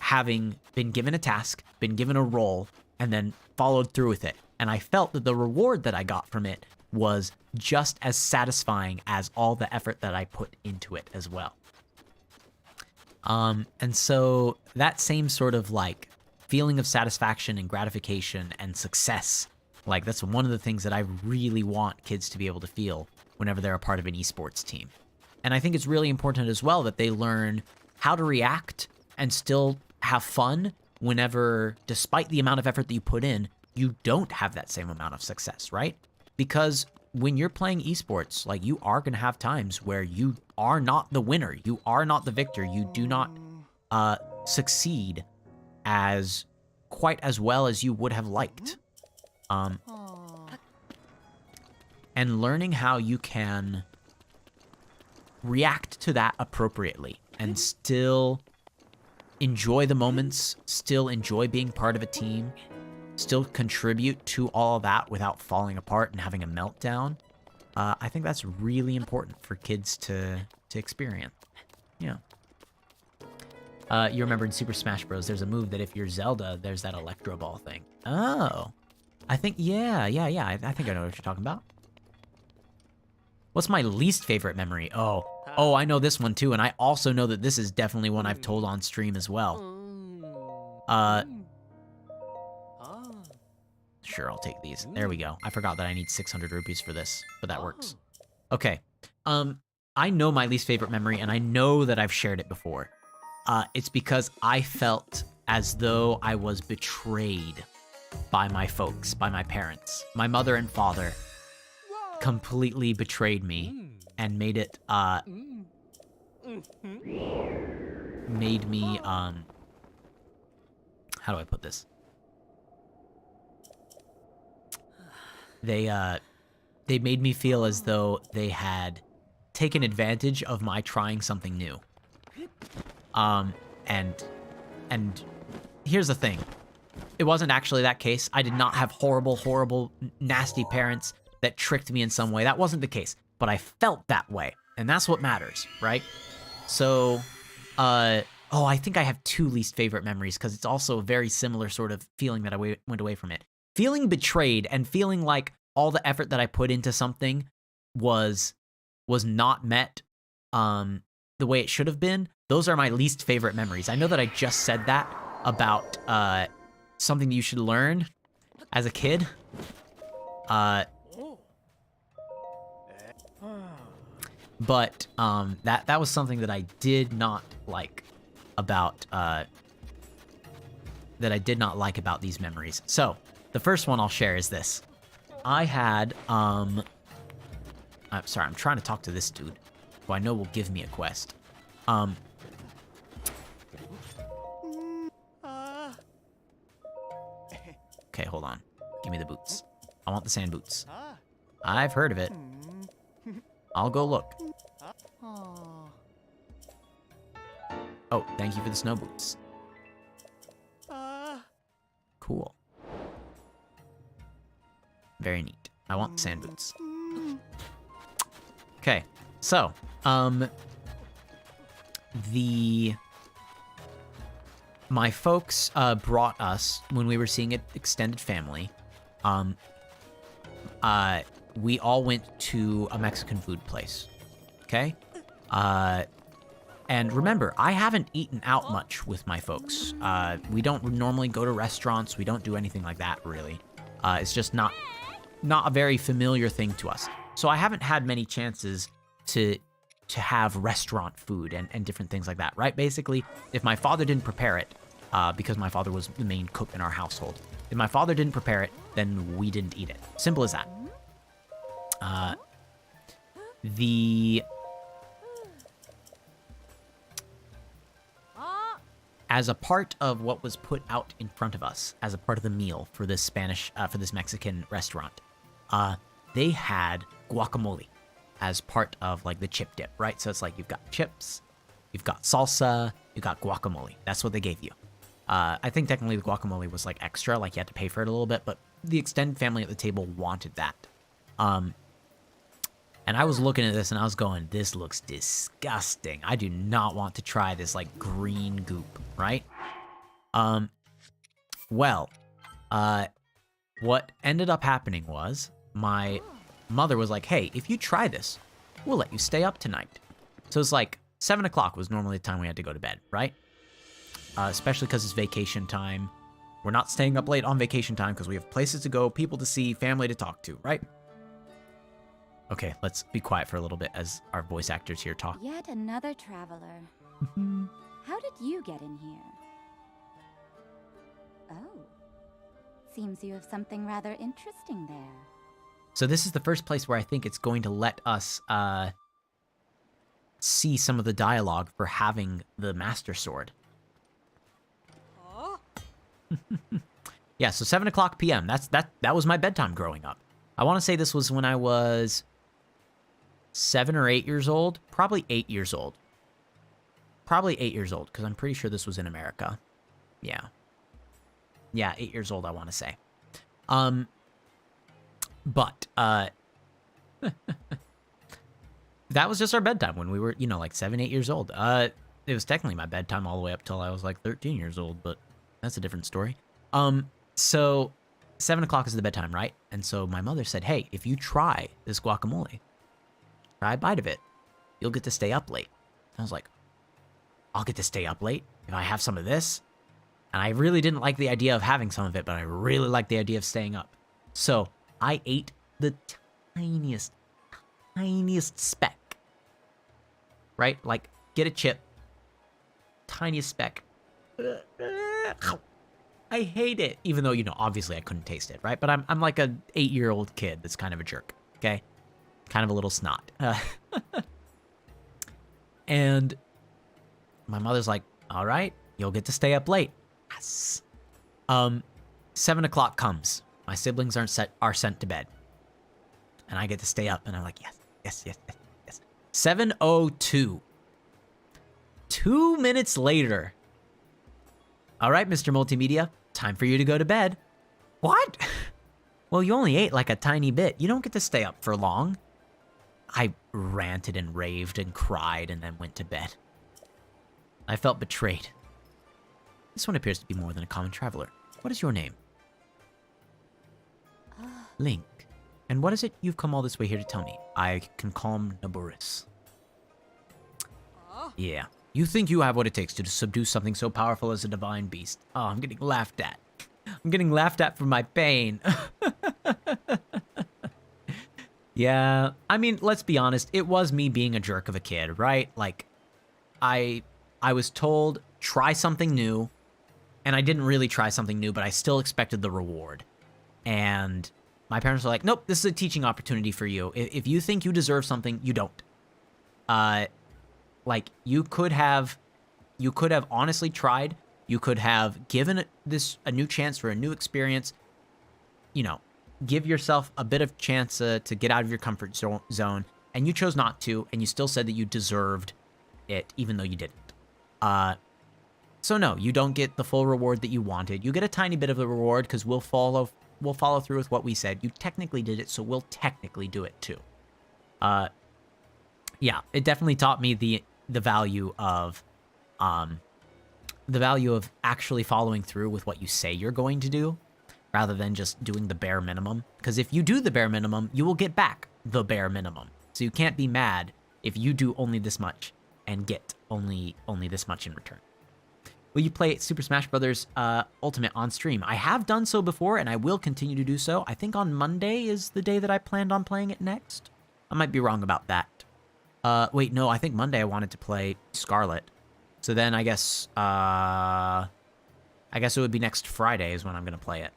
having been given a task, been given a role, and then followed through with it. And I felt that the reward that I got from it was just as satisfying as all the effort that I put into it as well. And so that same sort of like feeling of satisfaction and gratification and success, like that's one of the things that I really want kids to be able to feel whenever they're a part of an esports team. And I think it's really important as well that they learn how to react and still have fun whenever, despite the amount of effort that you put in, you don't have that same amount of success, right? Because when you're playing esports, like, you are going to have times where you are not the winner. You are not the victor. You do not succeed as quite as well as you would have liked. And learning how you can react to that appropriately and still enjoy the moments, still enjoy being part of a team, still contribute to all of that without falling apart and having a meltdown. I think that's really important for kids to experience. Yeah. You remember in Super Smash Bros. There's a move that if you're Zelda, there's that Electro Ball thing. Oh. I think, yeah. I think I know what you're talking about. What's my least favorite memory? Oh, I know this one too, and I also know that this is definitely one I've told on stream as well. Sure, I'll take these. There we go. I forgot that I need 600 rupees for this, but that works. Okay. I know my least favorite memory, and I know that I've shared it before. It's because I felt as though I was betrayed by my folks, by my parents. My mother and father completely betrayed me and made it, made me, how do I put this? They made me feel as though they had taken advantage of my trying something new. And here's the thing. It wasn't actually that case. I did not have horrible, nasty parents that tricked me in some way. That wasn't the case, but I felt that way, and that's what matters, right? So, I think I have two least favorite memories, because it's also a very similar sort of feeling that I went away from it. Feeling betrayed and feeling like all the effort that I put into something was not met the way it should have been. Those are my least favorite memories. I know that I just said that about something you should learn as a kid. But that was something that I did not like about these memories. So the first one I'll share is this. I had I'm sorry, I'm trying to talk to this dude who I know will give me a quest. Okay, hold on. Give me the boots. I want the sand boots. I've heard of it. I'll go look. Oh, thank you for the snow boots. Cool. Very neat. I want the sand boots. Okay, so, my folks brought us, when we were seeing an extended family, we all went to a Mexican food place, okay? And remember, I haven't eaten out much with my folks. We don't normally go to restaurants. We don't do anything like that, really. It's just not a very familiar thing to us. So I haven't had many chances to have restaurant food and different things like that, right? Basically, if my father didn't prepare it, because my father was the main cook in our household, if my father didn't prepare it, then we didn't eat it. Simple as that. As a part of what was put out in front of us, as a part of the meal for this for this Mexican restaurant, they had guacamole as part of, like, the chip dip, right? So it's like you've got chips, you've got salsa, you've got guacamole. That's what they gave you. I think technically the guacamole was, like, extra, like you had to pay for it a little bit, but the extended family at the table wanted that. And I was looking at this and I was going, this looks disgusting. I do not want to try this, like, green goop, right? Well, what ended up happening was my mother was like, hey, if you try this, we'll let you stay up tonight. So it's like 7 o'clock was normally the time we had to go to bed, right? Especially because it's vacation time. We're not staying up late on vacation time because we have places to go, people to see, family to talk to, right? Okay, let's be quiet for a little bit as our voice actors here talk. Yet another traveler. How did you get in here? Oh. Seems you have something rather interesting there. So this is the first place where I think it's going to let us see some of the dialogue for having the Master Sword. Yeah, so 7 o'clock p.m. That was my bedtime growing up. I want to say this was when I was 7 or 8 years old. Probably 8 years old. Probably 8 years old, because I'm pretty sure this was in America. Yeah. Yeah, 8 years old, I want to say. But that was just our bedtime when we were, you know, like 7, 8 years old. It was technically my bedtime all the way up till I was like 13 years old, but that's a different story. So 7 o'clock is the bedtime, right? And so my mother said, hey, if you try this guacamole, try a bite of it, you'll get to stay up late. I was like, I'll get to stay up late if I have some of this? And I really didn't like the idea of having some of it, but I really liked the idea of staying up. So I ate the tiniest speck, right? Like, get a chip, tiniest speck. I hate it, even though, you know, obviously I couldn't taste it, right? But I'm like a 8-year-old kid that's kind of a jerk, okay? Kind of a little snot. And my mother's like, all right, you'll get to stay up late. Yes. 7 o'clock comes. My siblings are sent to bed. And I get to stay up, and I'm like, yes. 7:02. 2 minutes later. All right, Mr. Multimedia, time for you to go to bed. What? Well, you only ate like a tiny bit. You don't get to stay up for long. I ranted and raved and cried and then went to bed. I felt betrayed. This one appears to be more than a common traveler. What is your name? Link. And what is it you've come all this way here to tell me? I can calm Naboris. Yeah. You think you have what it takes to subdue something so powerful as a divine beast. Oh, I'm getting laughed at. I'm getting laughed at for my pain. Yeah, I mean, let's be honest. It was me being a jerk of a kid, right? Like, I was told, try something new. And I didn't really try something new, but I still expected the reward. And my parents were like, nope, this is a teaching opportunity for you. If you think you deserve something, you don't. Like, you could have honestly tried. You could have given this a new chance for a new experience. You know, give yourself a bit of chance to get out of your comfort zone. And you chose not to, and you still said that you deserved it, even though you didn't. So no, you don't get the full reward that you wanted. You get a tiny bit of the reward because we'll follow through with what we said. You technically did it, so we'll technically do it too. Yeah, it definitely taught me the value of actually following through with what you say you're going to do, rather than just doing the bare minimum. Because if you do the bare minimum, you will get back the bare minimum. So you can't be mad if you do only this much and get only this much in return. Will you play Super Smash Bros. Ultimate on stream? I have done so before, and I will continue to do so. I think on Monday is the day that I planned on playing it next. I might be wrong about that. Wait, no, I think Monday I wanted to play Scarlet. So then I guess it would be next Friday is when I'm going to play it.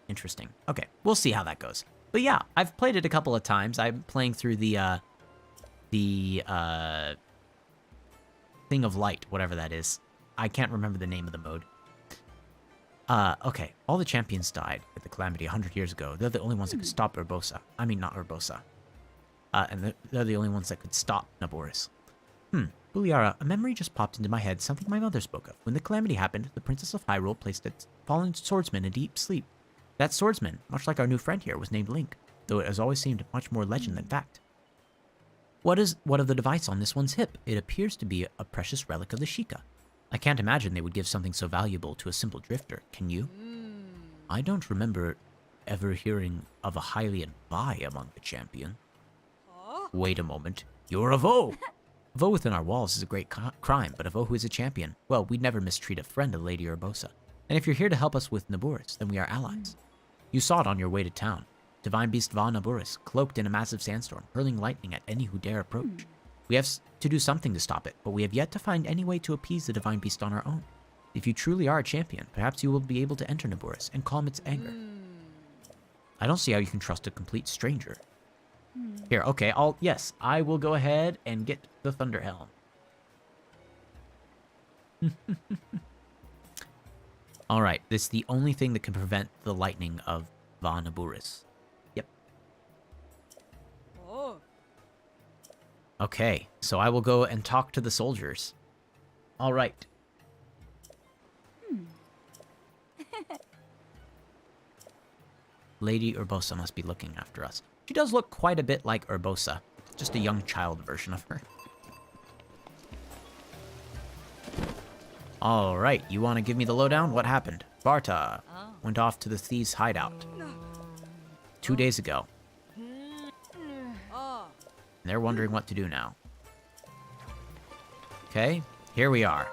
Interesting. Okay, we'll see how that goes. But yeah, I've played it a couple of times. I'm playing through the Thing of Light, whatever that is. I can't remember the name of the mode. Okay. All the champions died at the Calamity 100 years ago. They're the only ones that could stop Urbosa. I mean, not Urbosa. And they're the only ones that could stop Naboris. Buliara, a memory just popped into my head, something my mother spoke of. When the Calamity happened, the Princess of Hyrule placed a fallen swordsman in deep sleep. That swordsman, much like our new friend here, was named Link, though it has always seemed much more legend than fact. What of the device on this one's hip? It appears to be a precious relic of the Sheikah. I can't imagine they would give something so valuable to a simple drifter, can you? I don't remember ever hearing of a Hylian Vi among the champion. Wait a moment, you're a Vo! A Vo within our walls is a great crime, but a Vo who is a champion, well, we'd never mistreat a friend of Lady Urbosa. And if you're here to help us with Naboris, then we are allies. You saw it on your way to town. Divine Beast Vah Naboris, cloaked in a massive sandstorm, hurling lightning at any who dare approach. We have to do something to stop it, but we have yet to find any way to appease the Divine Beast on our own. If you truly are a champion, perhaps you will be able to enter Naboris and calm its anger. I don't see how you can trust a complete stranger. Here, okay, yes, I will go ahead and get the Thunder Helm. Alright, this is the only thing that can prevent the lightning of Vah Naburis. Yep. Okay, so I will go and talk to the soldiers. Alright. Lady Urbosa must be looking after us. She does look quite a bit like Urbosa. Just a young child version of her. Alright, you want to give me the lowdown? What happened? Barta went off to the thieves' hideout 2 days ago. And they're wondering what to do now. Okay, here we are.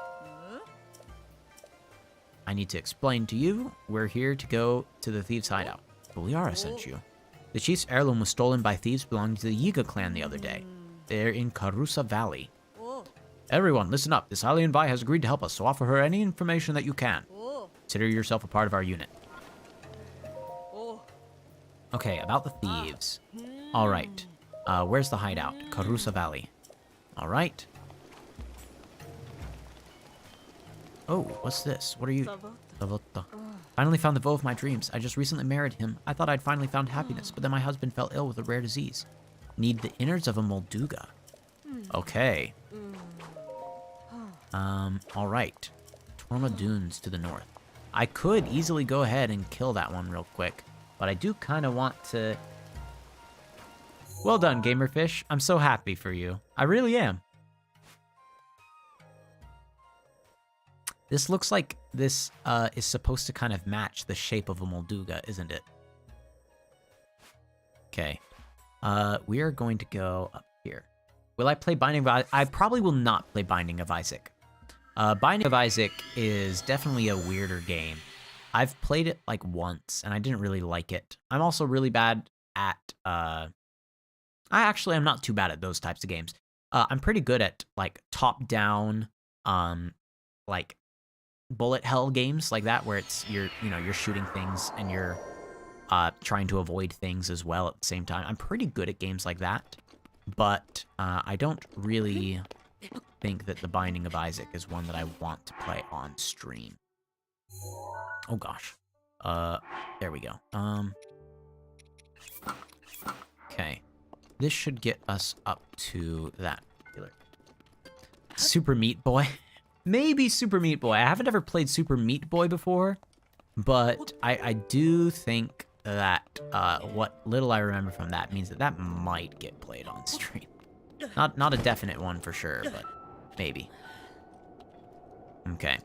I need to explain to you, we're here to go to the thieves' hideout. Boliara sent you. The chief's heirloom was stolen by thieves belonging to the Yiga clan the other day. They're in Karusa Valley. Everyone, listen up. This Hylian Vi has agreed to help us, so offer her any information that you can. Consider yourself a part of our unit. Okay, about the thieves. Alright. Where's the hideout? Karusa Valley. Alright. Oh, what's this? What are you... Savota. Finally found the Vo of my dreams. I just recently married him. I thought I'd finally found happiness, but then my husband fell ill with a rare disease. Need the innards of a Molduga. Okay. Alright. Torma Dunes to the north. I could easily go ahead and kill that one real quick, but I do kind of want to... Well done, Gamerfish. I'm so happy for you. I really am. This looks like this is supposed to kind of match the shape of a Molduga, isn't it? Okay. We are going to go up here. Will I play Binding of Isaac? I probably will not play Binding of Isaac. Binding of Isaac is definitely a weirder game. I've played it like once, and I didn't really like it. I'm also really bad at... I'm not too bad at those types of games. I'm pretty good at, like, top-down, like, bullet hell games like that, where it's, you're shooting things, and you're trying to avoid things as well at the same time. I'm pretty good at games like that, but I don't really think that the Binding of Isaac is one that I want to play on stream. Oh gosh. There we go. Okay. This should get us up to that particular Super Meat Boy. Maybe Super Meat Boy. I haven't ever played Super Meat Boy before, but I do think that what little I remember from that means that that might get played on stream. Not a definite one for sure, but maybe. Okay.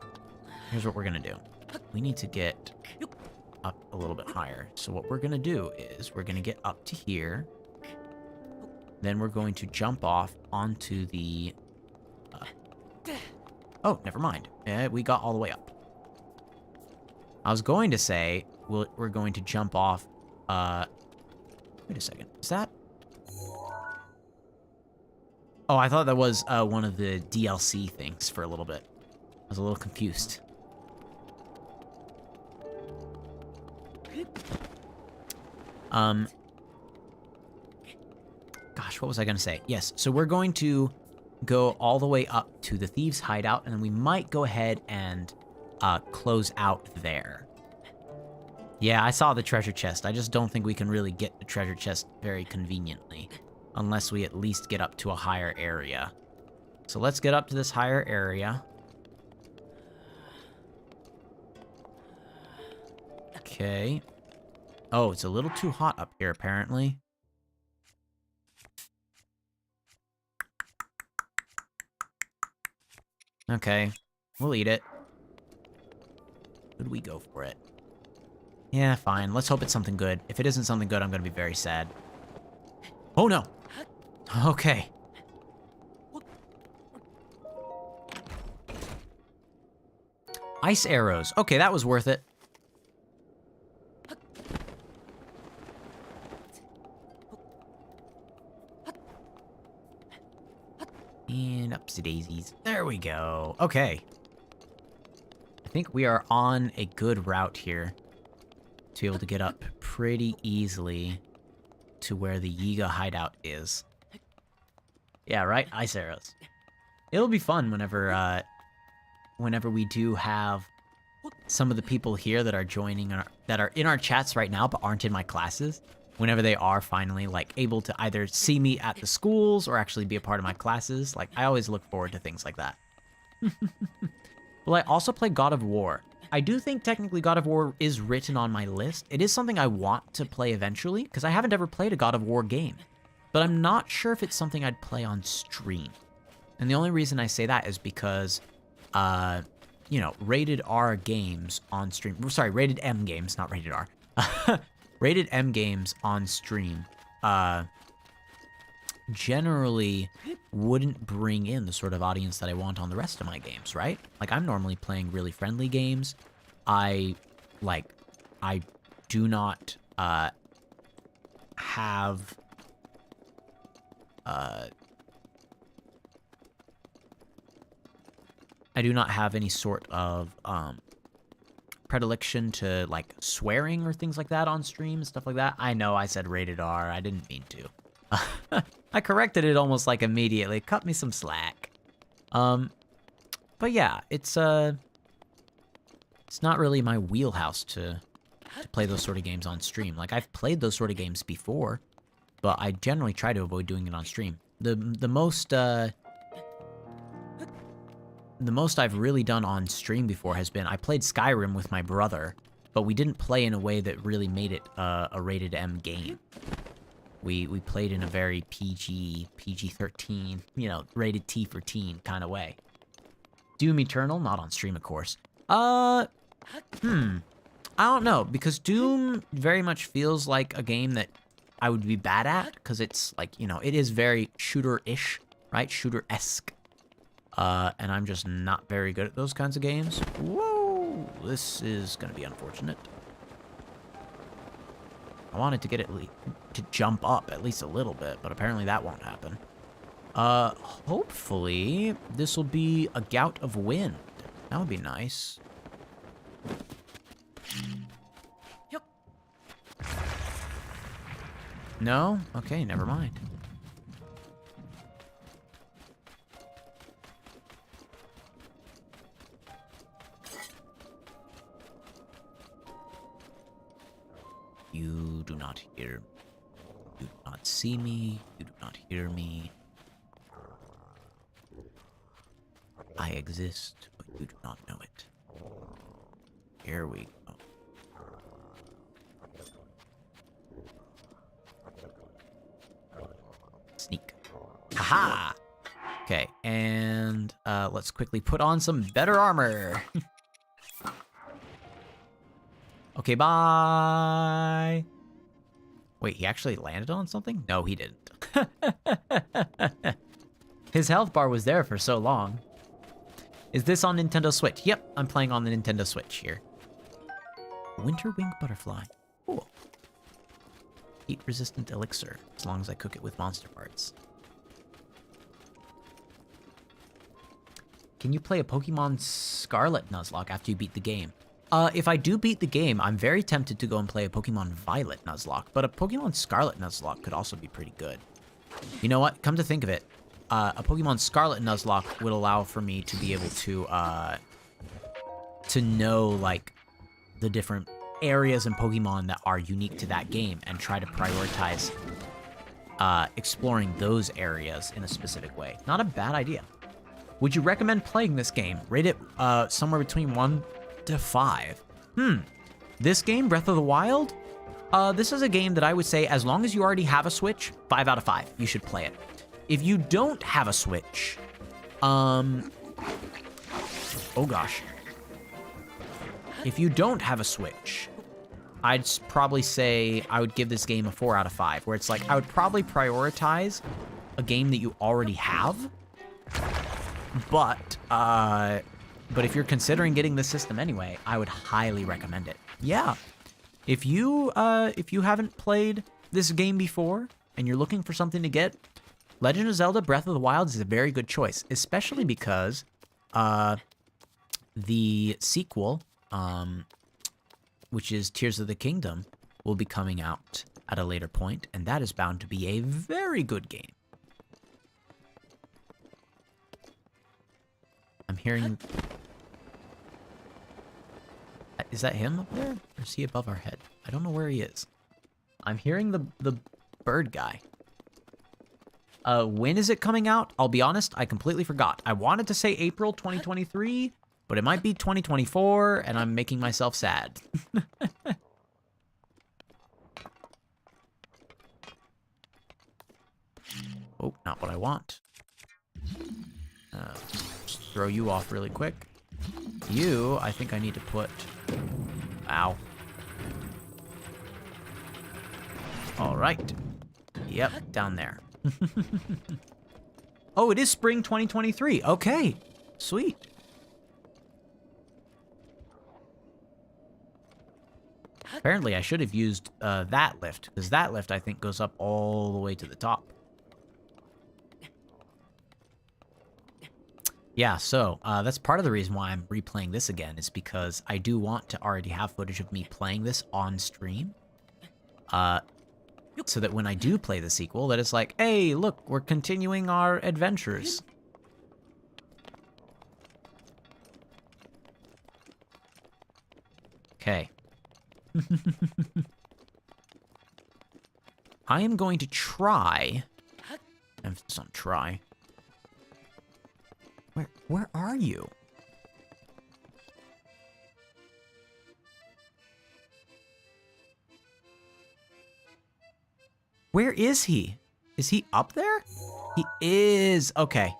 Here's what we're gonna do. We need to get up a little bit higher. So what we're gonna do is we're gonna get up to here. Then we're going to jump off onto the... Oh, never mind. We got all the way up. I was going to say we're going to jump off... Wait a second. Is that... Oh, I thought that was one of the DLC things for a little bit. I was a little confused. Gosh, what was I going to say? Yes, so we're going to go all the way up to the thieves' hideout, and then we might go ahead and close out there. Yeah, I saw the treasure chest. I just don't think we can really get the treasure chest very conveniently, unless we at least get up to a higher area. So let's get up to this higher area. Okay. Oh, it's a little too hot up here, apparently. Okay, we'll eat it. Could we go for it? Yeah, fine. Let's hope it's something good. If it isn't something good, I'm gonna be very sad. Oh no! Okay. Ice arrows. Okay, that was worth it. And upsy daisies. There we go. Okay. I think we are on a good route here to be able to get up pretty easily to where the Yiga hideout is. Yeah, right? Ice arrows. It'll be fun whenever we do have some of the people here that are joining that are in our chats right now but aren't in my classes. Whenever they are finally like able to either see me at the schools or actually be a part of my classes, like I always look forward to things like that. Well, I also play God of War. I do think technically God of War is written on my list. It is something I want to play eventually because I haven't ever played a God of War game, but I'm not sure if it's something I'd play on stream. And the only reason I say that is because, you know, rated R games on stream, sorry, rated M games, not rated R. Rated M games on stream, generally wouldn't bring in the sort of audience that I want on the rest of my games, right? Like, I'm normally playing really friendly games. I do not, have, I do not have any sort of, predilection to, like, swearing or things like that on stream, stuff like that. I know I said rated R. I didn't mean to. I corrected it almost, like, immediately. Cut me some slack. But yeah, it's not really my wheelhouse to play those sort of games on stream. Like, I've played those sort of games before, but I generally try to avoid doing it on stream. The most I've really done on stream before has been I played Skyrim with my brother, but we didn't play in a way that really made it a rated M game. We played in a very PG-13, you know, rated T for teen kind of way. Doom Eternal, not on stream, of course. I don't know, because Doom very much feels like a game that I would be bad at, because it's like, you know, it is very shooter-ish, right? Shooter-esque. And I'm just not very good at those kinds of games. Whoa! This is gonna be unfortunate. I wanted to get it to jump up at least a little bit, but apparently that won't happen. Hopefully this will be a gout of wind. That would be nice. No? Okay, never mind. You do not hear. You do not see me. You do not hear me. I exist, but you do not know it. Here we go. Sneak. Haha! Okay, and let's quickly put on some better armor. Okay, bye! Wait, he actually landed on something? No, he didn't. His health bar was there for so long. Is this on Nintendo Switch? Yep, I'm playing on the Nintendo Switch here. Winter Wing Butterfly. Cool. Heat-resistant elixir, as long as I cook it with monster parts. Can you play a Pokemon Scarlet Nuzlocke after you beat the game? If I do beat the game, I'm very tempted to go and play a Pokemon Violet Nuzlocke, but a Pokemon Scarlet Nuzlocke could also be pretty good. You know what? Come to think of it, a Pokemon Scarlet Nuzlocke would allow for me to be able to know, like, the different areas in Pokemon that are unique to that game and try to prioritize exploring those areas in a specific way. Not a bad idea. Would you recommend playing this game? Rate it somewhere between 1 to 5. This game, Breath of the Wild, this is a game that I would say, as long as you already have a Switch, 5 out of 5. You should play it. If you don't have a Switch, oh gosh. If you don't have a Switch, I'd probably say I would give this game a 4 out of 5, where it's like, I would probably prioritize a game that you already have, but if you're considering getting the system anyway, I would highly recommend it. Yeah. If you haven't played this game before and you're looking for something to get, Legend of Zelda Breath of the Wild is a very good choice, especially because the sequel, which is Tears of the Kingdom, will be coming out at a later point, and that is bound to be a very good game. I'm hearing... Is that him up there? Or is he above our head? I don't know where he is. I'm hearing the bird guy. When is it coming out? I'll be honest, I completely forgot. I wanted to say April 2023, but it might be 2024, and I'm making myself sad. Oh, not what I want. Just throw you off really quick. You, I think I need to put... Ow. Alright. Yep, down there. Oh, it is spring 2023. Okay, sweet. Apparently, I should have used that lift, because that lift, I think, goes up all the way to the top. Yeah, so that's part of the reason why I'm replaying this again, is because I do want to already have footage of me playing this on stream. So that when I do play the sequel, that it's like, hey, look, we're continuing our adventures. Okay. I am going to try, emphasis on try. Where are you? Where is he? Is he up there? He is. Okay.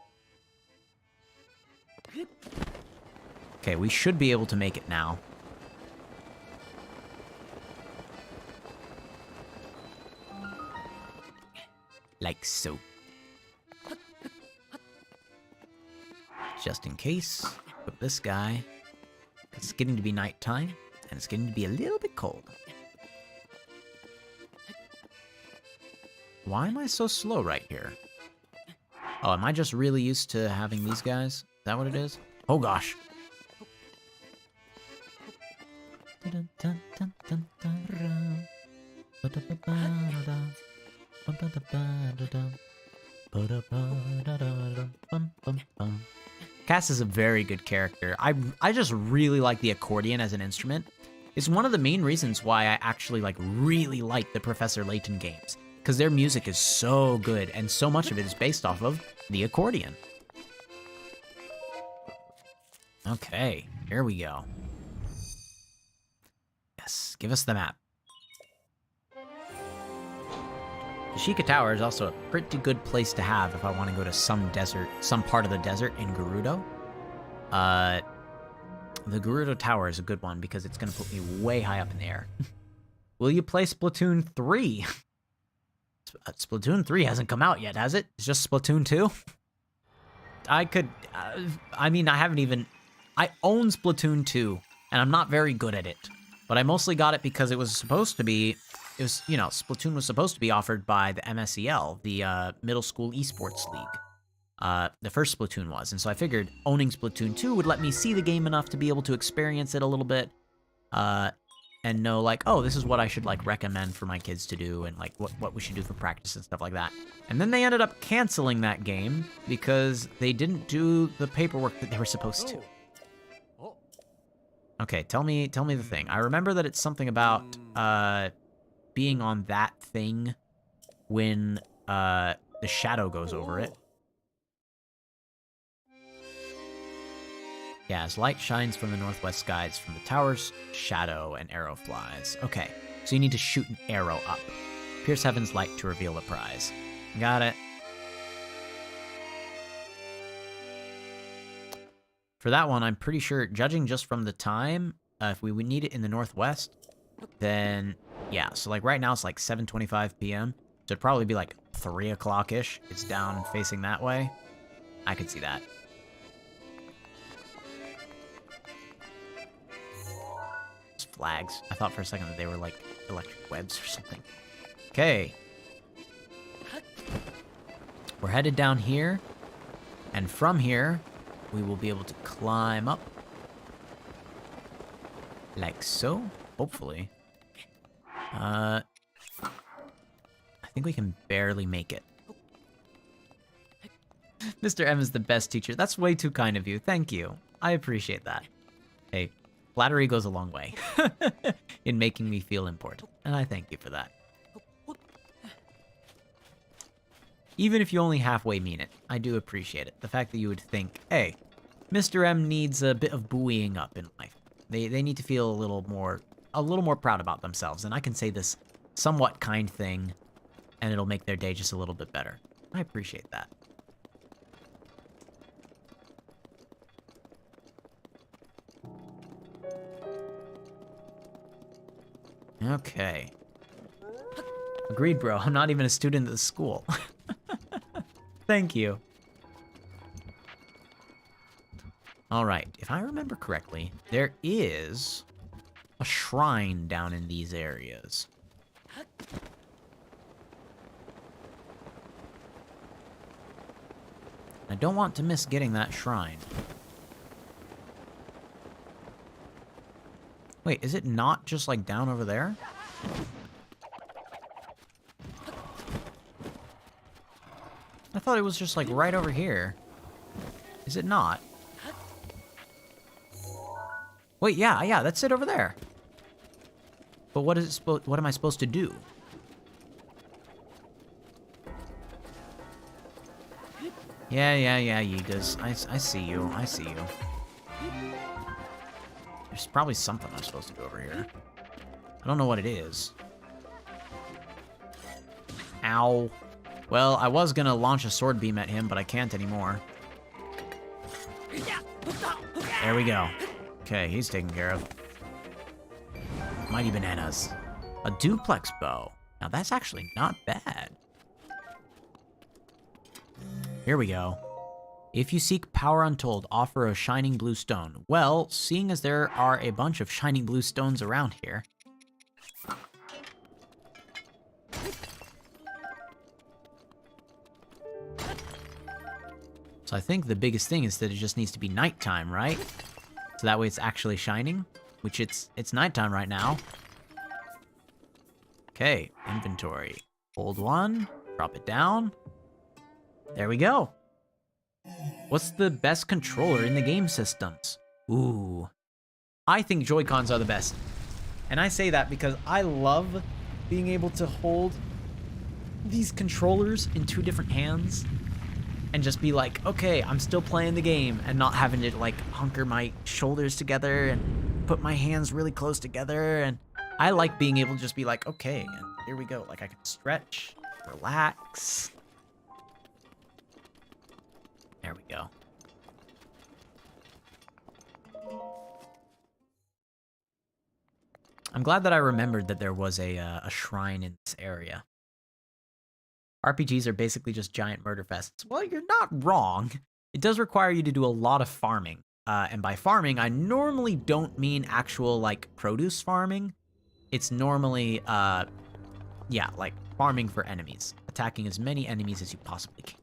Okay, we should be able to make it now. Like so. Just in case, put this guy. It's getting to be nighttime, and it's getting to be a little bit cold. Why am I so slow right here? Oh, am I just really used to having these guys? Is that what it is? Oh, gosh. Cass is a very good character. I just really like the accordion as an instrument. It's one of the main reasons why I actually really like the Professor Layton games, because their music is so good, and so much of it is based off of the accordion. Okay, here we go. Yes, give us the map. The Sheikah Tower is also a pretty good place to have if I want to go to some desert, some part of the desert in Gerudo. The Gerudo Tower is a good one because it's going to put me way high up in the air. Will you play Splatoon 3? Splatoon 3 hasn't come out yet, has it? It's just Splatoon 2? I mean, I own Splatoon 2, and I'm not very good at it. But I mostly got it because it was supposed to be, Splatoon was supposed to be offered by the MSEL, the Middle School Esports League. The first Splatoon was, and so I figured owning Splatoon 2 would let me see the game enough to be able to experience it a little bit, and know, oh, this is what I should, recommend for my kids to do, and, what we should do for practice and stuff like that. And then they ended up canceling that game because they didn't do the paperwork that they were supposed to. Okay, tell me the thing. I remember that it's something about, being on that thing when, the shadow goes over it. Yeah, as light shines from the northwest skies, from the tower's shadow, an arrow flies. Okay, so you need to shoot an arrow up. Pierce heaven's light to reveal the prize. Got it. For that one, I'm pretty sure, judging just from the time, if we would need it in the northwest, then, yeah, so right now it's 7:25 p.m., so it'd probably be 3 o'clock-ish. It's down facing that way. I could see that. Flags. I thought for a second that they were electric webs or something. Okay. We're headed down here, and from here, we will be able to climb up. Like so, hopefully. I think we can barely make it. Mr. M is the best teacher. That's way too kind of you. Thank you. I appreciate that. Hey, flattery goes a long way in making me feel important, and I thank you for that. Even if you only halfway mean it, I do appreciate it. The fact that you would think, hey, Mr. M needs a bit of buoying up in life. They need to feel a little more proud about themselves, and I can say this somewhat kind thing, and it'll make their day just a little bit better. I appreciate that. Okay. Agreed, bro. I'm not even a student at the school. Thank you. Alright, if I remember correctly, there is a shrine down in these areas. I don't want to miss getting that shrine. Wait, is it not just like down over there? I thought it was just like right over here. Is it not? Wait, yeah, that's it over there. But what is it what am I supposed to do? Yeah, Yeegas. I see you. I see you. There's probably something I'm supposed to do over here. I don't know what it is. Ow. Well, I was gonna launch a sword beam at him, but I can't anymore. There we go. Okay, he's taken care of. Mighty bananas. A duplex bow. Now that's actually not bad. Here we go. If you seek power untold, offer a shining blue stone. Well, seeing as there are a bunch of shining blue stones around here. So I think the biggest thing is that it just needs to be nighttime, right? So that way it's actually shining, which it's nighttime right now. Okay, inventory. Hold one, drop it down. There we go. What's the best controller in the game systems? Ooh. I think Joy-Cons are the best. And I say that because I love being able to hold these controllers in two different hands and just be like, okay, I'm still playing the game, and not having to like hunker my shoulders together and put my hands really close together. And I like being able to just be like, okay, and here we go. Like I can stretch, relax. There we go. I'm glad that I remembered that there was a shrine in this area. RPGs are basically just giant murder fests. Well, you're not wrong. It does require you to do a lot of farming. And by farming, I normally don't mean actual, like, produce farming. It's normally, yeah, like, farming for enemies. Attacking as many enemies as you possibly can.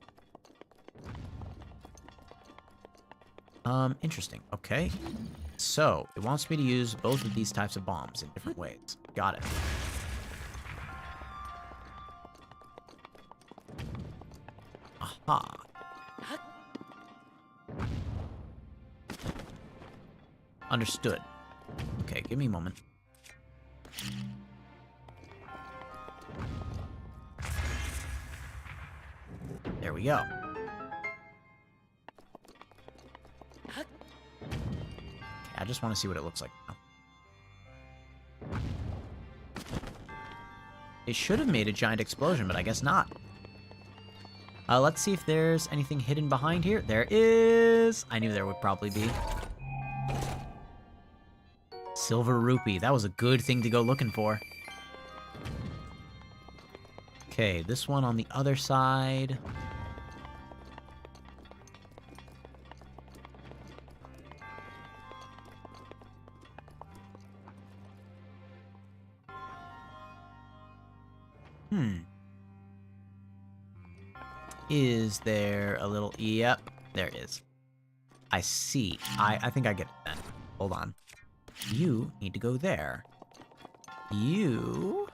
Interesting. Okay. So, it wants me to use both of these types of bombs in different ways. Got it. Aha. Understood. Okay, give me a moment. There we go. I just want to see what it looks like now. It should have made a giant explosion, but I guess not. Let's see if there's anything hidden behind here. There is! I knew there would probably be. Silver rupee. That was a good thing to go looking for. Okay, this one on the other side. Is there a little... Yep, there is. I see. I think I get it then. Hold on. You need to go there. You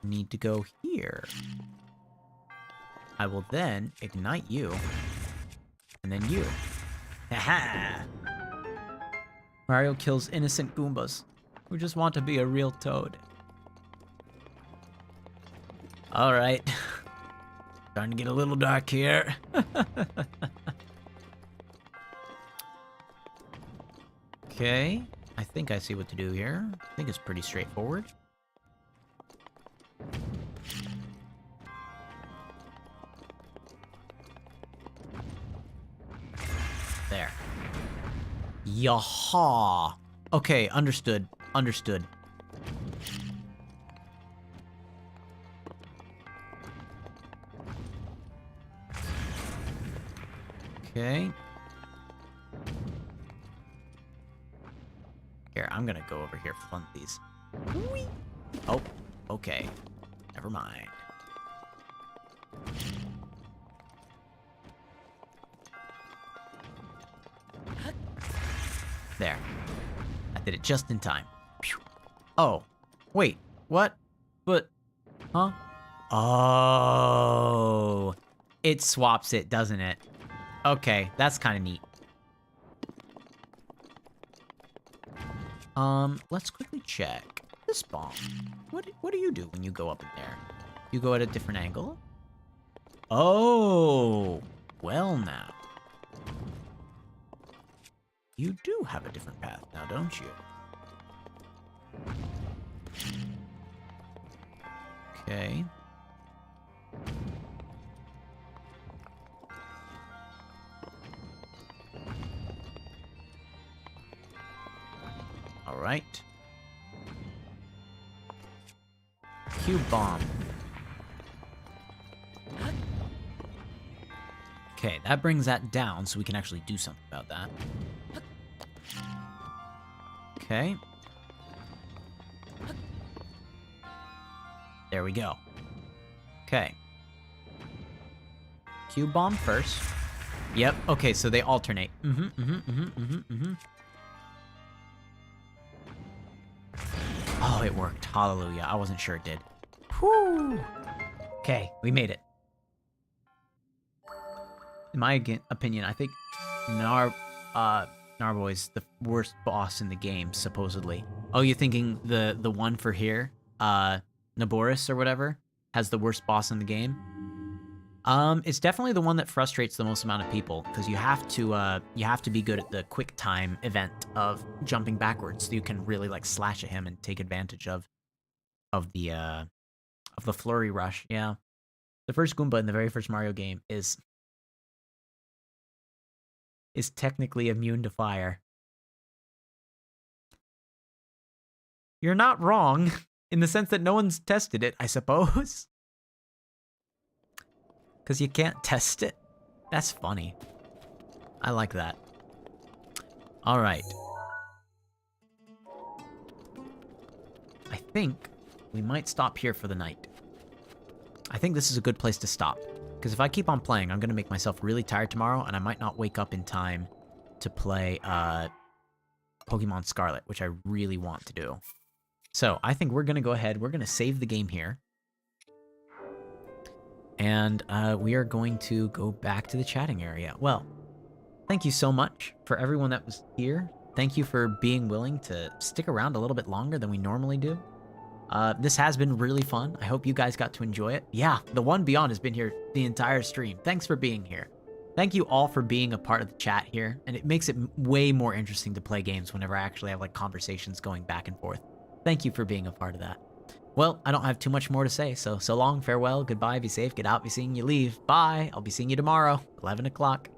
need to go here. I will then ignite you. And then you. Haha! Mario kills innocent Goombas who just want to be a real toad. Alright. Starting to get a little dark here. Okay. I think I see what to do here. I think it's pretty straightforward. There. Yaha. Okay, understood. Understood. Okay. Here, I'm gonna go over here for funsies. Oh, okay. Never mind. There. I did it just in time. Phew. Oh, wait, what? But, huh? Oh, it swaps it, doesn't it? Okay, that's kind of neat. Let's quickly check this bomb. What do you do when you go up in there? You go at a different angle? Oh, well now. You do have a different path now, don't you? Okay. All right. Cube bomb. Okay, that brings that down so we can actually do something about that. Okay. There we go. Okay. Cube bomb first. Yep, okay, so they alternate. Oh, it worked. Hallelujah. I wasn't sure it did. Whew. Okay, we made it. In my opinion, I think Narboy is the worst boss in the game, supposedly. Oh, you're thinking the one for here? Naboris or whatever has the worst boss in the game? It's definitely the one that frustrates the most amount of people because you have to be good at the quick time event of jumping backwards so you can really like slash at him and take advantage of the flurry rush. Yeah, the first Goomba in the very first Mario game is technically immune to fire. You're not wrong in the sense that no one's tested it, I suppose. Because you can't test it? That's funny. I like that. Alright. I think we might stop here for the night. I think this is a good place to stop. Because if I keep on playing, I'm going to make myself really tired tomorrow, and I might not wake up in time to play Pokemon Scarlet, which I really want to do. So I think we're going to go ahead. We're going to save the game here. And we are going to go back to the chatting area. Well, thank you so much for everyone that was here. Thank you for being willing to stick around a little bit longer than we normally do. This has been really fun. I hope you guys got to enjoy it. Yeah, the one Beyond has been here the entire stream. Thanks for being here. Thank you all for being a part of the chat here. And it makes it way more interesting to play games whenever I actually have like conversations going back and forth. Thank you for being a part of that. Well, I don't have too much more to say, so long, farewell, goodbye, be safe, get out, be seeing you leave. Bye, I'll be seeing you tomorrow, 11 o'clock.